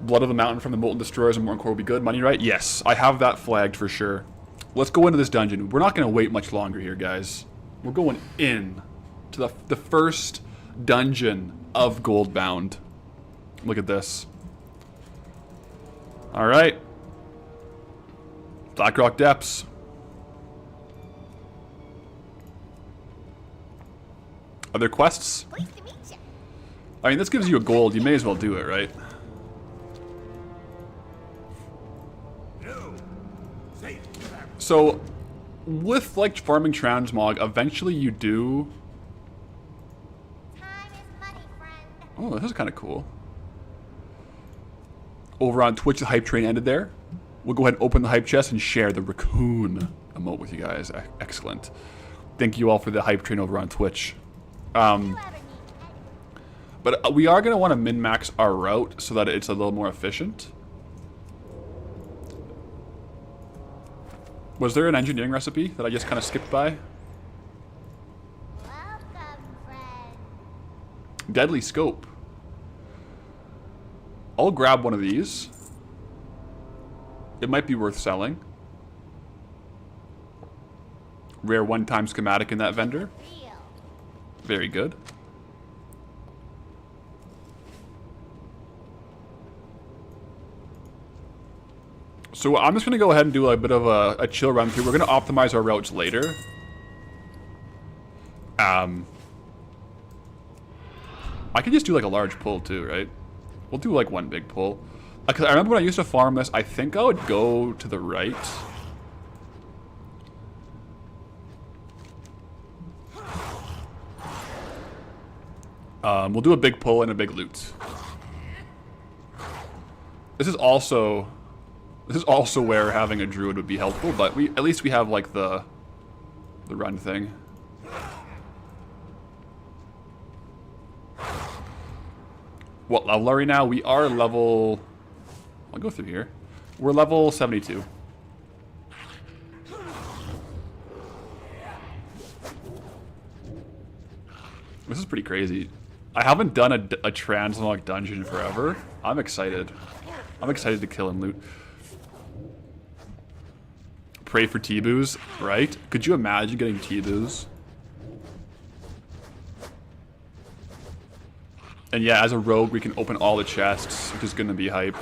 Blood of the Mountain from the Molten Destroyers and Morton Core will be good. Money, right? Yes, I have that flagged for sure. Let's go into this dungeon. We're not going to wait much longer here, guys. We're going in to the first dungeon of Goldbound. Look at this. All right. Blackrock Depths. Are there quests? Pleased to meet you. I mean, this gives you a gold. You may as well do it, right? So, with, like, farming transmog, eventually you do... Time is money, friend. Oh, this is kind of cool. Over on Twitch, the hype train ended there. We'll go ahead and open the hype chest and share the raccoon emote with you guys. Excellent. Thank you all for the hype train over on Twitch. But we are going to want to min-max our route so that it's a little more efficient. Was there an engineering recipe that I just kind of skipped by? Welcome, friend. Deadly Scope. I'll grab one of these. It might be worth selling. Rare one-time schematic in that vendor. Real. Very good. So I'm just going to go ahead and do a bit of a chill run through. We're going to optimize our routes later. I could just do like a large pull too, right? We'll do like one big pull. Because I remember when I used to farm this, I think I would go to the right. We'll do a big pull and a big loot. This is also where having a druid would be helpful, but at least we have like the run thing. What level are we now? We are level... I'll go through here. We're level 72. This is pretty crazy. I haven't done a transmog dungeon forever. I'm excited. I'm excited to kill and loot. Pray for T-Boos, right? Could you imagine getting T-Boos? And yeah, as a rogue, we can open all the chests, which is going to be hype.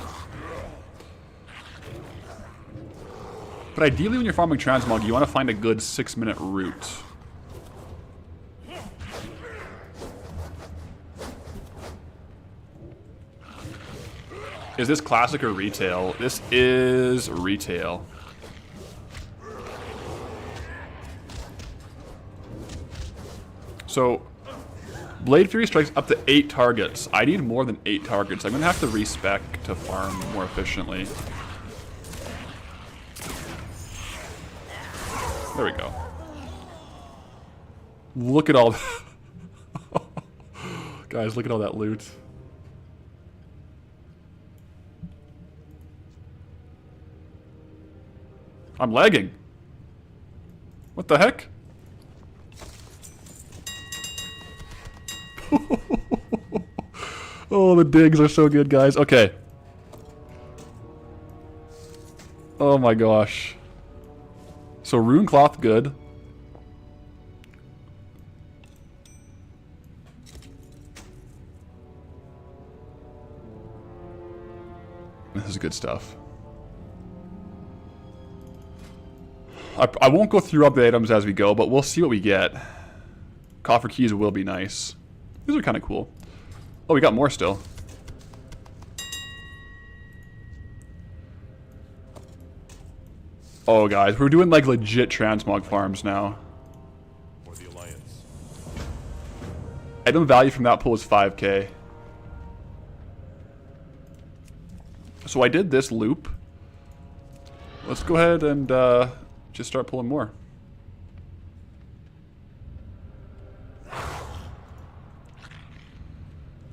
But ideally, when you're farming transmog, you want to find a good 6-minute route. Is this classic or retail? This is retail. So, Blade Fury strikes up to 8 targets. I need more than 8 targets. I'm going to have to respec to farm more efficiently. There we go. Look at all that. Guys, look at all that loot. I'm lagging. What the heck? Oh, the digs are so good, guys. Okay. Oh my gosh. So rune cloth, good. This is good stuff. I won't go through all the items as we go, but we'll see what we get. Coffer keys will be nice. These are kind of cool. Oh, we got more still. Oh, guys, we're doing like legit transmog farms now. For the Alliance. Item value from that pool is 5k. So I did this loop. Let's go ahead and just start pulling more.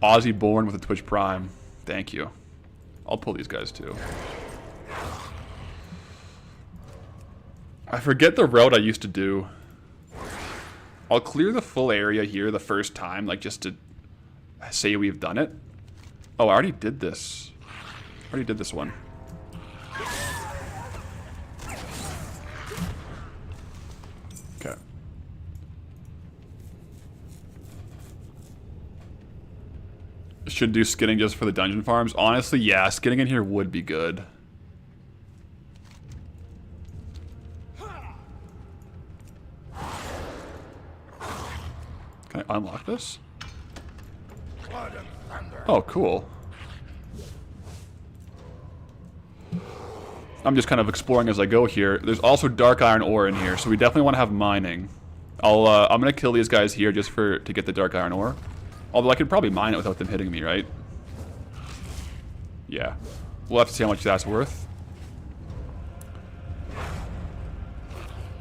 Aussie born with a Twitch Prime. Thank you. I'll pull these guys too. I forget the route I used to do. I'll clear the full area here the first time, like just to say we've done it. Oh, I already did this. I already did this one. Okay. Should do skinning just for the dungeon farms. Honestly, yeah, skinning in here would be good. Can I unlock this? Oh, cool. I'm just kind of exploring as I go here. There's also dark iron ore in here, so we definitely want to have mining. I'm gonna kill these guys here just to get the dark iron ore. Although I could probably mine it without them hitting me, right? Yeah. We'll have to see how much that's worth.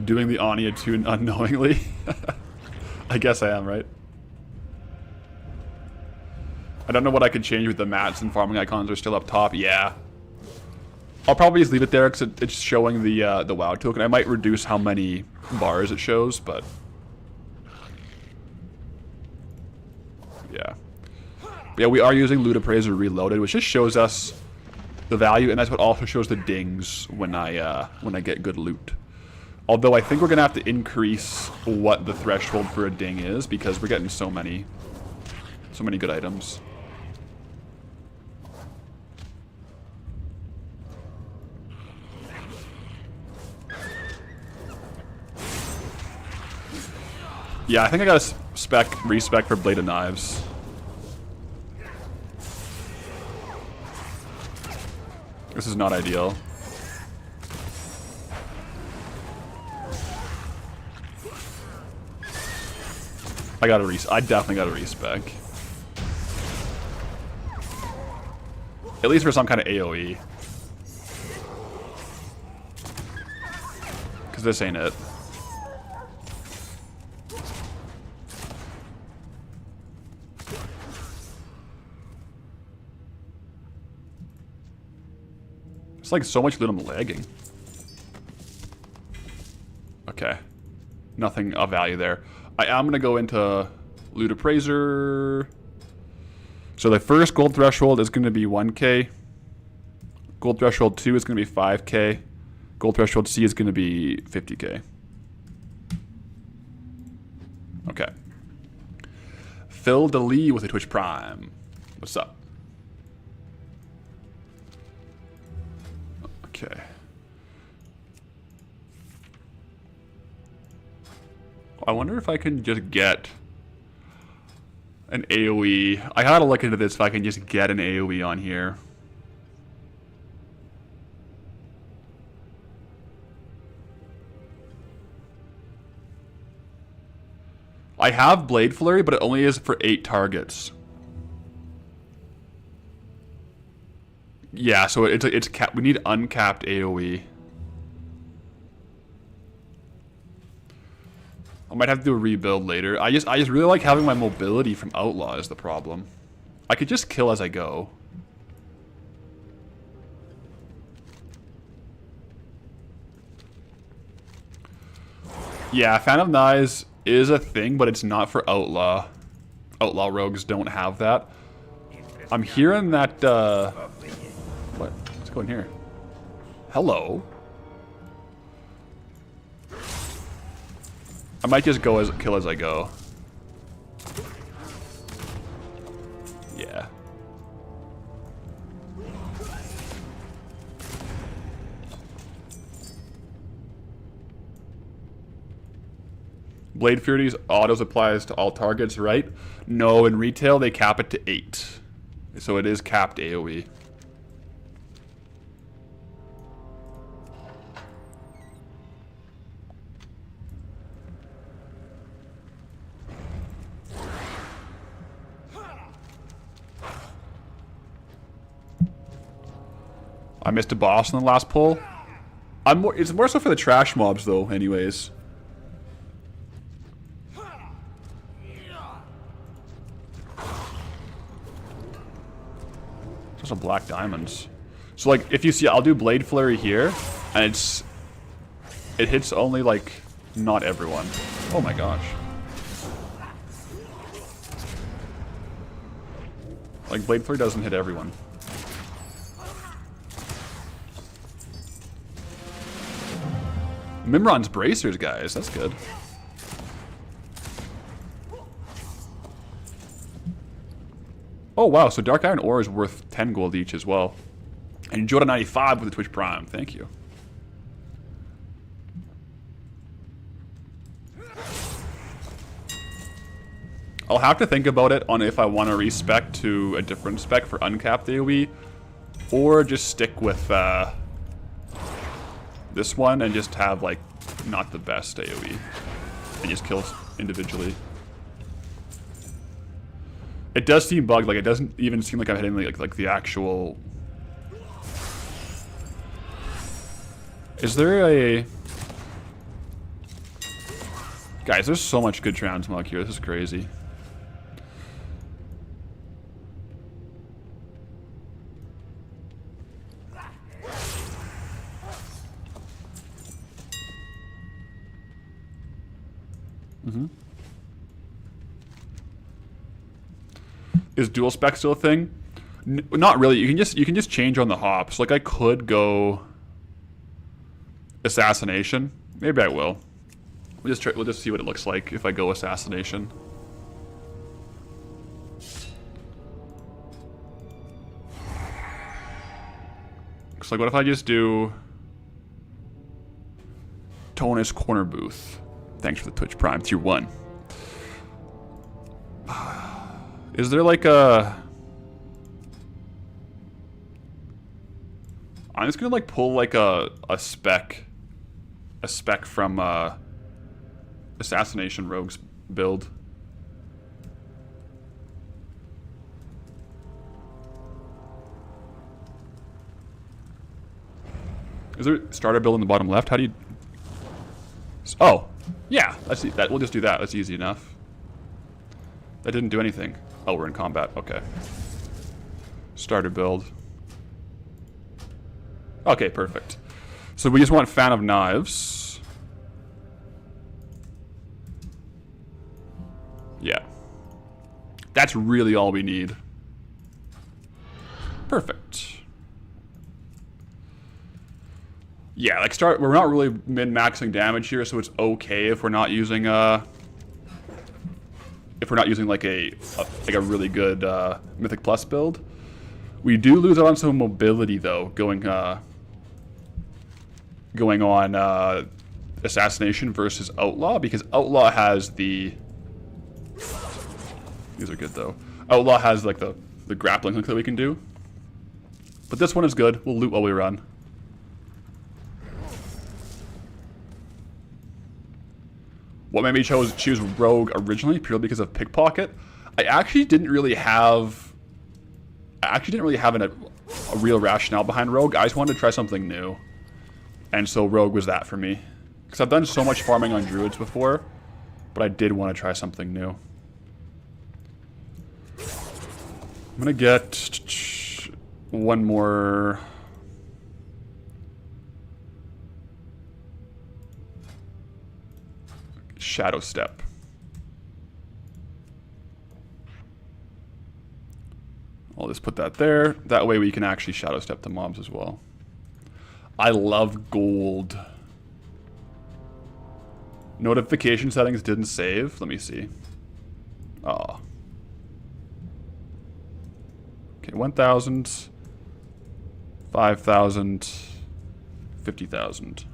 Doing the Anya tune unknowingly. I guess I am, right? I don't know what I could change with the mats and farming icons are still up top. Yeah. I'll probably just leave it there because it's showing the WoW token. I might reduce how many bars it shows, but... Yeah. Yeah, we are using Loot Appraiser Reloaded, which just shows us the value, and that's what also shows the dings when I get good loot. Although I think we're gonna have to increase what the threshold for a ding is because we're getting so many good items. Yeah, I think I got a respec for Blade of Knives. This is not ideal. I definitely got a respec. At least for some kind of AoE. Because this ain't it. It's like so much loot, I'm lagging. Okay. Nothing of value there. I am going to go into Loot Appraiser. So the first gold threshold is going to be 1k. Gold threshold 2 is going to be 5k. Gold threshold C is going to be 50k. Okay. Phil DeLee with a Twitch Prime. What's up? Okay. I wonder if I can just get an AoE. I gotta look into this if I can just get an AoE on here. I have Blade Flurry, but it only is for 8 targets. Yeah, so it's capped. We need uncapped AoE. I might have to do a rebuild later. I just really like having my mobility from Outlaw is the problem. I could just kill as I go. Yeah, Fan of Knives is a thing, but it's not for Outlaw. Outlaw rogues don't have that. I'm hearing that, what? Let's go in here. Hello. I might just go kill as I go. Yeah. Blade Fury's autos applies to all targets, right? No, in retail they cap it to 8. So it is capped AoE. I missed a boss in the last pull. It's more so for the trash mobs though, anyways. Just some black diamonds. So like, if you see, I'll do Blade Flurry here, and it hits only like not everyone. Oh my gosh. Like Blade Flurry doesn't hit everyone. Mimron's bracers, guys. That's good. Oh, wow. So Dark Iron Ore is worth 10 gold each as well. And Jordan 95 with the Twitch Prime. Thank you. I'll have to think about it on if I want to respec to a different spec for uncapped AoE. Or just stick with this one and just have, like, not the best AoE. And just kill individually. It does seem bugged, like, it doesn't even seem like I'm hitting, like the actual... Is there a... Guys, there's so much good transmog here, this is crazy. Is dual spec still a thing? Not really. You can just change on the hops. Like I could go assassination. Maybe I will. We'll just see what it looks like if I go assassination. Looks like what if I just do Tonus Corner Booth? Thanks for the Twitch Prime tier 1. Is there like a... I'm just gonna like pull like a spec from Assassination Rogue's build. Is there a starter build in the bottom left? How do you... Oh, yeah, let's see that. We'll just do that. That's easy enough. That didn't do anything. Oh, we're in combat. Okay. Starter build. Okay, perfect. So we just want Fan of Knives. Yeah. That's really all we need. Perfect. Yeah, like we're not really min-maxing damage here, so it's okay if we're not using like a really good Mythic Plus build. We do lose out on some mobility though, going on Assassination versus Outlaw, because Outlaw has the... These are good though. Outlaw has like the grappling hook that we can do. But this one is good. We'll loot while we run. what made me choose Rogue originally, purely because of Pickpocket. I actually didn't really have a real rationale behind Rogue. I just wanted to try something new. And so Rogue was that for me. Because I've done so much farming on Druids before, but I did want to try something new. I'm going to get one more... Shadow Step. I'll just put that there. That way we can actually Shadow Step the mobs as well. I love gold. Notification settings didn't save. Let me see. Oh. Okay, 1,000, 5,000, 50,000.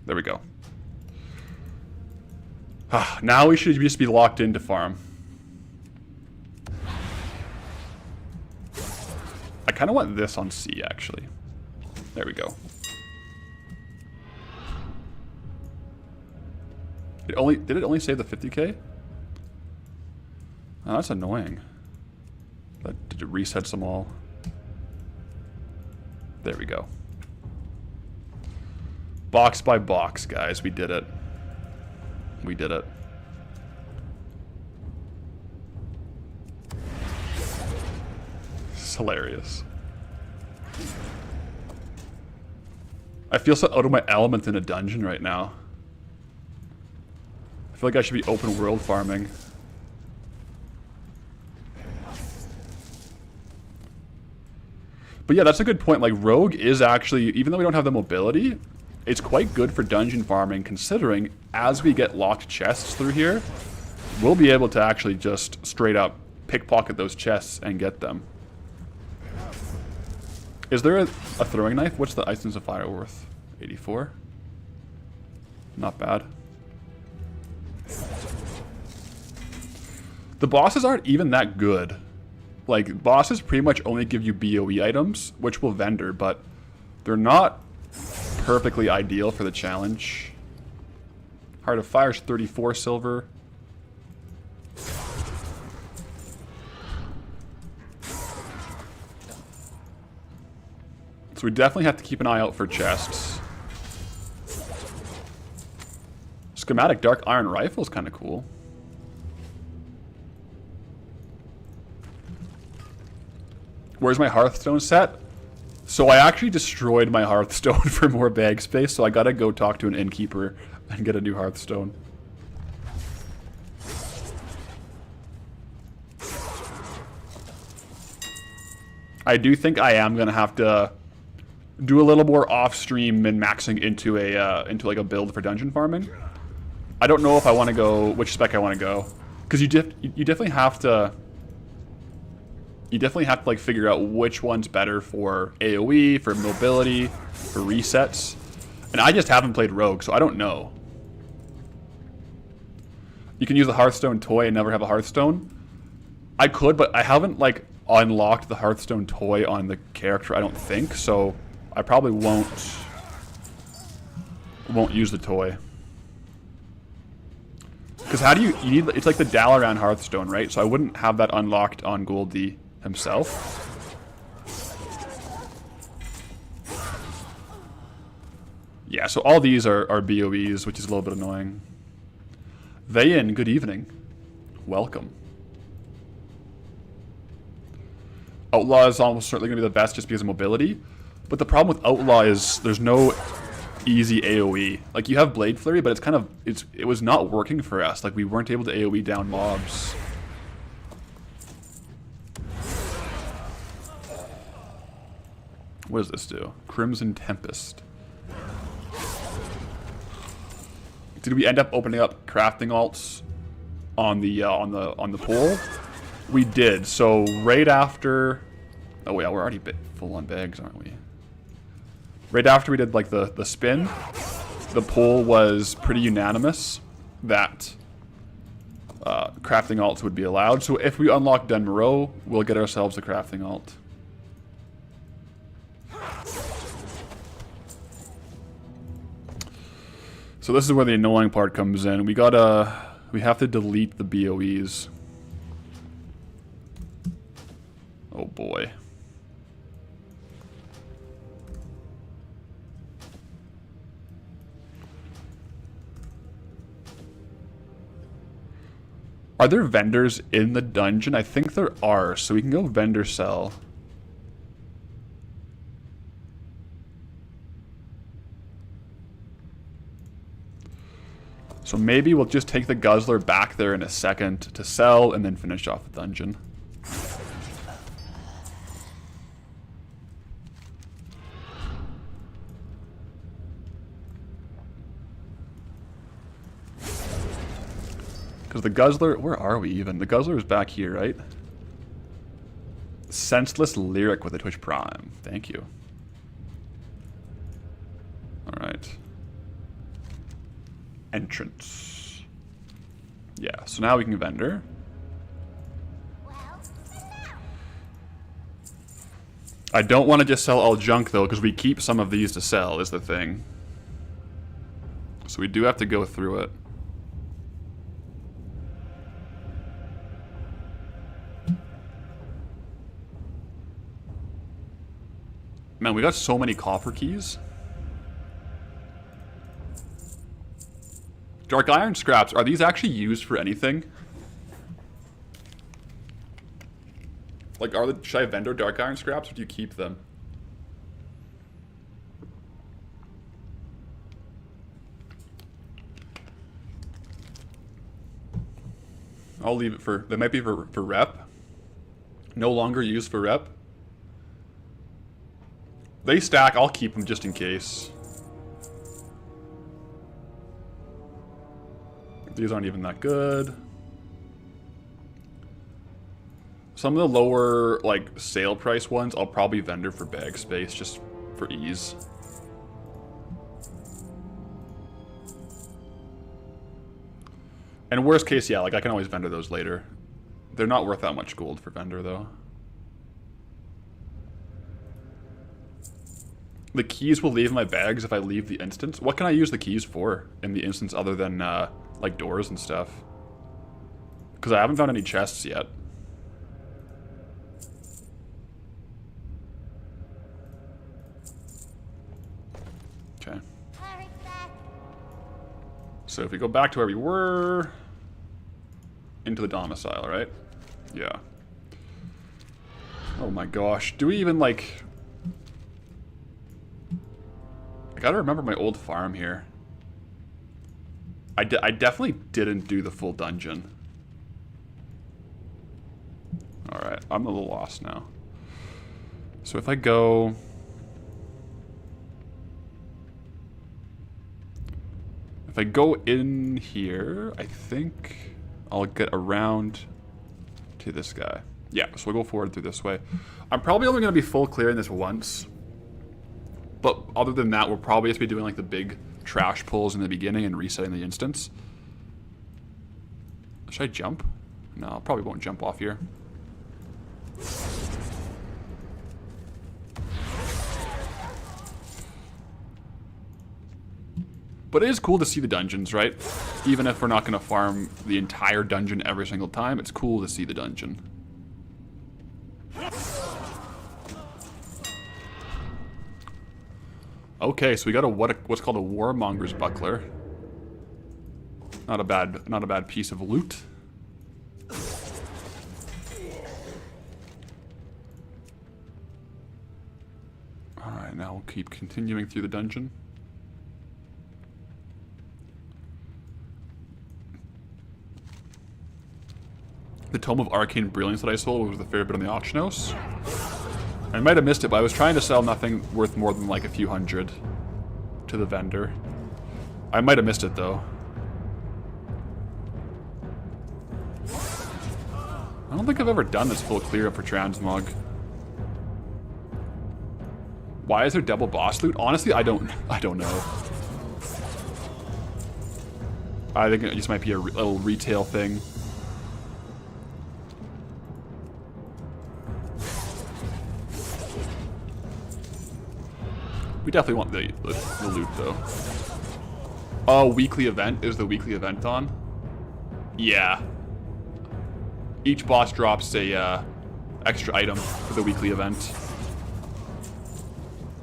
There we go. Now we should just be locked into farm. I kind of want this on C, actually. There we go. Did it only save the 50k? Oh, that's annoying. Did it reset them all? There we go. Box by box, guys. We did it. We did it. This is hilarious. I feel so out of my element in a dungeon right now. I feel like I should be open world farming. But yeah, that's a good point. Like, Rogue is actually, even though we don't have the mobility, it's quite good for dungeon farming, considering as we get locked chests through here, we'll be able to actually just straight up pickpocket those chests and get them. Is there a throwing knife? What's the Essence of Fire worth? 84? Not bad. The bosses aren't even that good. Like, bosses pretty much only give you BOE items, which will vendor, but they're not perfectly ideal for the challenge. Heart of Fire's 34 silver. So we definitely have to keep an eye out for chests. Schematic Dark Iron Rifle is kind of cool. Where's my Hearthstone set? So I actually destroyed my Hearthstone for more bag space, so I gotta go talk to an innkeeper and get a new Hearthstone. I do think I am gonna have to do a little more off-stream min-maxing into like a build for dungeon farming. I don't know if I want to go which spec I want to go, because you definitely have to. You definitely have to like figure out which one's better for AoE, for mobility, for resets. And I just haven't played Rogue, so I don't know. You can use the Hearthstone toy and never have a Hearthstone. I could, but I haven't like unlocked the Hearthstone toy on the character, I don't think, so I probably won't use the toy. Because how do you need, it's like the Dalaran Hearthstone, right? So I wouldn't have that unlocked on Goldie himself. Yeah, so all these are BOEs, which is a little bit annoying. Vayin, good evening. Welcome. Outlaw is almost certainly going to be the best just because of mobility. But the problem with Outlaw is there's no easy AoE. Like, you have Blade Flurry, but it's kind of, it was not working for us. Like, we weren't able to AoE down mobs. What does this do? Crimson Tempest. Did we end up opening up crafting alts on the poll? We did. So right after, oh yeah, we're already full on bags, aren't we? Right after we did like the spin, the poll was pretty unanimous that crafting alts would be allowed. So if we unlock Dun Moreau, we'll get ourselves a crafting alt. So this is where the annoying part comes in. We have to delete the BOEs. Oh boy. Are there vendors in the dungeon? I think there are, so we can go vendor sell. So maybe we'll just take the guzzler back there in a second to sell and then finish off the dungeon. Because the guzzler, where are we even? The guzzler is back here, right? Senseless lyric with a Twitch Prime. Thank you. Alright. Entrance. Yeah, so now we can vendor. Well, I don't want to just sell all junk though, because we keep some of these to sell, is the thing. So we do have to go through it. Man, we got so many copper keys. Dark iron scraps, are these actually used for anything? Like, should I vendor dark iron scraps or do you keep them? I'll leave it for, that might be for rep. No longer used for rep. They stack, I'll keep them just in case. These aren't even that good. Some of the lower, like, sale price ones, I'll probably vendor for bag space, just for ease. And worst case, yeah, like, I can always vendor those later. They're not worth that much gold for vendor, though. The keys will leave my bags if I leave the instance. What can I use the keys for in the instance other than, like, doors and stuff? Because I haven't found any chests yet. Okay. So if we go back to where we were... Into the domicile, right? Yeah. Oh my gosh. Do we even, like... I gotta remember my old farm here. I definitely didn't do the full dungeon. Alright, I'm a little lost now. So if I go... If I go in here, I think I'll get around to this guy. Yeah, so we'll go forward through this way. I'm probably only going to be full clearing this once. But other than that, we'll probably just be doing like the big trash pulls in the beginning and resetting the instance. Should I jump? No, I probably won't jump off here. But it is cool to see the dungeons, right? Even if we're not going to farm the entire dungeon every single time, it's cool to see the dungeon. Okay, so we got a what's called a Warmonger's Buckler. Not a bad piece of loot. Alright, now we'll keep continuing through the dungeon. The Tome of Arcane Brilliance that I sold was the fair bit on the auction house. I might have missed it, but I was trying to sell nothing worth more than like a few hundred to the vendor. I might have missed it though. I don't think I've ever done this full clear up for Transmog. Why is there double boss loot? Honestly, I don't know. I think it just might be a little retail thing. We definitely want the loot, though. Oh, weekly event? Is the weekly event on? Yeah. Each boss drops a extra item for the weekly event.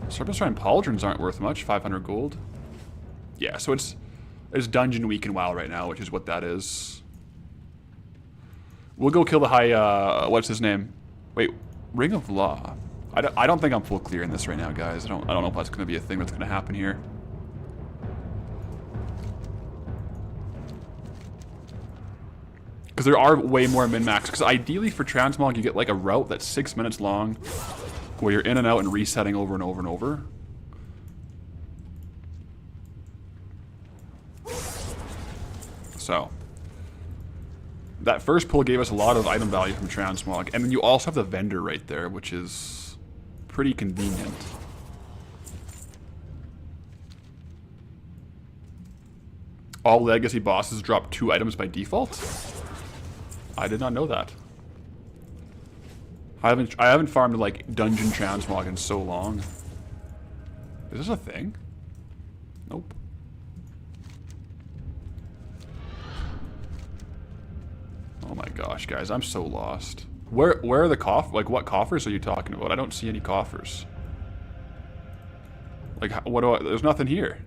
Serpentine pauldrons aren't worth much. 500 gold. Yeah, so it's dungeon week in WoW right now, which is what that is. We'll go kill the high. What's his name? Wait, Ring of Law. I don't think I'm full clear in this right now, guys. I don't know if that's going to be a thing that's going to happen here. Because there are way more min-max. Because ideally for transmog, you get like a route that's 6 minutes long, where you're in and out and resetting over and over and over. So, that first pull gave us a lot of item value from transmog. And then you also have the vendor right there, which is pretty convenient. All legacy bosses drop 2 items by default? I did not know that. I haven't farmed like dungeon transmog in so long. Is this a thing? Nope. Oh my gosh, guys, I'm so lost. Where are the like what coffers are you talking about? I don't see any coffers. Like what do I, there's nothing here.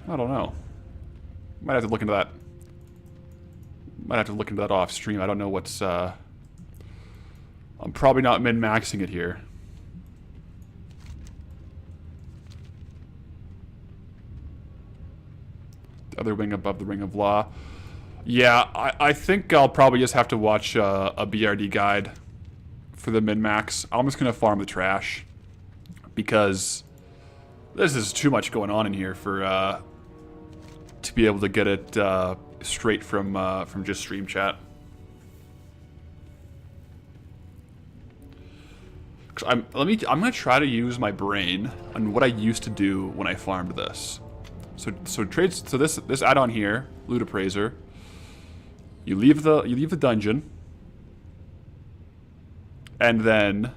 I don't know. Might have to look into that. Might have to look into that off stream. I don't know what's I'm probably not min-maxing it here. The other wing above the Ring of Law. Yeah, I think I'll probably just have to watch a BRD guide for the min-max. I'm just gonna farm the trash because this is too much going on in here for to be able to get it straight from just stream chat. I'm gonna try to use my brain on what I used to do when I farmed this. So this add-on here, Loot Appraiser. You leave the dungeon, and then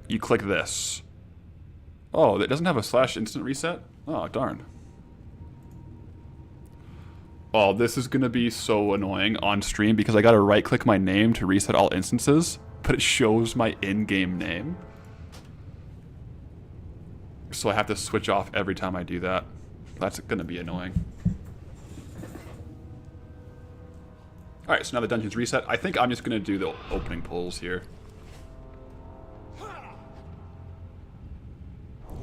you click this. Oh, it doesn't have a / instant reset? Oh, darn. Oh, this is gonna be so annoying on stream because I gotta right-click my name to reset all instances, but it shows my in-game name. So I have to switch off every time I do that. That's gonna be annoying. Alright, so now the dungeon's reset. I think I'm just gonna do the opening pulls here.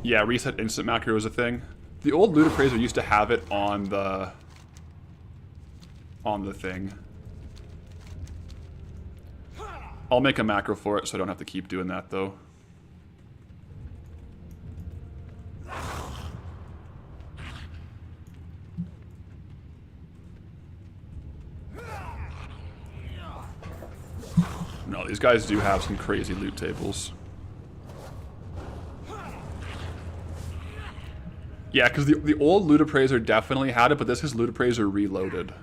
Yeah, reset instant macro is a thing. The old Loot Appraiser used to have it on the thing. I'll make a macro for it so I don't have to keep doing that though. No, these guys do have some crazy loot tables. Yeah, because the old Loot Appraiser definitely had it, but this is Loot Appraiser Reloaded.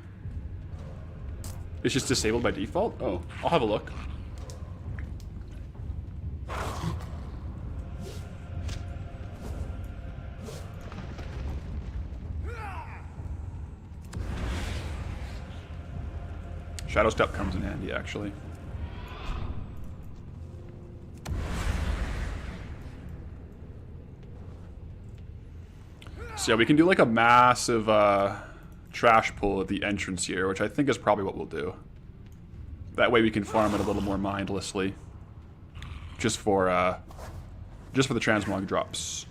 It's just disabled by default? Oh, I'll have a look. Shadow Step comes in handy, actually. So yeah, we can do like a massive trash pull at the entrance here, which I think is probably what we'll do. That way we can farm it a little more mindlessly. Just for the transmog drops.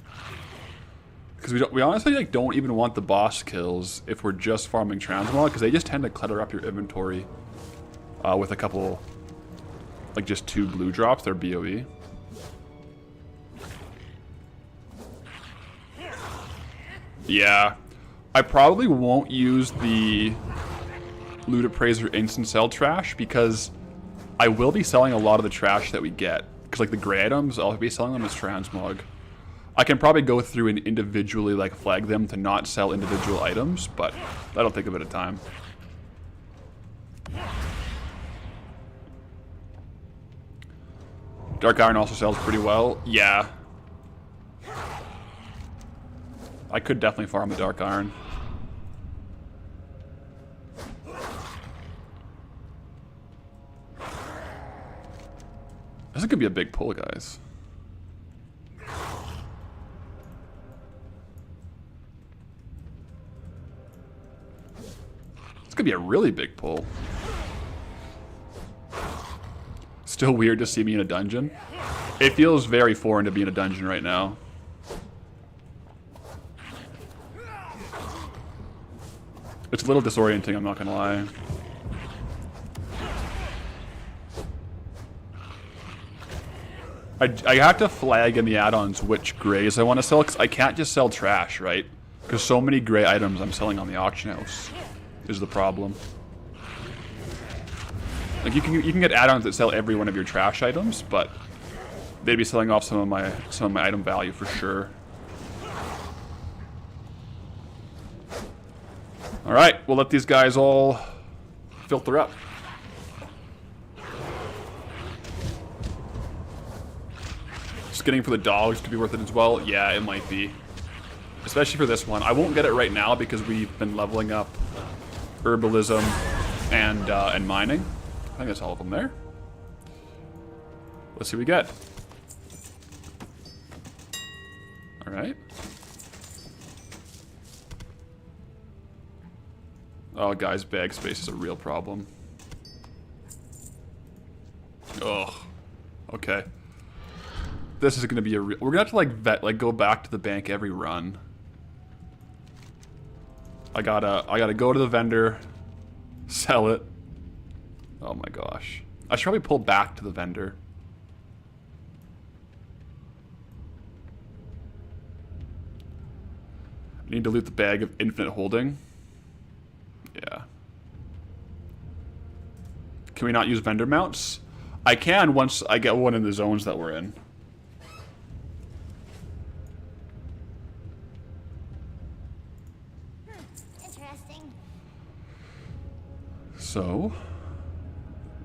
Because we honestly like don't even want the boss kills if we're just farming transmog, because they just tend to clutter up your inventory with a couple, like just 2 blue drops. They're BOE. Yeah, I probably won't use the Loot Appraiser instant sell trash because I will be selling a lot of the trash that we get. Because like the gray items, I'll be selling them as transmog. I can probably go through and individually like flag them to not sell individual items, but that'll take a bit of time. Dark Iron also sells pretty well. Yeah. I could definitely farm the Dark Iron. This could be a big pull, guys. This could be a really big pull. Still weird to see me in a dungeon. It feels very foreign to be in a dungeon right now. It's a little disorienting, I'm not gonna lie. I have to flag in the add-ons which grays I want to sell, because I can't just sell trash, right? Because so many gray items I'm selling on the auction house is the problem. Like you can get add-ons that sell every one of your trash items, but they'd be selling off some of my item value for sure. All right, we'll let these guys all filter up. Getting for the dogs could be worth it as well. Yeah, it might be. Especially for this one. I won't get it right now because we've been leveling up herbalism and mining. I think that's all of them there. Let's see what we get. Alright. Oh, guys, bag space is a real problem. Ugh. Okay. This is gonna be a real... We're gonna have to go back to the bank every run. I gotta go to the vendor, sell it. Oh my gosh. I should probably pull back to the vendor. I need to loot the bag of infinite holding. Yeah. Can we not use vendor mounts? I can once I get one in the zones that we're in. Interesting. So,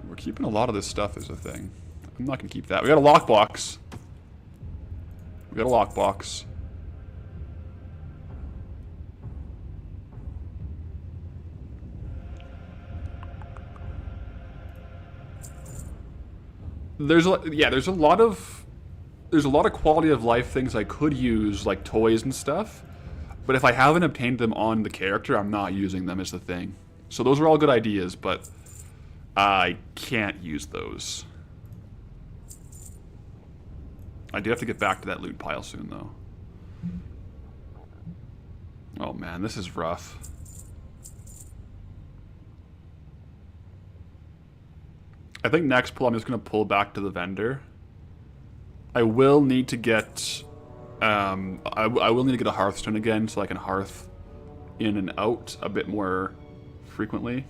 we're keeping a lot of this stuff as a thing. I'm not gonna keep that. We got a lockbox. We got a lockbox. There's a lot of quality of life things I could use, like toys and stuff. But if I haven't obtained them on the character, I'm not using them as the thing. So those are all good ideas, but I can't use those. I do have to get back to that loot pile soon, though. Oh man, this is rough. I think next pull I'm just going to pull back to the vendor. I will need to get... I will need to get a Hearthstone again so I can hearth in and out a bit more frequently.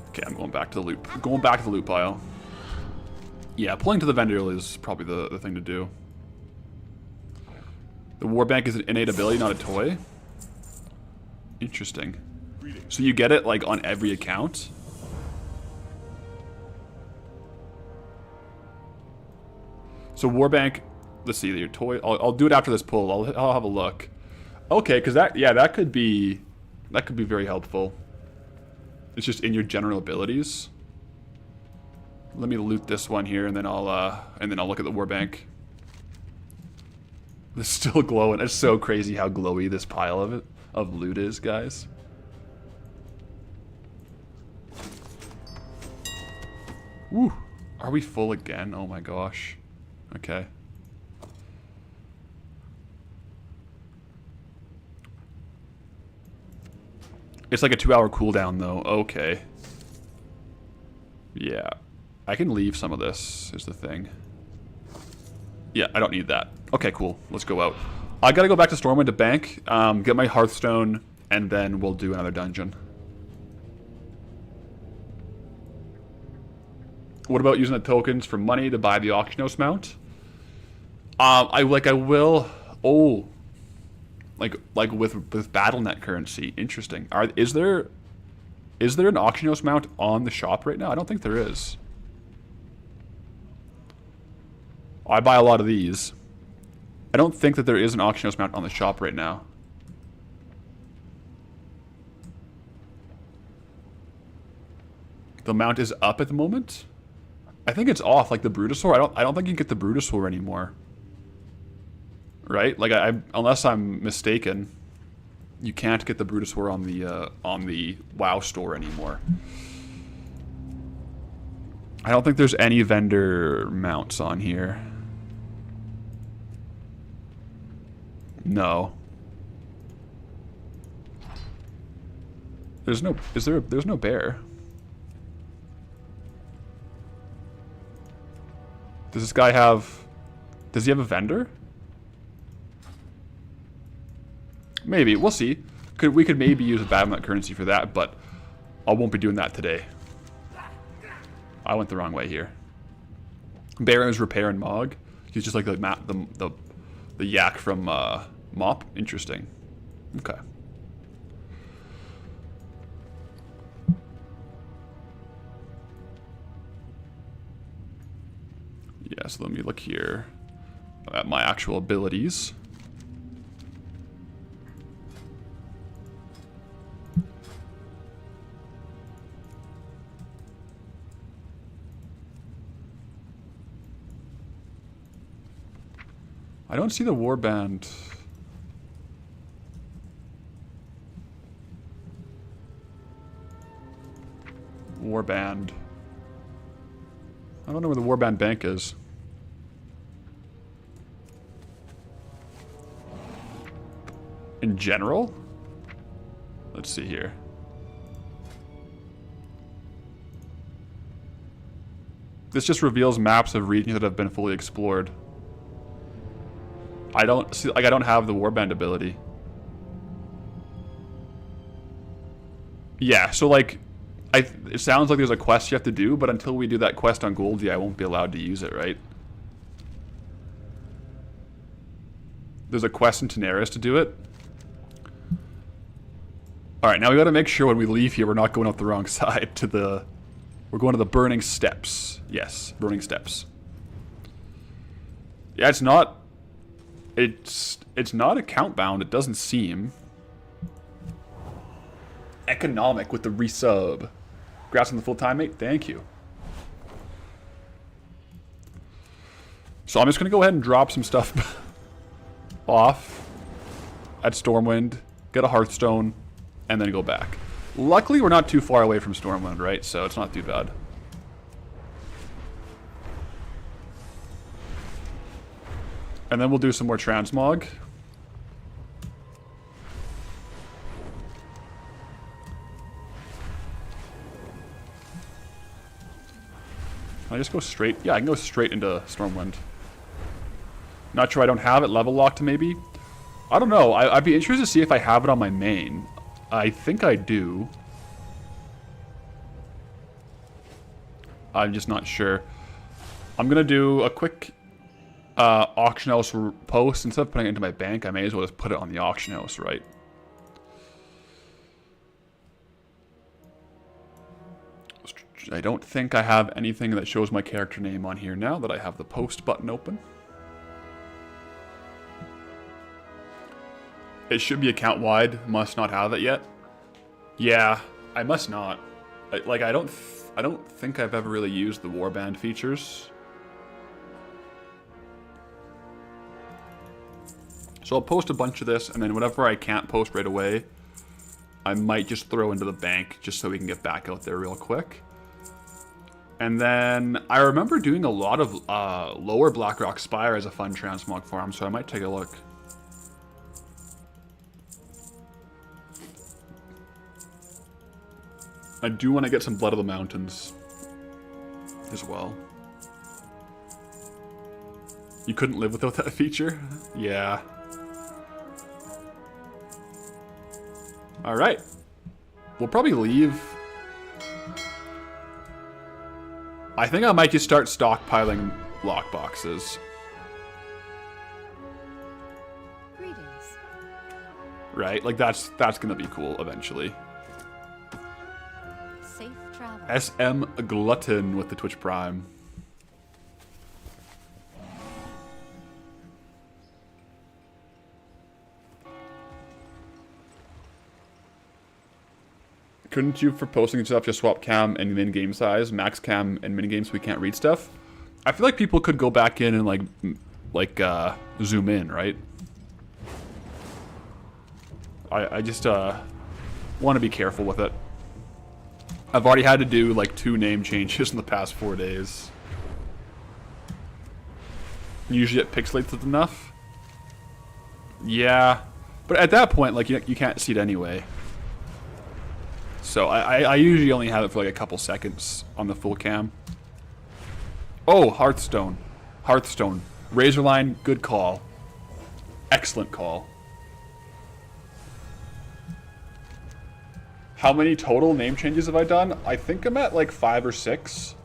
Okay, I'm going back to the loot pile. Yeah, pulling to the vendor is probably the thing to do. The Warbank is an innate ability, not a toy. Interesting. So you get it like on every account? So Warbank, let's see, your toy. I'll do it after this pull. I'll have a look. Okay, because that could be very helpful. It's just in your general abilities. Let me loot this one here, and then I'll look at the Warbank. It's still glowing. It's so crazy how glowy this pile of loot is, guys. Woo! Are we full again? Oh my gosh. Okay. It's like a 2-hour cooldown, though. Okay. Yeah. I can leave some of this, is the thing. Yeah, I don't need that. Okay, cool. Let's go out. I gotta go back to Stormwind to bank, get my Hearthstone, and then we'll do another dungeon. What about using the tokens for money to buy the auction house mount? I will... Oh. Like with BattleNet currency. Interesting. Is there an auction house mount on the shop right now? I don't think there is. I buy a lot of these. I don't think that there is an auction house mount on the shop right now. The mount is up at the moment. I think it's off, like the Brutosaur. I don't think you can get the Brutosaur anymore. Right? Like unless I'm mistaken, you can't get the Brutosaur on the WoW store anymore. I don't think there's any vendor mounts on here. No. There's no there's no bear. Does this guy have... Does he have a vendor? Maybe. We'll see. We could maybe use a BattleNet currency for that, but I won't be doing that today. I went the wrong way here. Baron's Repair and Mog. He's just like the yak from Mop. Interesting. Okay. Yeah, so let me look here at my actual abilities. I don't see the warband. Warband. I don't know where the warband bank is. In general? Let's see here. This just reveals maps of regions that have been fully explored. I don't see, like, I don't have the warband ability. Yeah, so like, it sounds like there's a quest you have to do, but until we do that quest on Goldie, I won't be allowed to use it, right? There's a quest in Tenaris to do it. Alright, now we gotta make sure when we leave here, we're not going up the wrong side to the... We're going to the Burning Steps. Yes, Burning Steps. Yeah, it's not... It's not account bound, it doesn't seem. Economic with the resub. Congrats on the full time, mate. Thank you. So I'm just going to go ahead and drop some stuff off at Stormwind, get a Hearthstone, and then go back. Luckily, we're not too far away from Stormwind, right? So it's not too bad. And then we'll do some more transmog. Can I just go straight? Yeah, I can go straight into Stormwind. Not sure I don't have it level locked maybe. I don't know. I'd be interested to see if I have it on my main. I think I do. I'm just not sure. I'm going to do a quick auction house post. Instead of putting it into my bank, I may as well just put it on the auction house, right? I don't think I have anything that shows my character name on here now that I have the post button open. It should be account wide. Must not have it yet. Yeah, I must not. I don't think I've ever really used the warband features. So I'll post a bunch of this, and then whatever I can't post right away, I might just throw into the bank just so we can get back out there real quick. And then I remember doing a lot of lower Blackrock Spire as a fun transmog farm, so I might take a look. I do want to get some Blood of the Mountains as well. You couldn't live without that feature? Yeah. Alright. We'll probably leave. I think I might just start stockpiling lockboxes. Greetings. right? Like that's gonna be cool eventually. Safe travel. SM Glutton with the Twitch Prime. Couldn't you, for posting stuff, just swap cam and min game size, max cam and min games so we can't read stuff? I feel like people could go back in and like zoom in, right? I just want to be careful with it. I've already had to do like 2 name changes in the past 4 days. Usually it pixelates it enough. Yeah, but at that point, like you can't see it anyway. So I usually only have it for like a couple seconds on the full cam. Oh, Hearthstone. Hearthstone. Razorline, good call. Excellent call. How many total name changes have I done? I think I'm at like 5 or 6.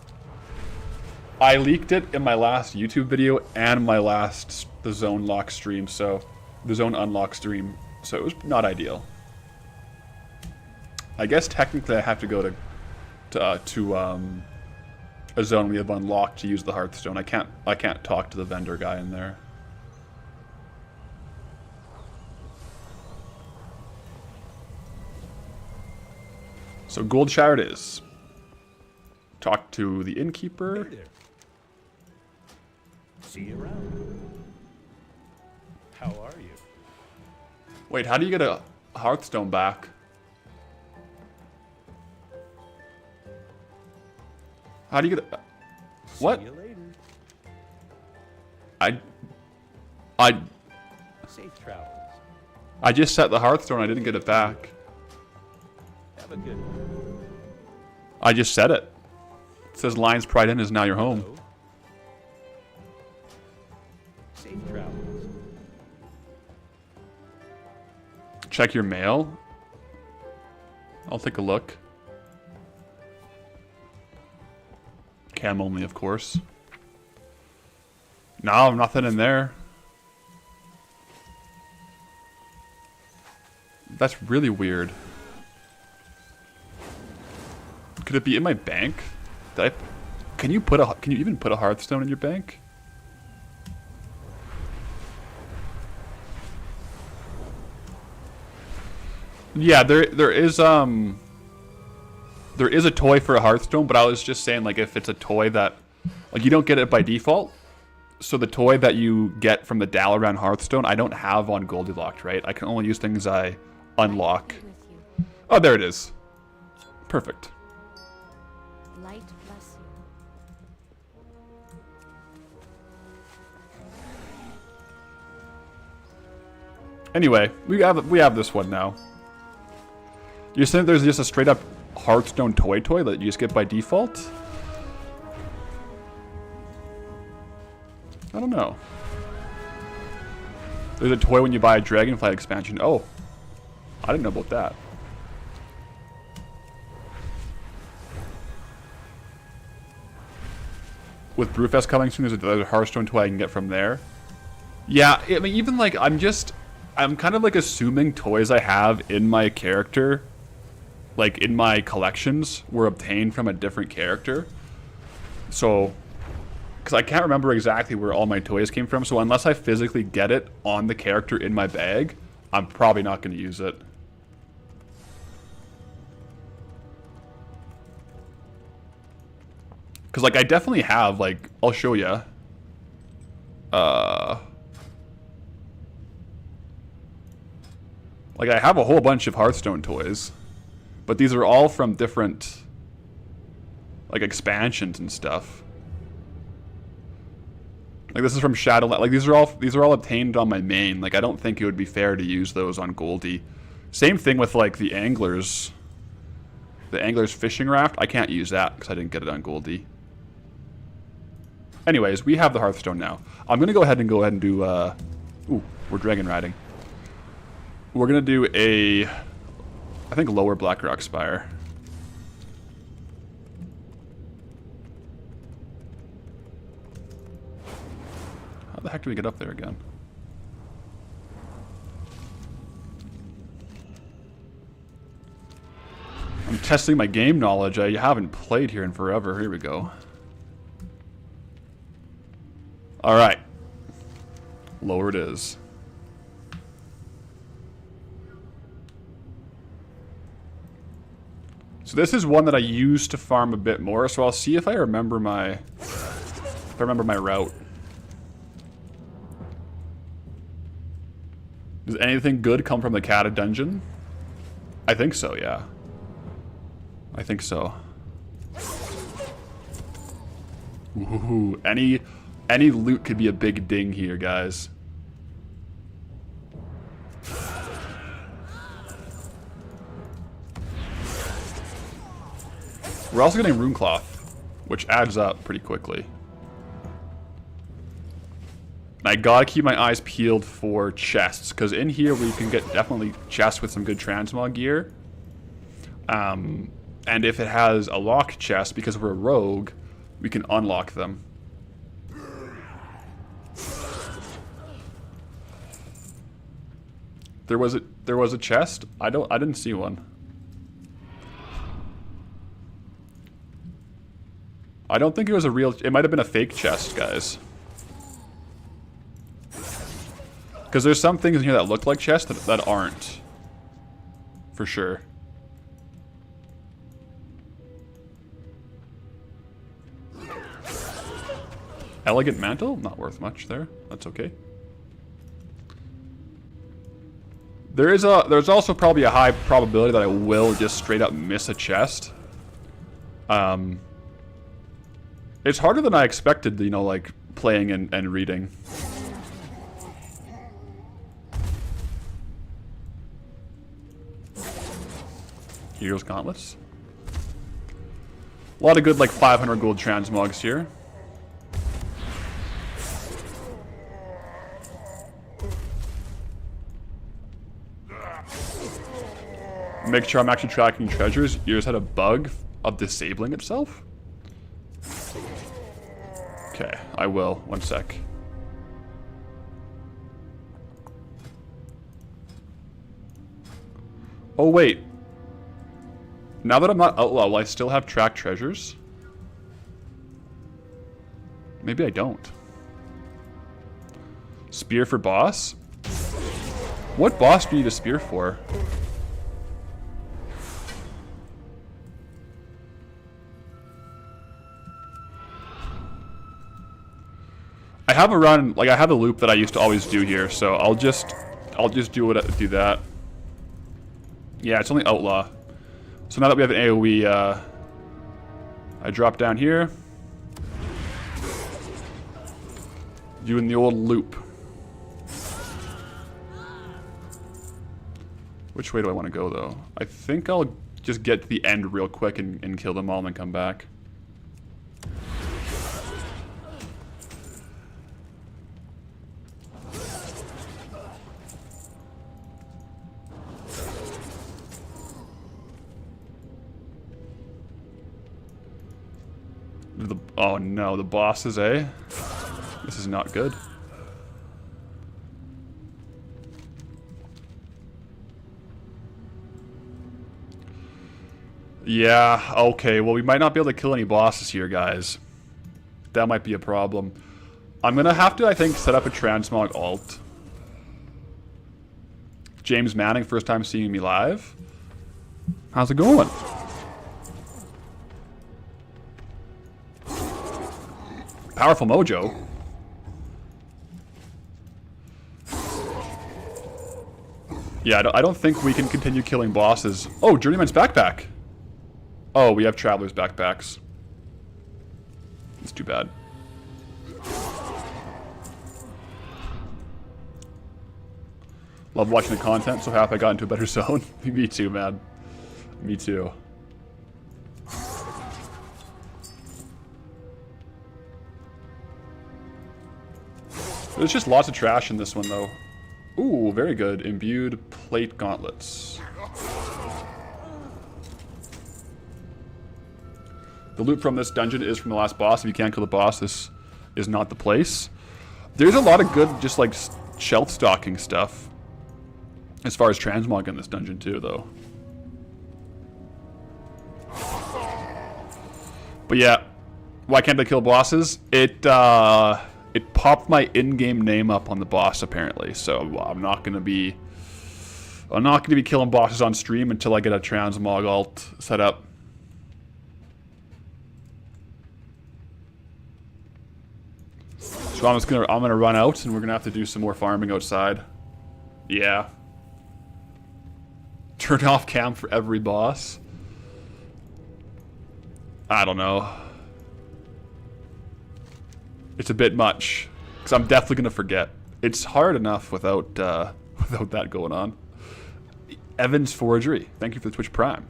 I leaked it in my last YouTube video and my last the Zone Lock stream, so the Zone Unlock stream, so it was not ideal. I guess technically I have to go to a zone we have unlocked to use the Hearthstone. I can't talk to the vendor guy in there. So Goldshire it is. Talk to the innkeeper. Hey there. See you around. How are you? Wait, how do you get a Hearthstone back? How do you get a... What? See you later. Safe travels. I just set the Hearthstone, I didn't get it back. Have a good one. I just set it. It says Lion's Pride Inn is now your home. Hello. Safe travels. Check your mail. I'll take a look. Cam only, of course. No, nothing in there. That's really weird. Could it be in my bank? Can you even put a Hearthstone in your bank? Yeah, there is a toy for a Hearthstone, but I was just saying, like, if it's a toy that, like, you don't get it by default, so the toy that you get from the Dalaran Hearthstone, I don't have on Goldylocked, right? I can only use things I unlock. With you. Oh, there it is. Perfect. Light bless you. Anyway, we have this one now. You're saying there's just a straight up Hearthstone toy that you just get by default? I don't know. There's a toy when you buy a Dragonflight expansion. Oh, I didn't know about that. With Brewfest coming soon, there's a Hearthstone toy I can get from there. Yeah, I mean, even like, I'm kind of like assuming toys I have in my character, like in my collections, were obtained from a different character. So, because I can't remember exactly where all my toys came from, so unless I physically get it on the character in my bag, I'm probably not going to use it. Because, like, I definitely have, like, I'll show you. Like, I have a whole bunch of Hearthstone toys. But these are all from different, like, expansions and stuff. Like, this is from Shadowland. Like, these are all obtained on my main. Like, I don't think it would be fair to use those on Goldie. Same thing with, like, the Anglers. The Anglers fishing raft. I can't use that because I didn't get it on Goldie. Anyways, we have the Hearthstone now. I'm going to go ahead and do, ooh, we're dragon riding. We're going to do a, I think, lower Blackrock Spire. How the heck do we get up there again? I'm testing my game knowledge. I haven't played here in forever. Here we go. Alright. Lower it is. So this is one that I used to farm a bit more, so I'll see if I remember my route. Does anything good come from the Kata dungeon? I think so, yeah. I think so. Ooh, any loot could be a big ding here, guys. We're also getting rune cloth, which adds up pretty quickly. I gotta keep my eyes peeled for chests, because in here we can get definitely chests with some good transmog gear. And if it has a locked chest, because we're a rogue, we can unlock them. There was a chest? I didn't see one. I don't think it was a real... It might have been a fake chest, guys. Because there's some things in here that look like chests that aren't. For sure. Elegant mantle? Not worth much there. That's okay. There's also probably a high probability that I will just straight up miss a chest. It's harder than I expected, you know, like, playing and reading. Heroes Gauntlets. A lot of good, like, 500 gold transmogs here. Make sure I'm actually tracking treasures. Yours had a bug of disabling itself? Okay, I will. One sec. Oh, wait. Now that I'm not outlaw, will I still have tracked treasures? Maybe I don't. Spear for boss? What boss do you need a spear for? I have a run, like I have a loop that I used to always do here, so I'll just do that. Yeah, it's only outlaw. So now that we have an AoE, I drop down here. Doing the old loop. Which way do I want to go, though? I think I'll just get to the end real quick and kill them all and then come back. Oh no, the bosses, eh? This is not good. Yeah, okay, well we might not be able to kill any bosses here, guys. That might be a problem. I'm gonna have to, I think, set up a transmog alt. James Manning, first time seeing me live. How's it going? Powerful mojo. Yeah, I don't think we can continue killing bosses. Oh, Journeyman's backpack. Oh, we have Traveler's backpacks. It's too bad. Love watching the content. So happy I got into a better zone. Me too, man. Me too. There's just lots of trash in this one, though. Ooh, very good. Imbued plate gauntlets. The loot from this dungeon is from the last boss. If you can't kill the boss, this is not the place. There's a lot of good, just like, shelf stocking stuff. As far as transmog in this dungeon, too, though. But yeah, why can't I kill bosses? It popped my in-game name up on the boss apparently, so I'm not gonna be killing bosses on stream until I get a transmog alt set up. So I'm gonna run out, and we're gonna have to do some more farming outside. Yeah. Turn off cam for every boss. I don't know. It's a bit much, because I'm definitely gonna forget. It's hard enough without without that going on. Evans Forgery, thank you for the Twitch Prime.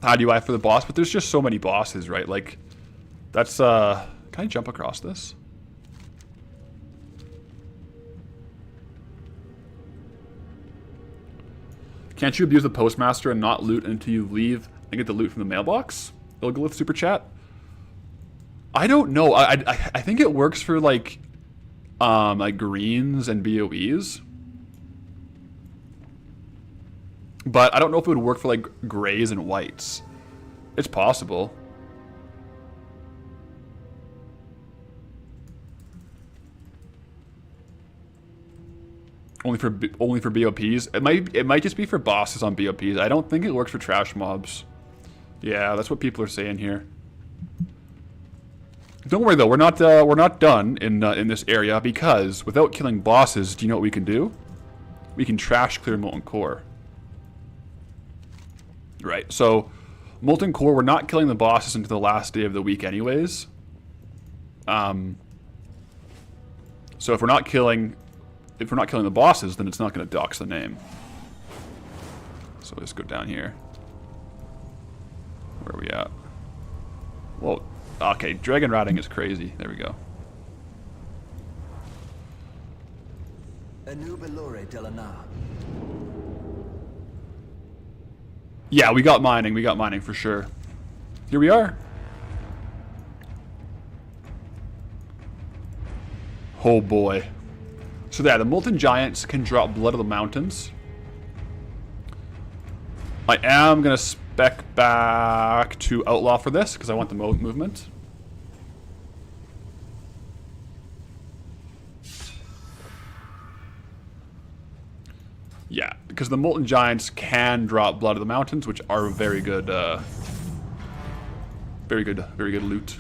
How do I for the boss? But there's just so many bosses, right? Like, that's can I jump across this? Can't you abuse the postmaster and not loot until you leave and get the loot from the mailbox? Ilgalith super chat. I don't know. I think it works for like greens and BOEs. But I don't know if it would work for like grays and whites. It's possible. Only for BOPs. It might just be for bosses on BOPs. I don't think it works for trash mobs. Yeah, that's what people are saying here. Don't worry though, we're not done in this area, because without killing bosses, do you know what we can do? We can trash clear Molten Core. Right. So Molten Core, we're not killing the bosses until the last day of the week anyways. So if we're not killing the bosses, then it's not going to dox the name. So let's go down here. Where are we at? Well, okay, dragon ratting is crazy. There we go. Yeah, we got mining. We got mining for sure. Here we are. Oh boy. So yeah, the Molten Giants can drop Blood of the Mountains. I am going to spec back to Outlaw for this, because I want the movement. Yeah, because the Molten Giants can drop Blood of the Mountains, which are very good loot.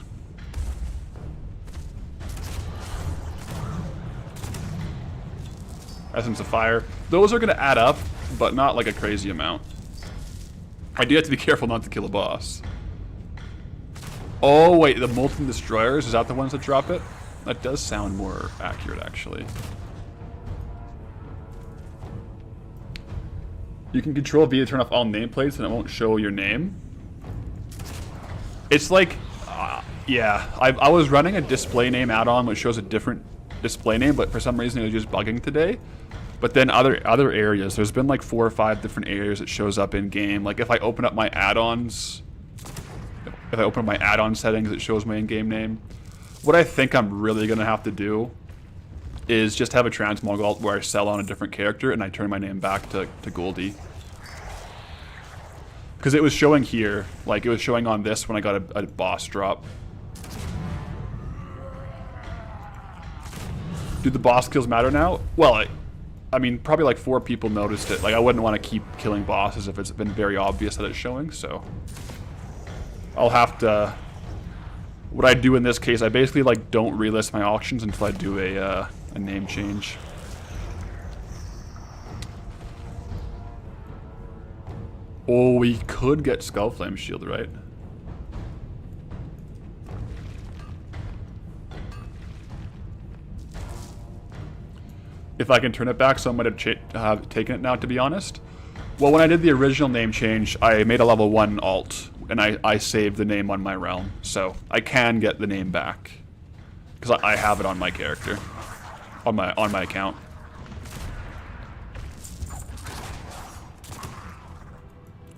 Essence of Fire. Those are going to add up, but not like a crazy amount. I do have to be careful not to kill a boss. Oh, wait, the Molten Destroyers? Is that the ones that drop it? That does sound more accurate, actually. You can control V to turn off all nameplates and it won't show your name. It's like, yeah, I was running a display name add-on which shows a different display name, but for some reason it was just bugging today. But then other areas, there's been like 4 or 5 different areas that shows up in game. Like if I open up my add-ons, if I open up my add-on settings, it shows my in-game name. What I think I'm really gonna have to do is just have a transmog alt where I sell on a different character and I turn my name back to Goldie. Because it was showing here, like it was showing on this when I got a boss drop. Do the boss kills matter now? Well, I mean, probably like 4 people noticed it. Like I wouldn't want to keep killing bosses if it's been very obvious that it's showing, so. I'll have to... What I do in this case, I basically like don't relist my auctions until I do a name change. Oh, we could get Skullflame Shield, right? If I can turn it back, so I might have taken it now, to be honest. Well, when I did the original name change, I made a level 1 alt, and I saved the name on my realm, so I can get the name back. Because I have it on my character. On my account.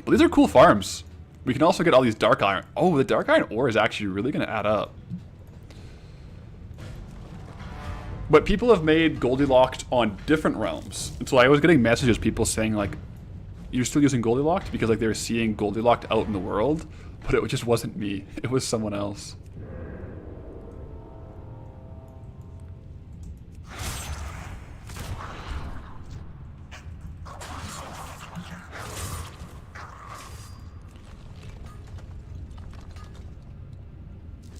But these are cool farms. We can also get all these Dark Iron. Oh, the Dark Iron ore is actually really going to add up. But people have made Goldylocked on different realms. And so I was getting messages, people saying like, you're still using Goldylocked because like they were seeing Goldylocked out in the world, but it just wasn't me. It was someone else.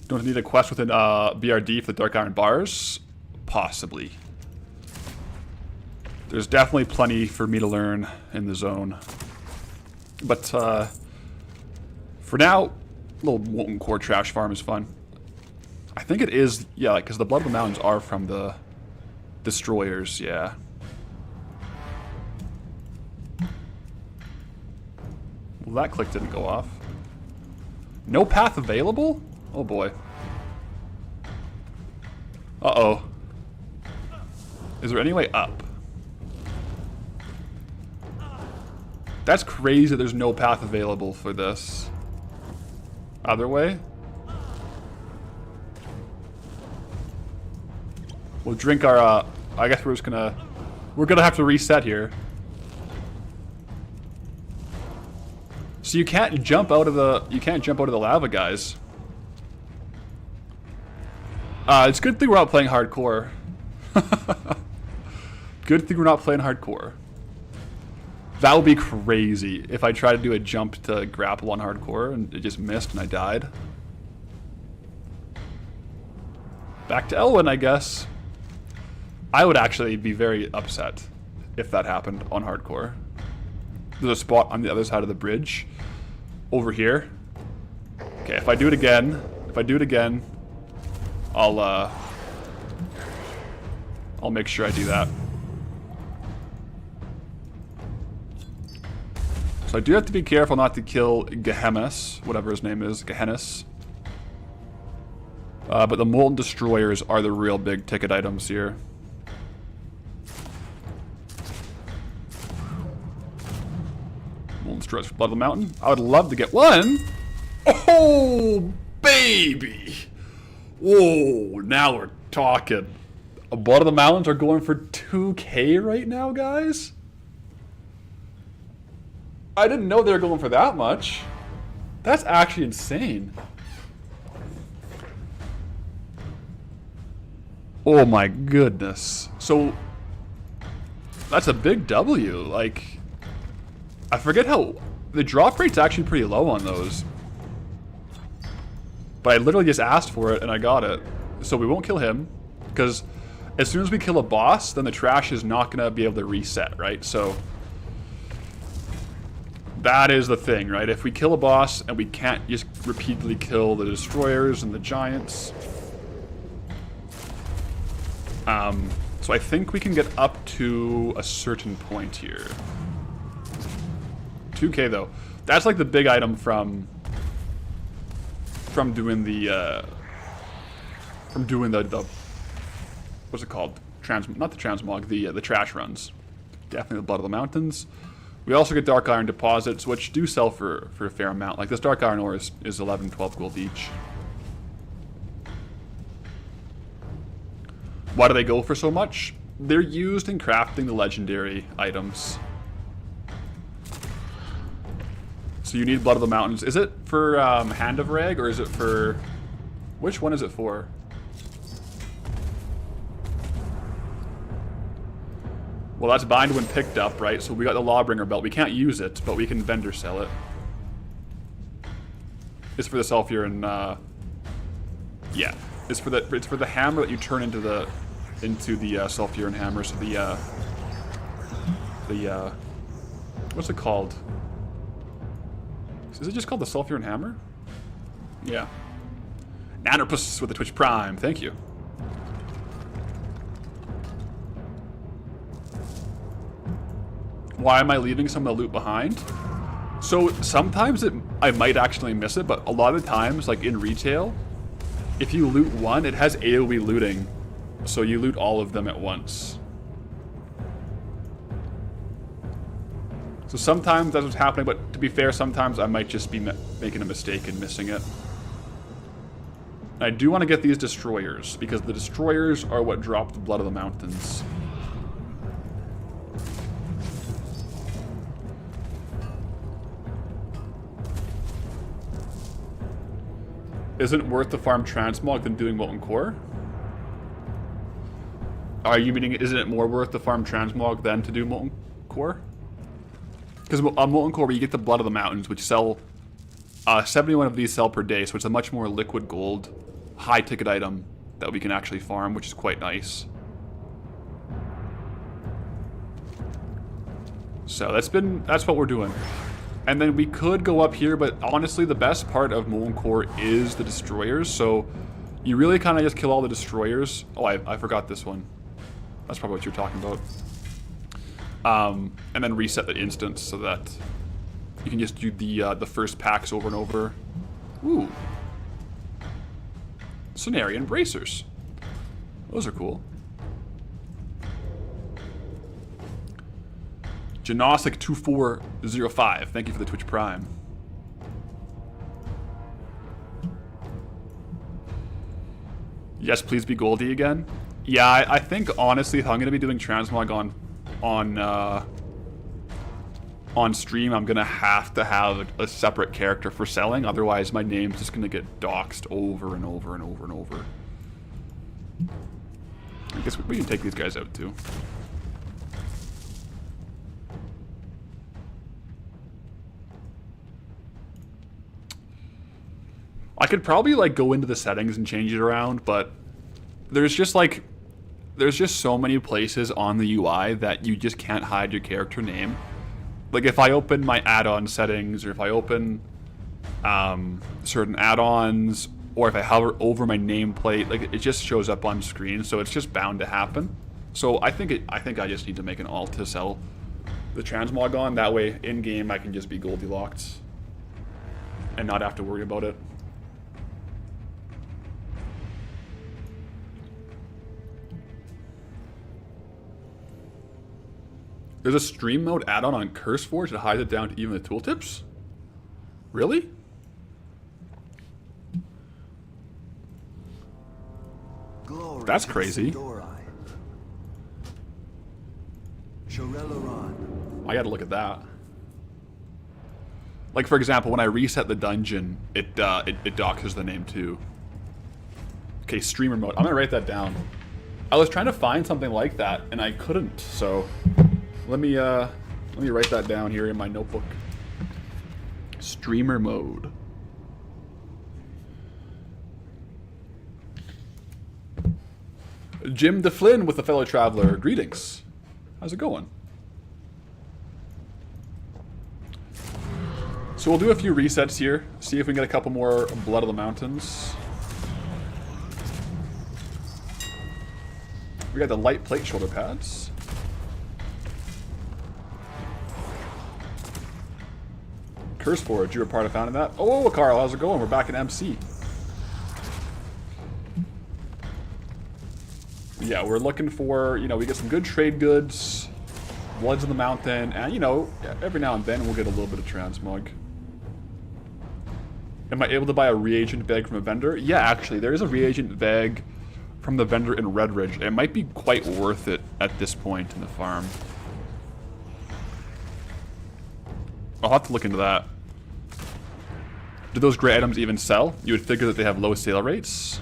Don't need a quest within BRD for the Dark Iron bars? Possibly. There's definitely plenty for me to learn in the zone. But for now, little Molten Core trash farm is fun. I think it is, yeah, because the Blood of the Mountains are from the Destroyers, yeah. Well, that click didn't go off. No path available? Oh boy. Uh-oh. Is there any way up? That's crazy there's no path available for this. Other way? We'll drink our, I guess we're gonna have to reset here. So you can't jump out of the lava, guys. It's a good thing we're not playing hardcore. Good thing we're not playing hardcore. That would be crazy if I tried to do a jump to grapple on hardcore and it just missed and I died. Back to Elwyn, I guess. I would actually be very upset if that happened on hardcore. There's a spot on the other side of the bridge. Over here. Okay, if I do it again, I'll make sure I do that. So I do have to be careful not to kill Gehemus, whatever his name is, Gehennis. But the Molten Destroyers are the real big ticket items here. Molten Destroyers for Blood of the Mountain. I would love to get one. Oh, baby. Whoa, now we're talking. Blood of the Mountains are going for 2K right now, guys? I didn't know they were going for that much. That's actually insane. Oh my goodness. So, that's a big W. Like, I forget how... The drop rate's actually pretty low on those. But I literally just asked for it and I got it. So we won't kill him. Because as soon as we kill a boss, then the trash is not going to be able to reset, right? So that is the thing, right? If we kill a boss and we can't just repeatedly kill the destroyers and the giants. So I think we can get up to a certain point here. 2K though. That's like the big item from doing the what's it called? Not the transmog, the trash runs. Definitely the Blood of the Mountains. We also get Dark Iron deposits, which do sell for a fair amount. Like this Dark Iron ore is 11, 12 gold each. Why do they go for so much? They're used in crafting the legendary items. So you need Blood of the Mountains. Is it for Hand of Rag, or is it for... Which one is it for? Well, that's bind when picked up, right? So we got the Lawbringer belt. We can't use it, but we can vendor sell it. It's for the Sulfuran, yeah. It's for the hammer that you turn into the Sulfuran hammer. So what's it called? Is it just called the Sulfuran hammer? Yeah. Nanopus with the Twitch Prime. Thank you. Why am I leaving some of the loot behind? So sometimes I might actually miss it, but a lot of the times, like in retail, if you loot one, it has AoE looting. So you loot all of them at once. So sometimes that's what's happening, but to be fair, sometimes I might just be making a mistake and missing it. And I do want to get these destroyers, because the destroyers are what drop the Blood of the Mountains. Isn't worth the farm transmog than doing molten core? Are you meaning, isn't it more worth the farm transmog than to do molten core? Because on molten core, you get the blood of the mountains, which sell 71 of these sell per day, so it's a much more liquid gold, high ticket item that we can actually farm, which is quite nice. So that's what we're doing. And then we could go up here, but honestly, the best part of molten core is the destroyers. So you really kind of just kill all the destroyers. Oh, I forgot this one. That's probably what you're talking about. And then reset the instance so that you can just do the first packs over and over. Ooh. Cenarian bracers. Those are cool. Genostic2405. Thank you for the Twitch Prime. Yes, please be Goldie again. Yeah, I think honestly, if I'm gonna be doing transmog on stream, I'm gonna have to have a separate character for selling. Otherwise, my name's just gonna get doxed over and over and over and over. I guess we can take these guys out too. I could probably like go into the settings and change it around, but there's just so many places on the UI that you just can't hide your character name. Like if I open my add-on settings, or if I open certain add-ons, or if I hover over my nameplate, like it just shows up on screen, so it's just bound to happen. So I think I just need to make an alt to sell the transmog on. That way, in game, I can just be Goldylocked and not have to worry about it. There's a stream mode add-on on CurseForge that hides it down to even the tooltips? Really? Glory That's to crazy. Sindori. Shorelaron. I gotta look at that. Like for example, when I reset the dungeon, it doxes the name too. Okay, streamer mode. I'm gonna write that down. I was trying to find something like that and I couldn't, so let me write that down here in my notebook. Streamer mode. Jim DeFlynn with the fellow traveler. Greetings. How's it going? So we'll do a few resets here. See if we can get a couple more Blood of the Mountains. We got the light plate shoulder pads. CurseForge, you were part of founding that. Oh, Carl, how's it going? We're back in MC. Yeah, we're looking for, you know, we get some good trade goods, Bloods of the Mountain, and, you know, every now and then we'll get a little bit of transmog. Am I able to buy a reagent bag from a vendor? Yeah, actually, there is a reagent bag from the vendor in Redridge. It might be quite worth it at this point in the farm. I'll have to look into that. Do those gray items even sell? You would figure that they have low sale rates.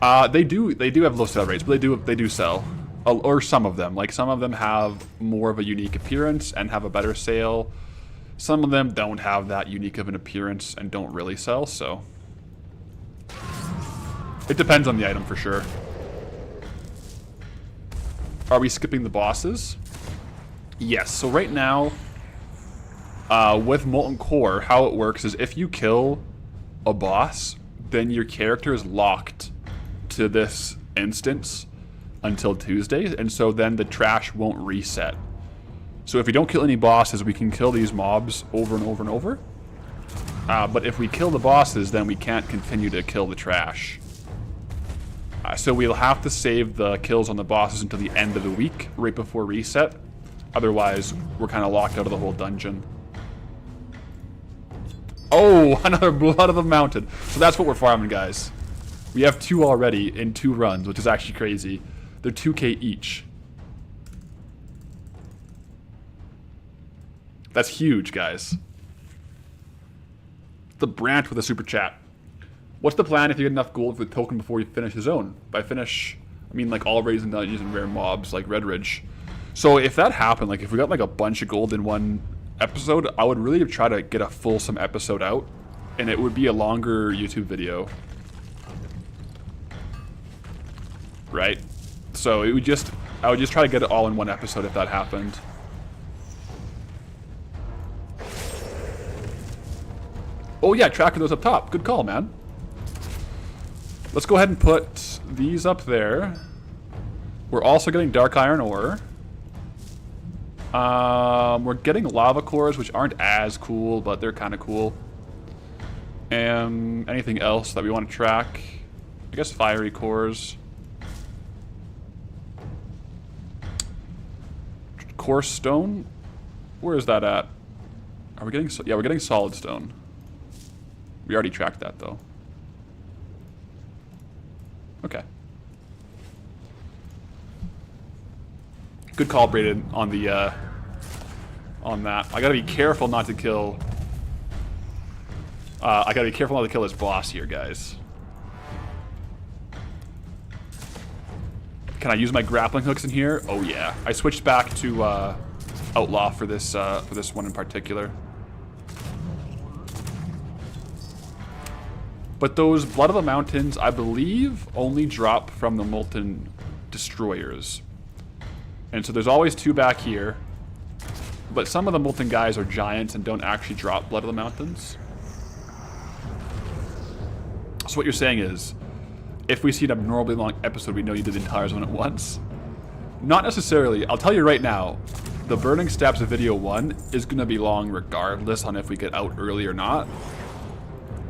They do have low sale rates, but they do sell. Or some of them. Like some of them have more of a unique appearance and have a better sale. Some of them don't have that unique of an appearance and don't really sell, so it depends on the item for sure. Are we skipping the bosses? Yes, so right now with Molten Core, how it works is if you kill a boss, then your character is locked to this instance until Tuesday, and so then the trash won't reset. So if we don't kill any bosses, we can kill these mobs over and over and over. But if we kill the bosses, then we can't continue to kill the trash. So we'll have to save the kills on the bosses until the end of the week, right before reset. Otherwise, we're kind of locked out of the whole dungeon. Oh, another Blood of the Mountain. So that's what we're farming, guys. We have 2 already in 2 runs, which is actually crazy. They're 2k each. That's huge, guys. The Branch with a super chat. What's the plan if you get enough gold for the token before you finish the zone? By finish, I mean like all raids and dungeons and rare mobs like Red Ridge. So if that happened, like if we got like a bunch of gold in one episode, I would really try to get a fulsome episode out, and it would be a longer YouTube video. Right? So it would just, I would just try to get it all in one episode if that happened. Oh yeah, tracker those up top. Good call, man. Let's go ahead and put these up there. We're also getting dark iron ore. We're getting lava cores, which aren't as cool, but they're kind of cool. And anything else that we want to track? I guess fiery cores. Coarse stone? Where is that at? Are we getting... Yeah, we're getting solid stone. We already tracked that, though. Okay. Good call, Braden, on the, on that. I gotta be careful not to kill... I gotta be careful not to kill this boss here, guys. Can I use my grappling hooks in here? Oh yeah. I switched back to Outlaw for this one in particular. But those Blood of the Mountains, I believe, only drop from the Molten Destroyers. And so there's always two back here. But some of the Molten guys are giants and don't actually drop Blood of the Mountains. So what you're saying is, if we see an abnormally long episode, we know you did the entire zone at once? Not necessarily. I'll tell you right now, the Burning Steps of video 1 is going to be long regardless on if we get out early or not.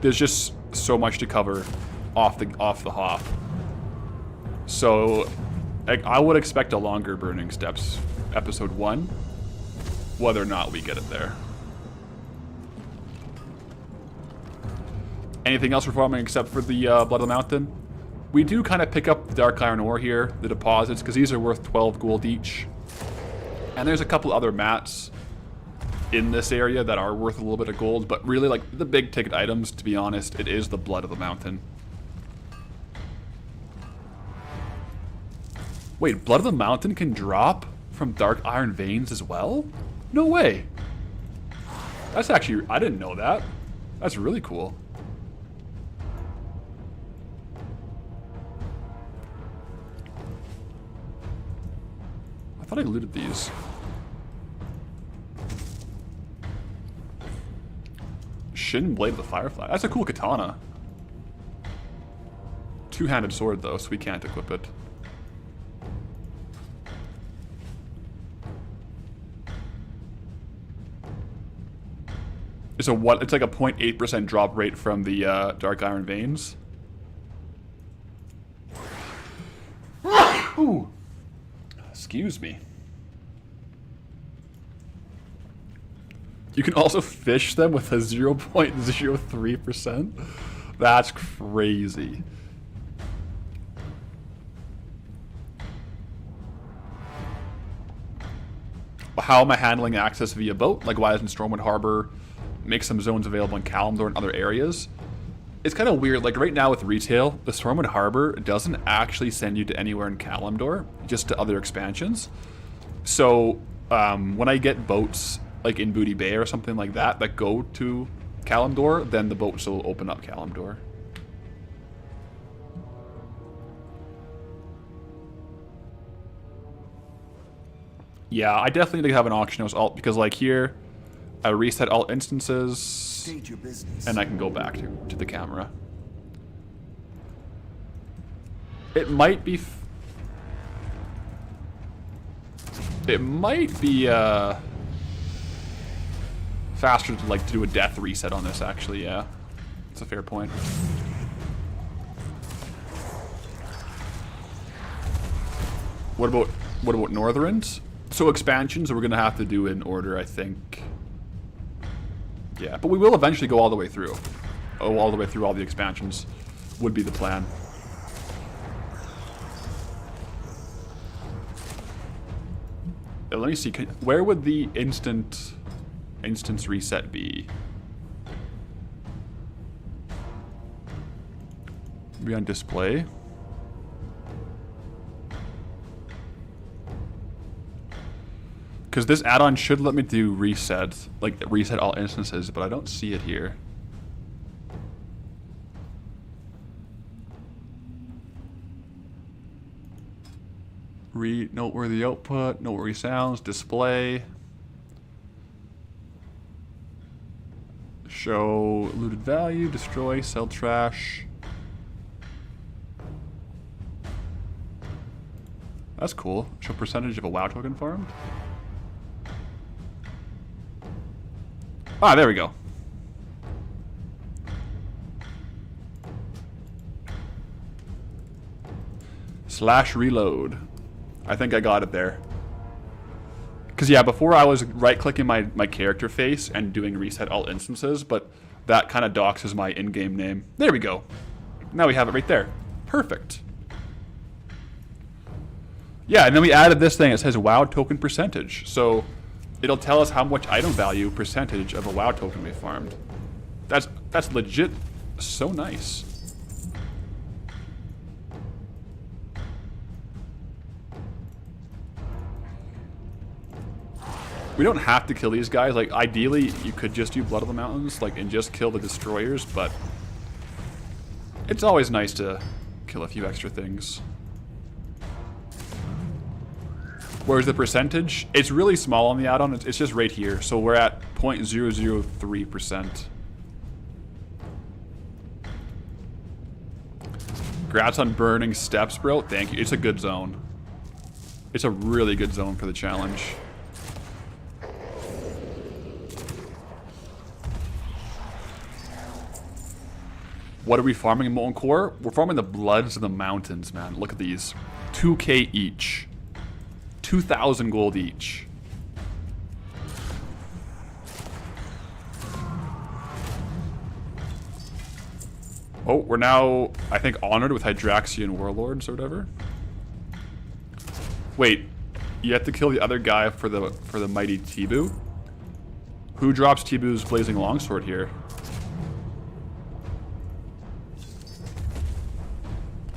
There's just so much to cover off the hop. So I would expect a longer Burning Steps episode 1, whether or not we get it there. Anything else we're farming except for the Blood of the Mountain? We do kind of pick up the dark iron ore here, the deposits, because these are worth 12 gold each. And there's a couple other mats in this area that are worth a little bit of gold, but really, like, the big ticket items, to be honest, it is the Blood of the Mountain. Wait, Blood of the Mountain can drop from dark iron veins as well? No way. That's actually, I didn't know that. That's really cool. I thought I looted these. Shin Blade of the Firefly. That's a cool katana. Two-handed sword, though, so we can't equip it. It's a what? It's like a 0.8% drop rate from the dark iron veins. Ooh. Excuse me. You can also fish them with a 0.03%. That's crazy. How am I handling access via boat? Like, why doesn't Stormwood Harbor make some zones available in Kalimdor and other areas? It's kind of weird. Like, right now with retail, the Stormwood Harbor doesn't actually send you to anywhere in Kalimdor, just to other expansions. So, when I get boats, like in Booty Bay or something like that, that go to Kalimdor, then the boats will open up Kalimdor. Yeah, I definitely need to have an auction house alt, because like here, I reset alt instances, State your business. and I can go back to the camera. It might be... faster to like do a death reset on this, actually. Yeah, it's a fair point. What about Northrends? So expansions we're gonna have to do in order, I think. Yeah, but we will eventually go all the way through. Oh, all the way through all the expansions would be the plan. Let me see. Where would the instance reset be? Maybe on display. Because this add-on should let me do reset, like reset all instances, but I don't see it here. Read noteworthy output, noteworthy sounds, display. Show looted value, destroy, sell trash. That's cool. Show percentage of a WoW token farmed. Ah, there we go. Slash reload. I think I got it there. Because yeah, before I was right-clicking my character face and doing reset all instances, but that kind of doxes my in-game name. There we go. Now we have it right there. Perfect. Yeah, and then we added this thing that says WoW token percentage. So it'll tell us how much item value percentage of a WoW token we farmed. That's legit so nice. We don't have to kill these guys. Like, ideally, you could just do Blood of the Mountains, like, and just kill the destroyers, but it's always nice to kill a few extra things. Where's the percentage? It's really small on the add-on. It's just right here. So we're at 0.003%. Congrats on burning steps, bro. Thank you. It's a good zone. It's a really good zone for the challenge. What are we farming in Molten Core? We're farming the Bloods of the Mountains, man. Look at these. 2k each. 2,000 gold each. Oh, we're now, I think, honored with Hydraxian Warlords or whatever. Wait, you have to kill the other guy for the mighty Tibu? Who drops Tibu's Blazing Longsword here?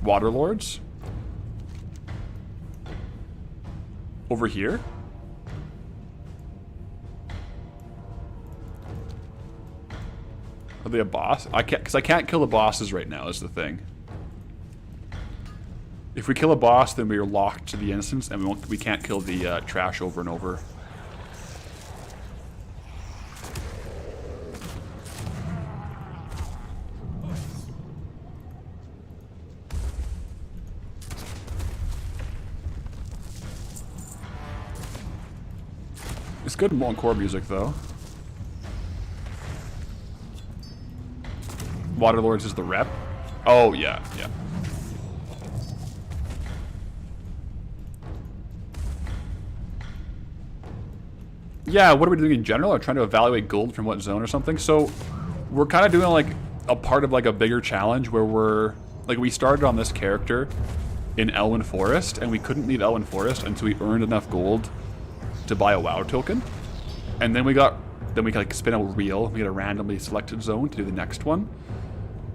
Waterlords? Over here? Are they a boss? I can't, because I can't kill the bosses right now is the thing. If we kill a boss, then we are locked to the instance, and we can't kill the trash over and over. It's good Molten Core music, though. Waterlords is the rep. Oh, yeah, yeah. Yeah, what are we doing in general? Are we trying to evaluate gold from what zone or something? So, we're kind of doing like a part of like a bigger challenge where we're... Like, we started on this character in Elwyn Forest, and we couldn't leave Elwyn Forest until we earned enough gold to buy a WoW token. And then we like spin a wheel. We get a randomly selected zone to do the next one.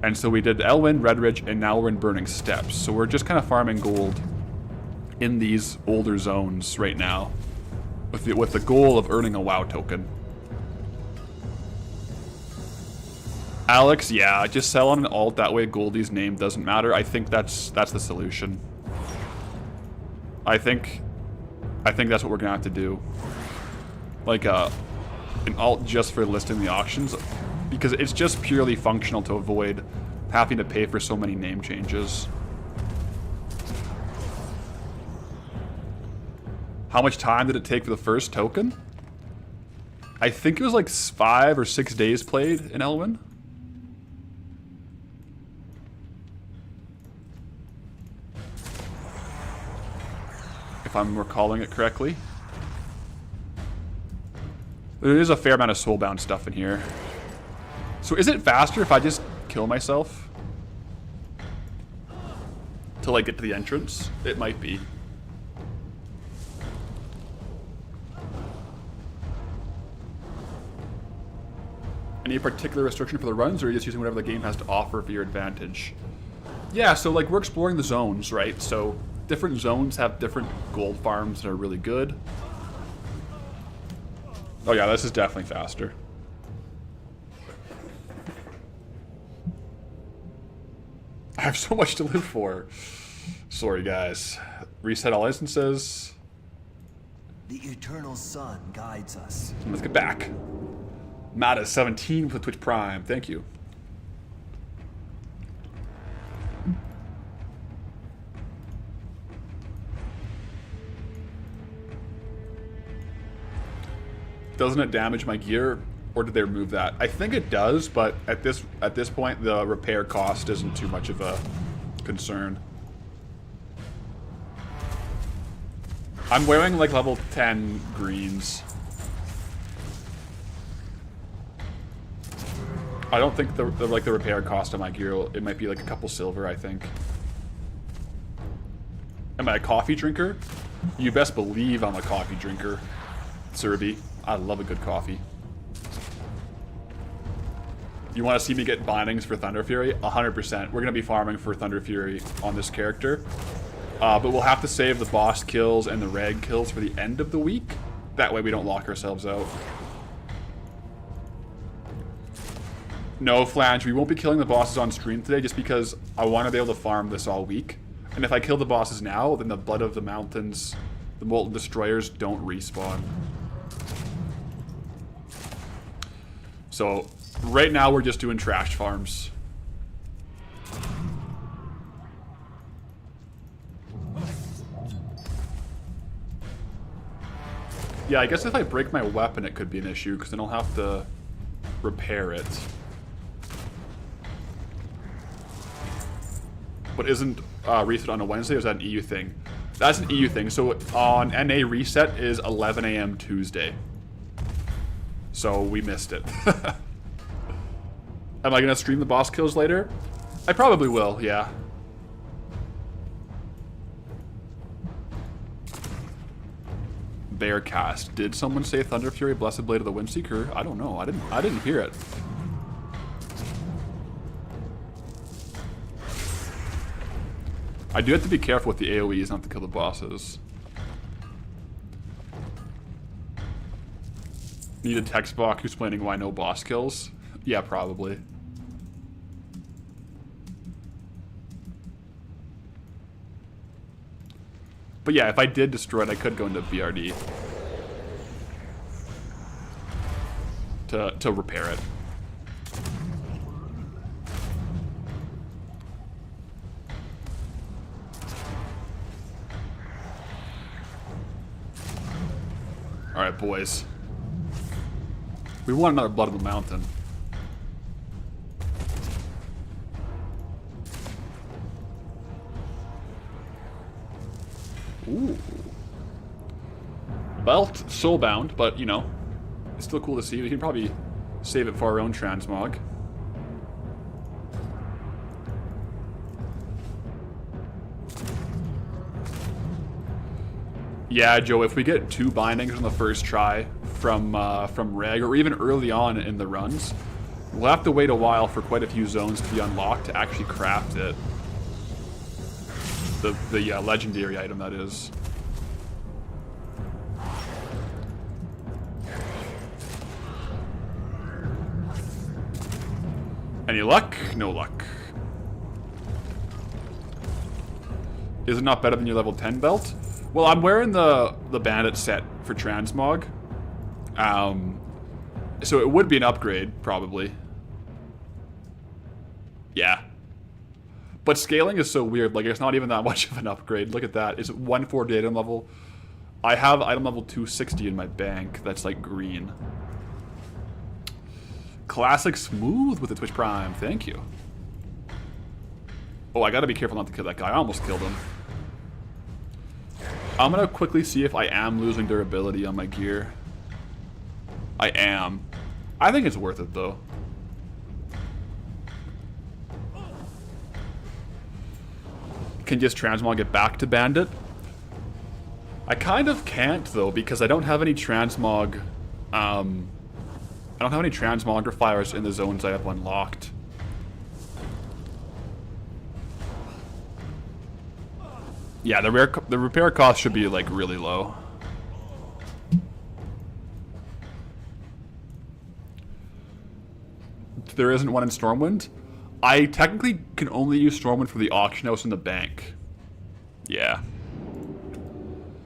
And so we did Elwyn, Redridge, and now we're in Burning Steps. So we're just kind of farming gold in these older zones right now with the goal of earning a WoW token. Alex, yeah, just sell on an alt, that way Goldie's name doesn't matter. I think that's the solution. I think that's what we're gonna have to do. Like an alt just for listing the auctions, because it's just purely functional to avoid having to pay for so many name changes. How much time did it take for the first token? I think it was like 5 or 6 days played in Elwyn. If I'm recalling it correctly. There is a fair amount of soulbound stuff in here. So is it faster if I just kill myself? To like get to the entrance? It might be. Any particular restriction for the runs, or are you just using whatever the game has to offer for your advantage? Yeah, so like we're exploring the zones, right? So different zones have different gold farms that are really good. Oh yeah, this is definitely faster. I have so much to live for. Sorry, guys. Reset all instances. The eternal sun guides us. Let's get back. Mata 17 with Twitch Prime. Thank you. Doesn't it damage my gear, or did they remove that? I think it does, but at this point, the repair cost isn't too much of a concern. I'm wearing like level 10 greens. I don't think the repair cost on my gear, it might be like a couple silver, I think. Am I a coffee drinker? You best believe I'm a coffee drinker, Serby. I love a good coffee. You want to see me get bindings for Thunder Fury? 100%. We're going to be farming for Thunder Fury on this character. But we'll have to save the boss kills and the rag kills for the end of the week. That way we don't lock ourselves out. No, Flange, we won't be killing the bosses on stream today just because I want to be able to farm this all week. And if I kill the bosses now, then the Blood of the Mountains, the Molten Destroyers don't respawn. So, right now we're just doing trash farms. Yeah, I guess if I break my weapon it could be an issue, because then I'll have to repair it. But isn't reset on a Wednesday, or is that an EU thing? That's an EU thing. So on NA reset is 11 AM Tuesday. So we missed it. Am I going to stream the boss kills later? I probably will, yeah. Bearcast. Did someone say Thunder Fury, Blessed Blade of the Windseeker? I don't know. I didn't hear it. I do have to be careful with the AoEs not to kill the bosses. Need a text box explaining why no boss kills? Yeah, probably. But yeah, if I did destroy it, I could go into BRD to repair it. Alright, boys. We want another Blood of the Mountain. Ooh. Belt, soulbound, but, you know, it's still cool to see. We can probably save it for our own transmog. Yeah, Joe, if we get 2 bindings on the first try from Reg, or even early on in the runs, we'll have to wait a while for quite a few zones to be unlocked to actually craft it. The legendary item, that is. Any luck? No luck. Is it not better than your level 10 belt? Well, I'm wearing the bandit set for transmog. So it would be an upgrade, probably. Yeah. But scaling is so weird, like it's not even that much of an upgrade. Look at that. It's 140 item level. I have item level 260 in my bank. That's like green. Classic Smooth with the Twitch Prime. Thank you. Oh, I gotta be careful not to kill that guy. I almost killed him. I'm gonna quickly see if I am losing durability on my gear. I am. I think it's worth it though. Can just transmog it back to bandit? I kind of can't though, because I don't have any transmog. I don't have any transmogrifiers in the zones I have unlocked. Yeah, the repair cost should be like really low. There isn't one in Stormwind. I technically can only use Stormwind for the auction house and the bank. Yeah.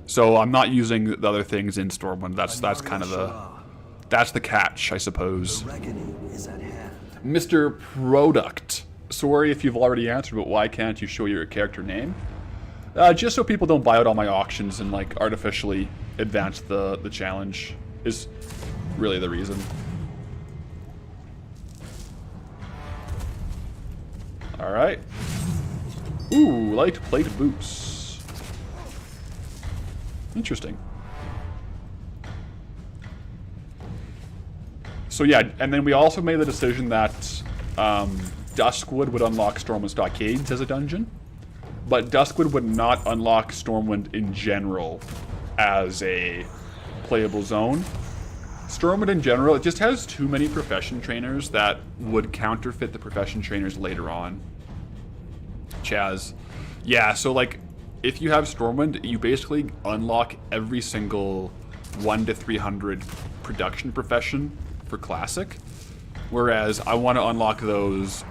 So I'm not using the other things in Stormwind. That's kind of that's the catch, I suppose. The reckoning is at hand. Mr. Product. Sorry if you've already answered, but why can't you show your character name? Just so people don't buy out all my auctions and like artificially advance the challenge is really the reason. Alright. Ooh, light plate boots. Interesting. So yeah, and then we also made the decision that Duskwood would unlock Stormwind Stockades as a dungeon, but Duskwood would not unlock Stormwind in general as a playable zone. Stormwind in general, it just has too many profession trainers that would counterfeit the profession trainers later on. Chaz. Yeah, so like, if you have Stormwind, you basically unlock every single 1 to 300 production profession for Classic, whereas I want to unlock those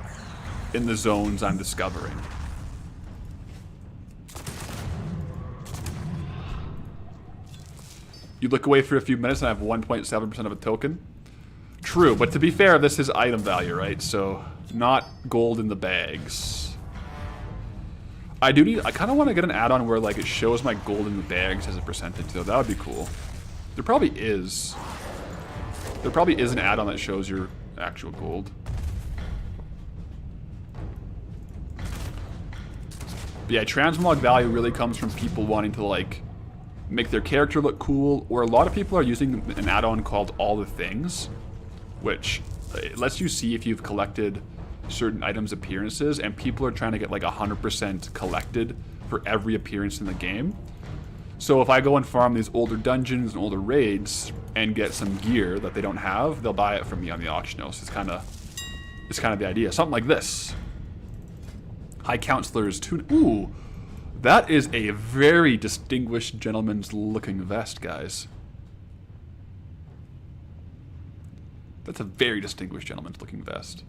in the zones I'm discovering. You look away for a few minutes and I have 1.7% of a token. True, but to be fair, this is item value, right? So, not gold in the bags. I kind of want to get an add-on where like it shows my gold in the bags as a percentage, though. That would be cool. There probably is. There probably is an add-on that shows your actual gold. But yeah, transmog value really comes from people wanting to like make their character look cool, or a lot of people are using an add-on called All the Things, which lets you see if you've collected certain items' appearances, and people are trying to get like 100% collected for every appearance in the game. So if I go and farm these older dungeons and older raids and get some gear that they don't have, they'll buy it from me on the auction house. It's kind of the idea. Something like this. High Counselor's tunic. Ooh, that is a very distinguished gentleman's looking vest, guys. That's a very distinguished gentleman's looking vest.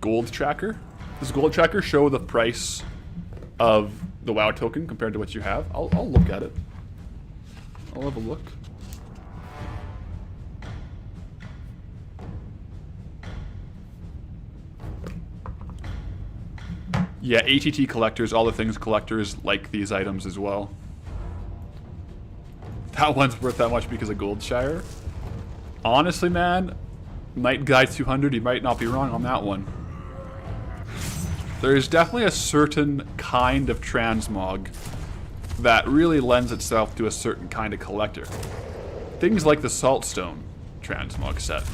Gold tracker. Does gold tracker show the price of the WoW token compared to what you have? I'll look at it. I'll have a look. Yeah, ATT collectors, all the things collectors like these items as well. That one's worth that much because of Goldshire. Honestly, man, Night Guide 200, you might not be wrong on that one. There is definitely a certain kind of transmog that really lends itself to a certain kind of collector. Things like the Saltstone transmog set,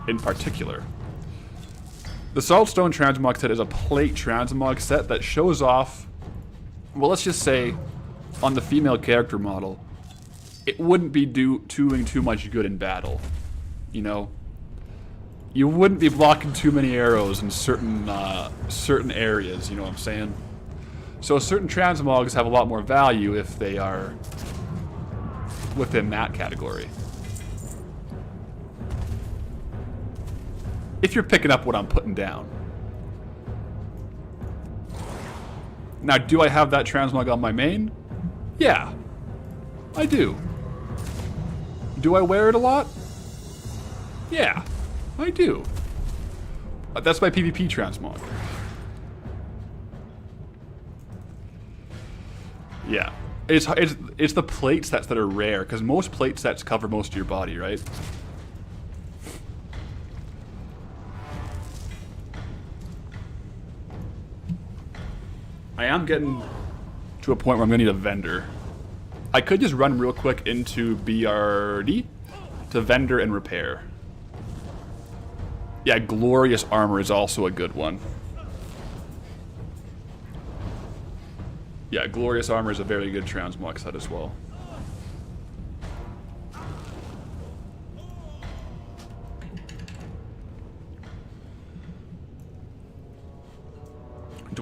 in particular. The Saltstone transmog set is a plate transmog set that shows off, well, let's just say, on the female character model, it wouldn't be doing too much good in battle, you know? You wouldn't be blocking too many arrows in certain areas, you know what I'm saying? So certain transmogs have a lot more value if they are within that category. If you're picking up what I'm putting down. Now, do I have that transmog on my main? Yeah, I do. Do I wear it a lot? Yeah, I do. That's my PvP transmog. Yeah, it's the plate sets that are rare, because most plate sets cover most of your body, right? I am getting to a point where I'm going to need a vendor. I could just run real quick into BRD to vendor and repair. Yeah, Glorious Armor is also a good one. Yeah, Glorious Armor is a very good transmog set as well.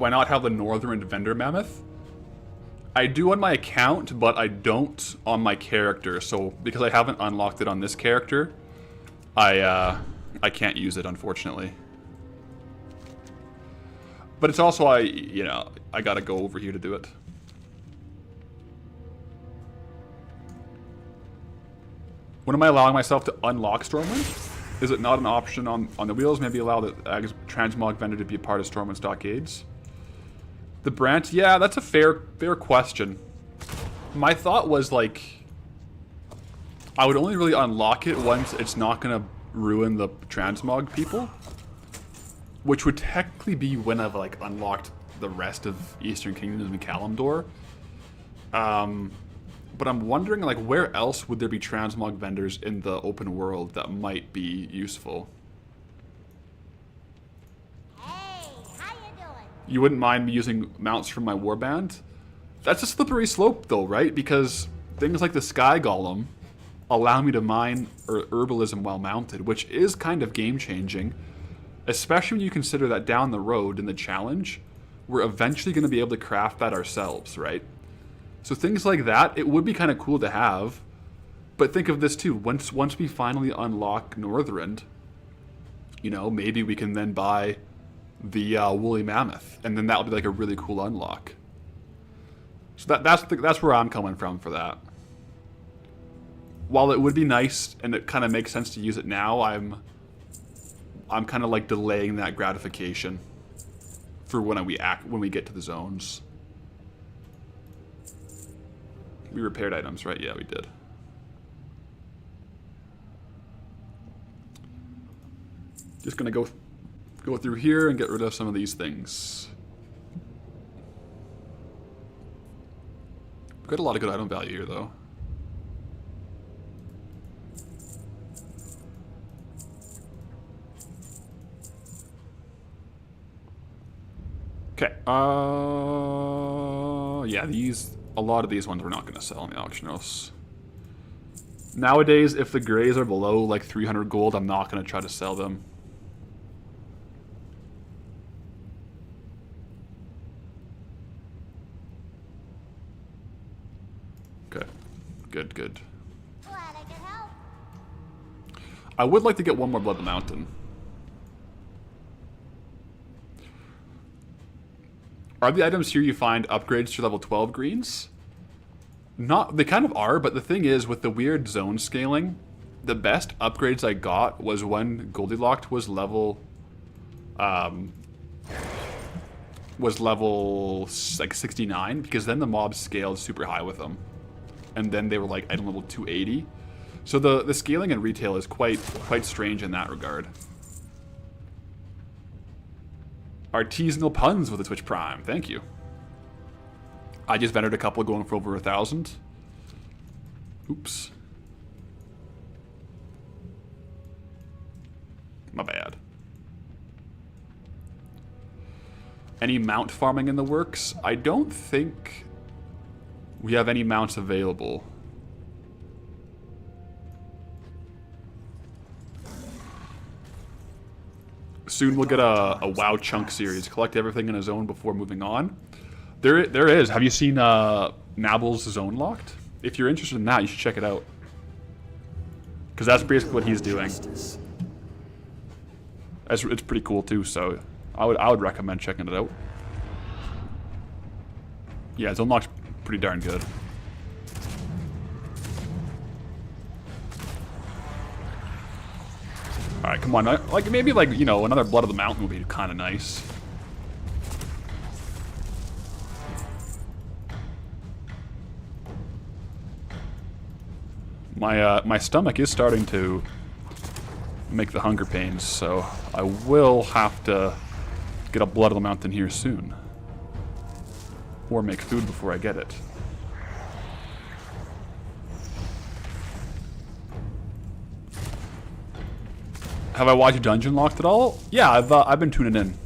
why not have the Northern Vendor Mammoth? I do on my account, but I don't on my character. So because I haven't unlocked it on this character, I can't use it, unfortunately. But it's also, I gotta go over here to do it. When am I allowing myself to unlock Stormwind? Is it not an option on the wheels? Maybe allow the transmog vendor to be a part of Stormwind stockades. The branch, yeah, that's a fair question. My thought was like, I would only really unlock it once it's not gonna ruin the transmog people, which would technically be when I've like unlocked the rest of Eastern Kingdoms and Kalimdor. But I'm wondering, like, where else would there be transmog vendors in the open world that might be useful? Hey, how you doing? You wouldn't mind me using mounts from my warband? That's a slippery slope, though, right? Because things like the Sky Golem allow me to mine herbalism while mounted, which is kind of game-changing, especially when you consider that down the road in the challenge, we're eventually going to be able to craft that ourselves, right? So things like that, it would be kind of cool to have. But think of this too, once we finally unlock Northrend, maybe we can then buy the Woolly Mammoth, and then that would be like a really cool unlock. So that's where I'm coming from for that. While it would be nice, and it kind of makes sense to use it now, I'm kind of like delaying that gratification for when we get to the zones. We repaired items, right? Yeah, we did. Just gonna go through here and get rid of some of these things. We've got a lot of good item value here, though. Okay. Yeah, a lot of these ones we're not going to sell in the auction house. Nowadays, if the grays are below like 300 gold, I'm not going to try to sell them. Okay. Good. Glad I could help. I would like to get one more Blood of the Mountain. Are the items here you find upgrades to level 12 greens? They kind of are, but the thing is, with the weird zone scaling, the best upgrades I got was when Goldylocked was level like 69, because then the mobs scaled super high with them. And then they were like item level 280. So the scaling in retail is quite strange in that regard. Artisanal puns with the Twitch Prime. Thank you. I just vendored a couple going for over 1,000. Oops. My bad. Any mount farming in the works? I don't think we have any mounts available. Soon we'll get a WoW chunk series. Collect everything in a zone before moving on. There is. Have you seen Nabble's Zone Locked? If you're interested in that, you should check it out. Because that's basically what he's doing. It's pretty cool too. So I would recommend checking it out. Yeah, Zone Locked's pretty darn good. Alright, come on. Like, maybe, like, another Blood of the Mountain would be kind of nice. My stomach is starting to make the hunger pains, so I will have to get a Blood of the Mountain here soon. Or make food before I get it. Have I watched Dungeon Locked at all? Yeah, I've been tuning in.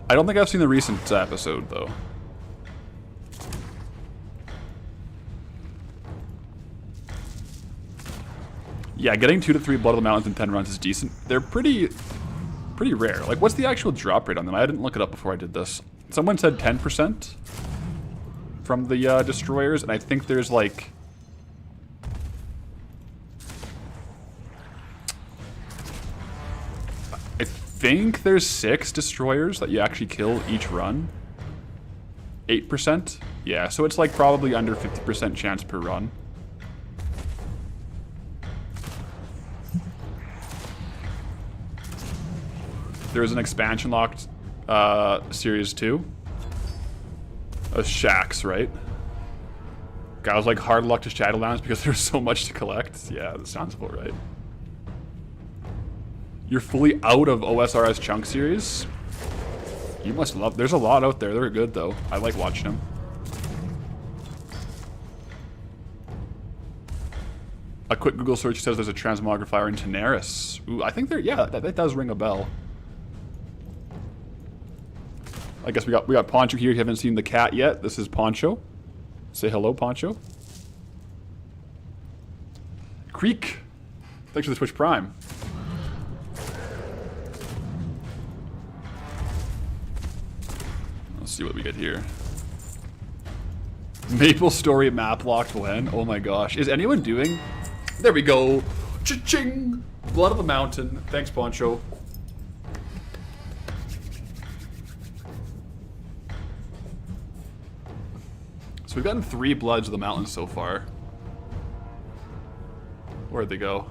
I don't think I've seen the recent episode though. Yeah, getting 2 to 3 Blood of the Mountains in 10 runs is decent. They're pretty pretty rare. Like, what's the actual drop rate on them? I didn't look it up before I did this. Someone said 10% from the destroyers, and I think there's like... I think there's 6 destroyers that you actually kill each run. 8%? Yeah, so it's like probably under 50% chance per run. There is an expansion locked series 2. Shacks, right? Guy was like hard luck to Shadowlands because there's so much to collect. Yeah, that sounds about right. You're fully out of OSRS chunk series? You must love... There's a lot out there. They're good, though. I like watching them. A quick Google search says there's a transmogrifier in Tenaris. Ooh, I think there... Yeah, that does ring a bell. I guess we got Poncho here. You haven't seen the cat yet. This is Poncho. Say hello, Poncho. Creek. Thanks for the Twitch Prime. Let's see what we get here. Maple Story map locked when? Oh my gosh. Is anyone doing... There we go. Cha-ching! Blood of the Mountain. Thanks, Poncho. So we've gotten 3 Bloods of the Mountain so far. Where'd they go?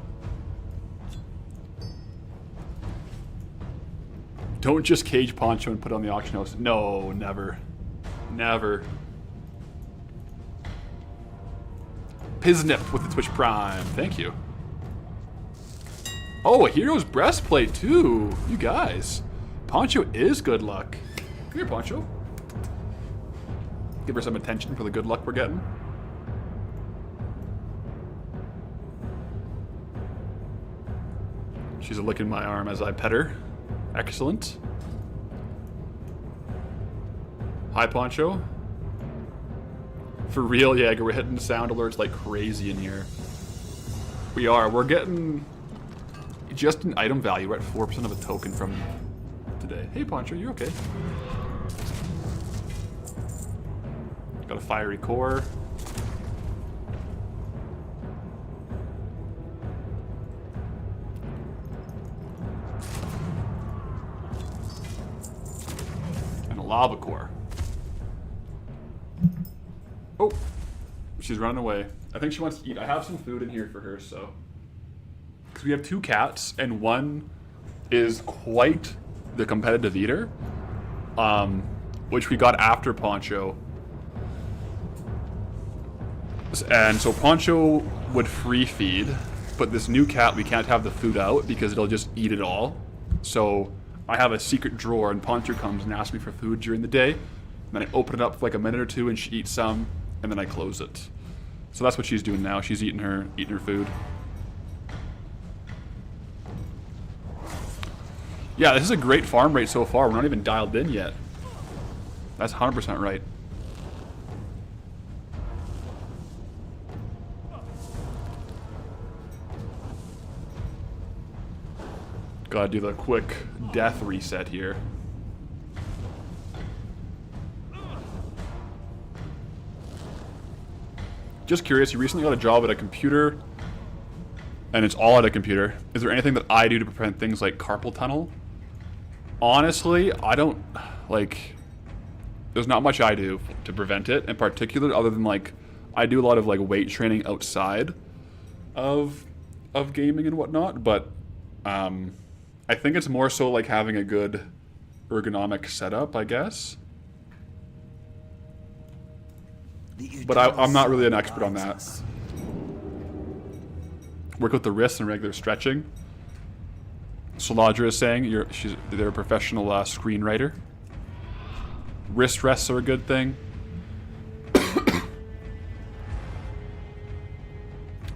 Don't just cage Poncho and put it on the auction house. No, never. Never. Piznip with the Twitch Prime. Thank you. Oh, a Hero's Breastplate too. You guys. Poncho is good luck. Come here, Poncho. Give her some attention for the good luck we're getting. She's licking my arm as I pet her. Excellent. Hi, Poncho. For real, Jaeger, we're hitting sound alerts like crazy in here. We are. We're getting just an item value. We're at 4% of a token from today. Hey, Poncho, you okay? Got a fiery core. And a lava core. Oh, she's running away. I think she wants to eat. I have some food in here for her, so. Because we have 2 cats, and one is quite the competitive eater, which we got after Poncho. And so Poncho would free feed, but this new cat, we can't have the food out because it'll just eat it all. So I have a secret drawer, and Poncho comes and asks me for food during the day. And then I open it up for like a minute or 2, and she eats some, and then I close it. So that's what she's doing now. She's eating her food. Yeah, this is a great farm rate so far. We're not even dialed in yet. That's 100% right. Gotta do the quick death reset here. Just curious, you recently got a job at a computer, and it's all at a computer. Is there anything that I do to prevent things like carpal tunnel? Honestly, I don't, like, there's not much I do to prevent it in particular, other than, like, I do a lot of, like, weight training outside of gaming and whatnot, but, I think it's more so like having a good ergonomic setup, I guess. But I'm not really an expert on that. Work with the wrists and regular stretching. Soladra is saying they're a professional screenwriter. Wrist rests are a good thing.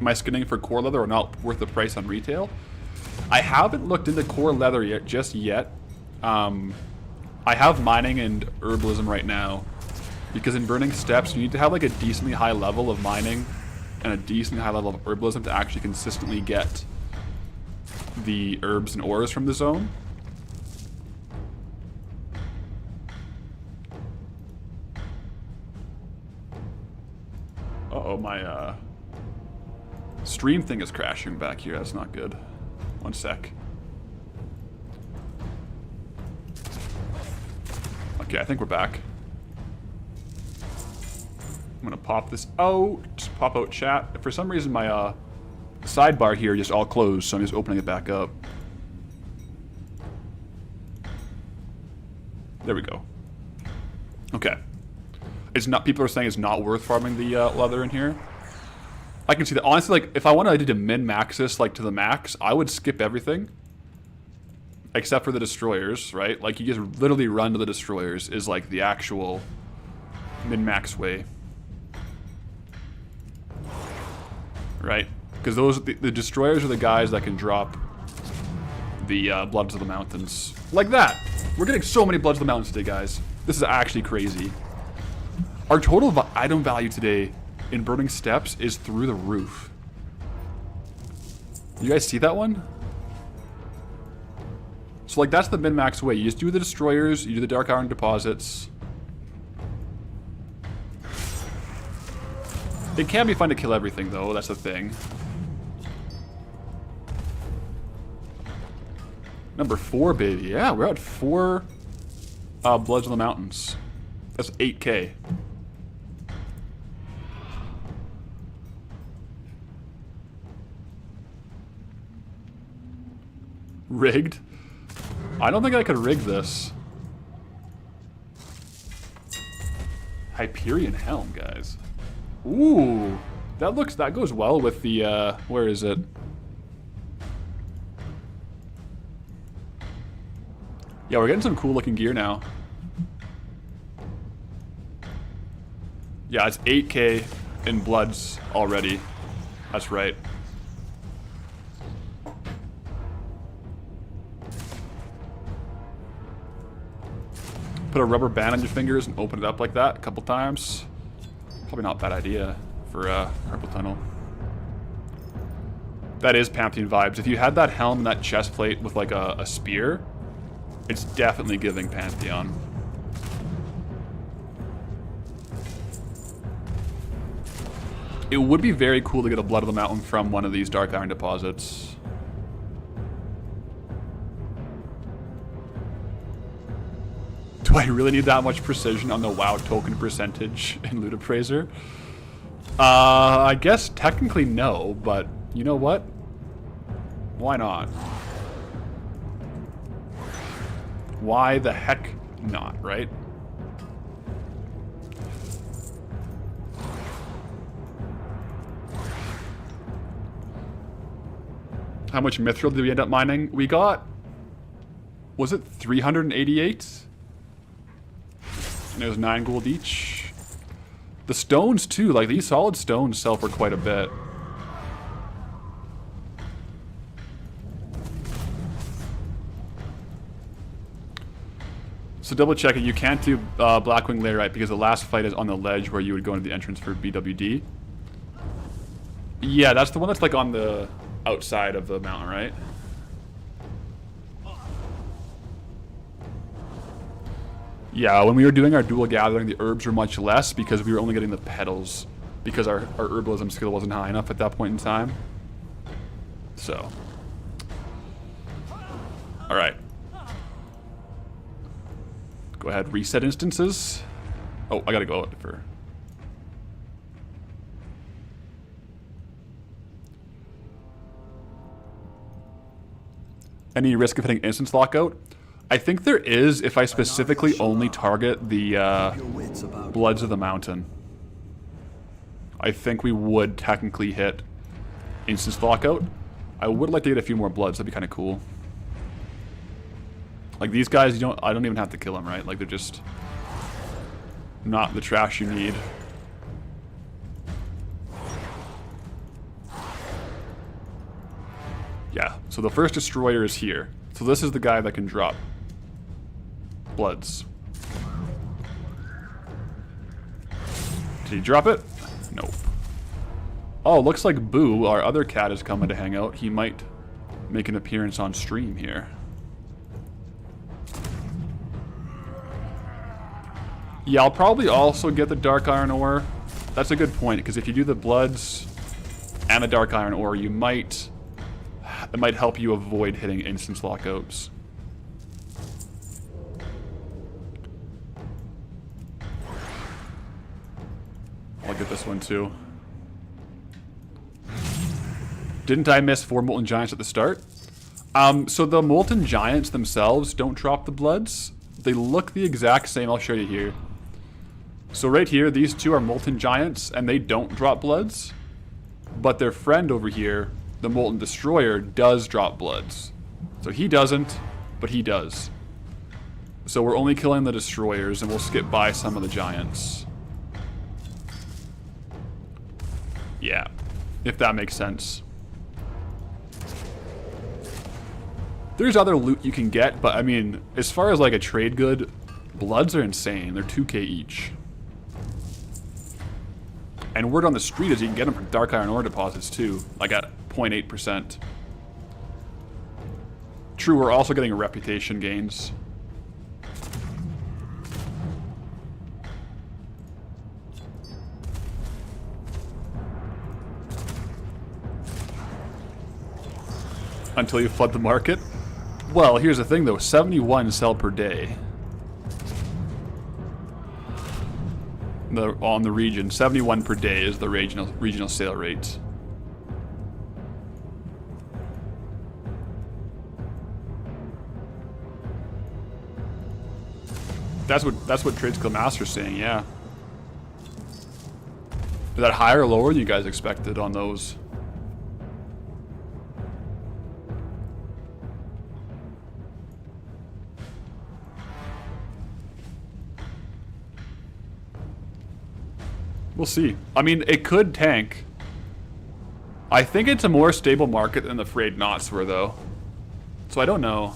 Am I skinning for core leather or not worth the price on retail? I haven't looked into core leather yet. I have mining and herbalism right now, because in Burning Steps you need to have like a decently high level of mining and a decently high level of herbalism to actually consistently get the herbs and ores from the zone. Uh-oh, my stream thing is crashing back here. That's not good. One sec. Okay, I think we're back. I'm gonna pop this out. Pop out chat. For some reason, my sidebar here just all closed, so I'm just opening it back up. There we go. Okay. It's not. People are saying it's not worth farming the leather in here. I can see that. Honestly, like, if I wanted to min-max this, like, to the max, I would skip everything. Except for the destroyers, right? Like, you just literally run to the destroyers is, like, the actual min-max way. Right? Because those, the destroyers are the guys that can drop the Bloods of the Mountains. Like that! We're getting so many Bloods of the Mountains today, guys. This is actually crazy. Our total item value today in Burning Steppes is through the roof. You guys see that one? So, like, that's the min-max way. You just do the destroyers, you do the Dark Iron deposits. It can be fun to kill everything, though. That's the thing. Number 4, baby. Yeah, we're at 4 Bloods of the Mountains. That's 8K. Rigged? I don't think I could rig this. Hyperion Helm, guys. Ooh, that goes well with the, where is it? Yeah, we're getting some cool looking gear now. Yeah, it's 8K in Bloods already. That's right. Put a rubber band on your fingers and open it up like that a couple times. Probably not a bad idea for carpal tunnel. That is Pantheon vibes. If you had that helm and that chest plate with like a spear, it's definitely giving Pantheon. It would be very cool to get a Blood of the Mountain from one of these Dark Iron deposits. Do I really need that much precision on the WoW token percentage in Loot Appraiser? I guess technically no, but you know what? Why not? Why the heck not, right? How much mithril did we end up mining? We got... Was it 388? And it was 9 gold each. The stones too, like these solid stones sell for quite a bit. So double checking, you can't do Blackwing Layrite because the last fight is on the ledge where you would go into the entrance for BWD. Yeah, that's the one that's like on the outside of the mountain, right? Yeah, when we were doing our dual gathering, the herbs were much less because we were only getting the petals because our herbalism skill wasn't high enough at that point in time. So. Alright. Go ahead, reset instances. Oh, I gotta go for... Any risk of hitting instance lockout? I think there is if I specifically only target the Bloods of the Mountain. I think we would technically hit instance lockout. I would like to get a few more Bloods, that'd be kind of cool. Like these guys, I don't even have to kill them, right? Like they're just not the trash you need. Yeah, so the first destroyer is here. So this is the guy that can drop Bloods. Did he drop it? Nope. Oh, looks like Boo, our other cat, is coming to hang out. He might make an appearance on stream here. Yeah, I'll probably also get the Dark Iron ore That's a good point, because if you do the Bloods and the Dark Iron Ore, it might help you avoid hitting instance lockouts. I'll get this one too. Didn't I miss 4 Molten Giants at the start? So the Molten Giants themselves don't drop the Bloods. They look the exact same. I'll show you here. So right here, these two are Molten Giants, and they don't drop Bloods. But their friend over here, the Molten Destroyer, does drop Bloods. So he doesn't, but he does. So we're only killing the Destroyers, and we'll skip by some of the Giants. Yeah, if that makes sense. There's other loot you can get, but I mean, as far as like a trade good, Bloods are insane. They're 2k each. And word on the street is you can get them from Dark Iron Ore deposits too, like at 0.8%. True, we're also getting reputation gains. Until you flood the market. Well, here's the thing though, 71 sell per day. On the region, 71 per day is the regional sale rate. That's what Trade Skill Master's saying, yeah. Is that higher or lower than you guys expected on those? We'll see. I mean, it could tank. I think it's a more stable market than the Frayed Knots were, though. So I don't know.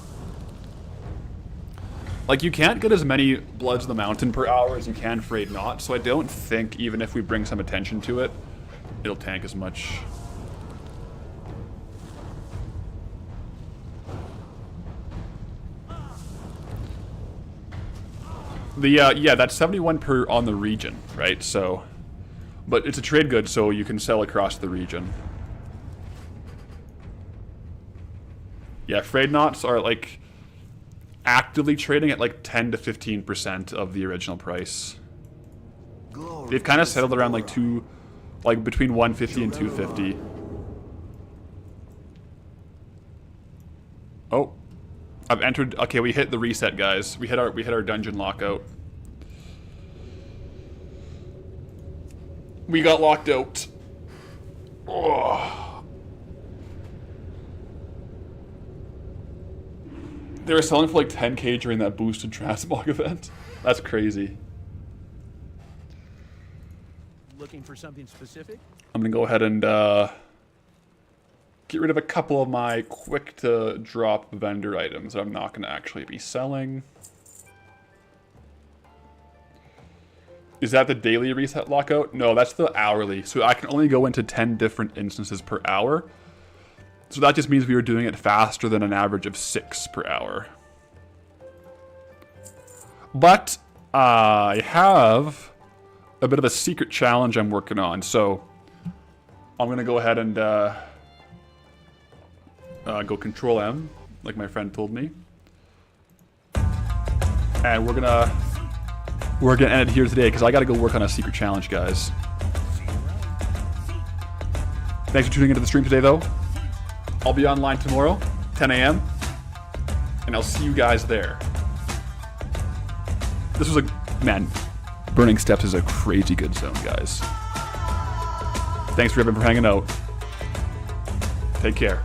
Like, you can't get as many Bloods of the Mountain per hour as you can Frayed Knots, so I don't think, even if we bring some attention to it, it'll tank as much. Yeah, that's 71 per on the region, right? So... But it's a trade good, so you can sell across the region. Yeah, Frayed Knots are like actively trading at like 10 to 15% of the original price. They've kind of settled around like between 150 and 250. Oh, I've entered. Okay, we hit the reset, guys. We hit our dungeon lockout. We got locked out. Oh. They were selling for like 10k during that boosted transmog event. That's crazy. Looking for something specific? I'm gonna go ahead and get rid of a couple of my quick to drop vendor items that I'm not gonna actually be selling. Is that the daily reset lockout? No, that's the hourly. So I can only go into 10 different instances per hour. So that just means we were doing it faster than an average of 6 per hour. But I have a bit of a secret challenge I'm working on. So I'm going to go ahead and go Control M, like my friend told me. And we're going to end it here today because I got to go work on a secret challenge, guys. Thanks for tuning into the stream today, though. I'll be online tomorrow, 10 a.m. And I'll see you guys there. This was man, Burning Steps is a crazy good zone, guys. Thanks for everyone for hanging out. Take care.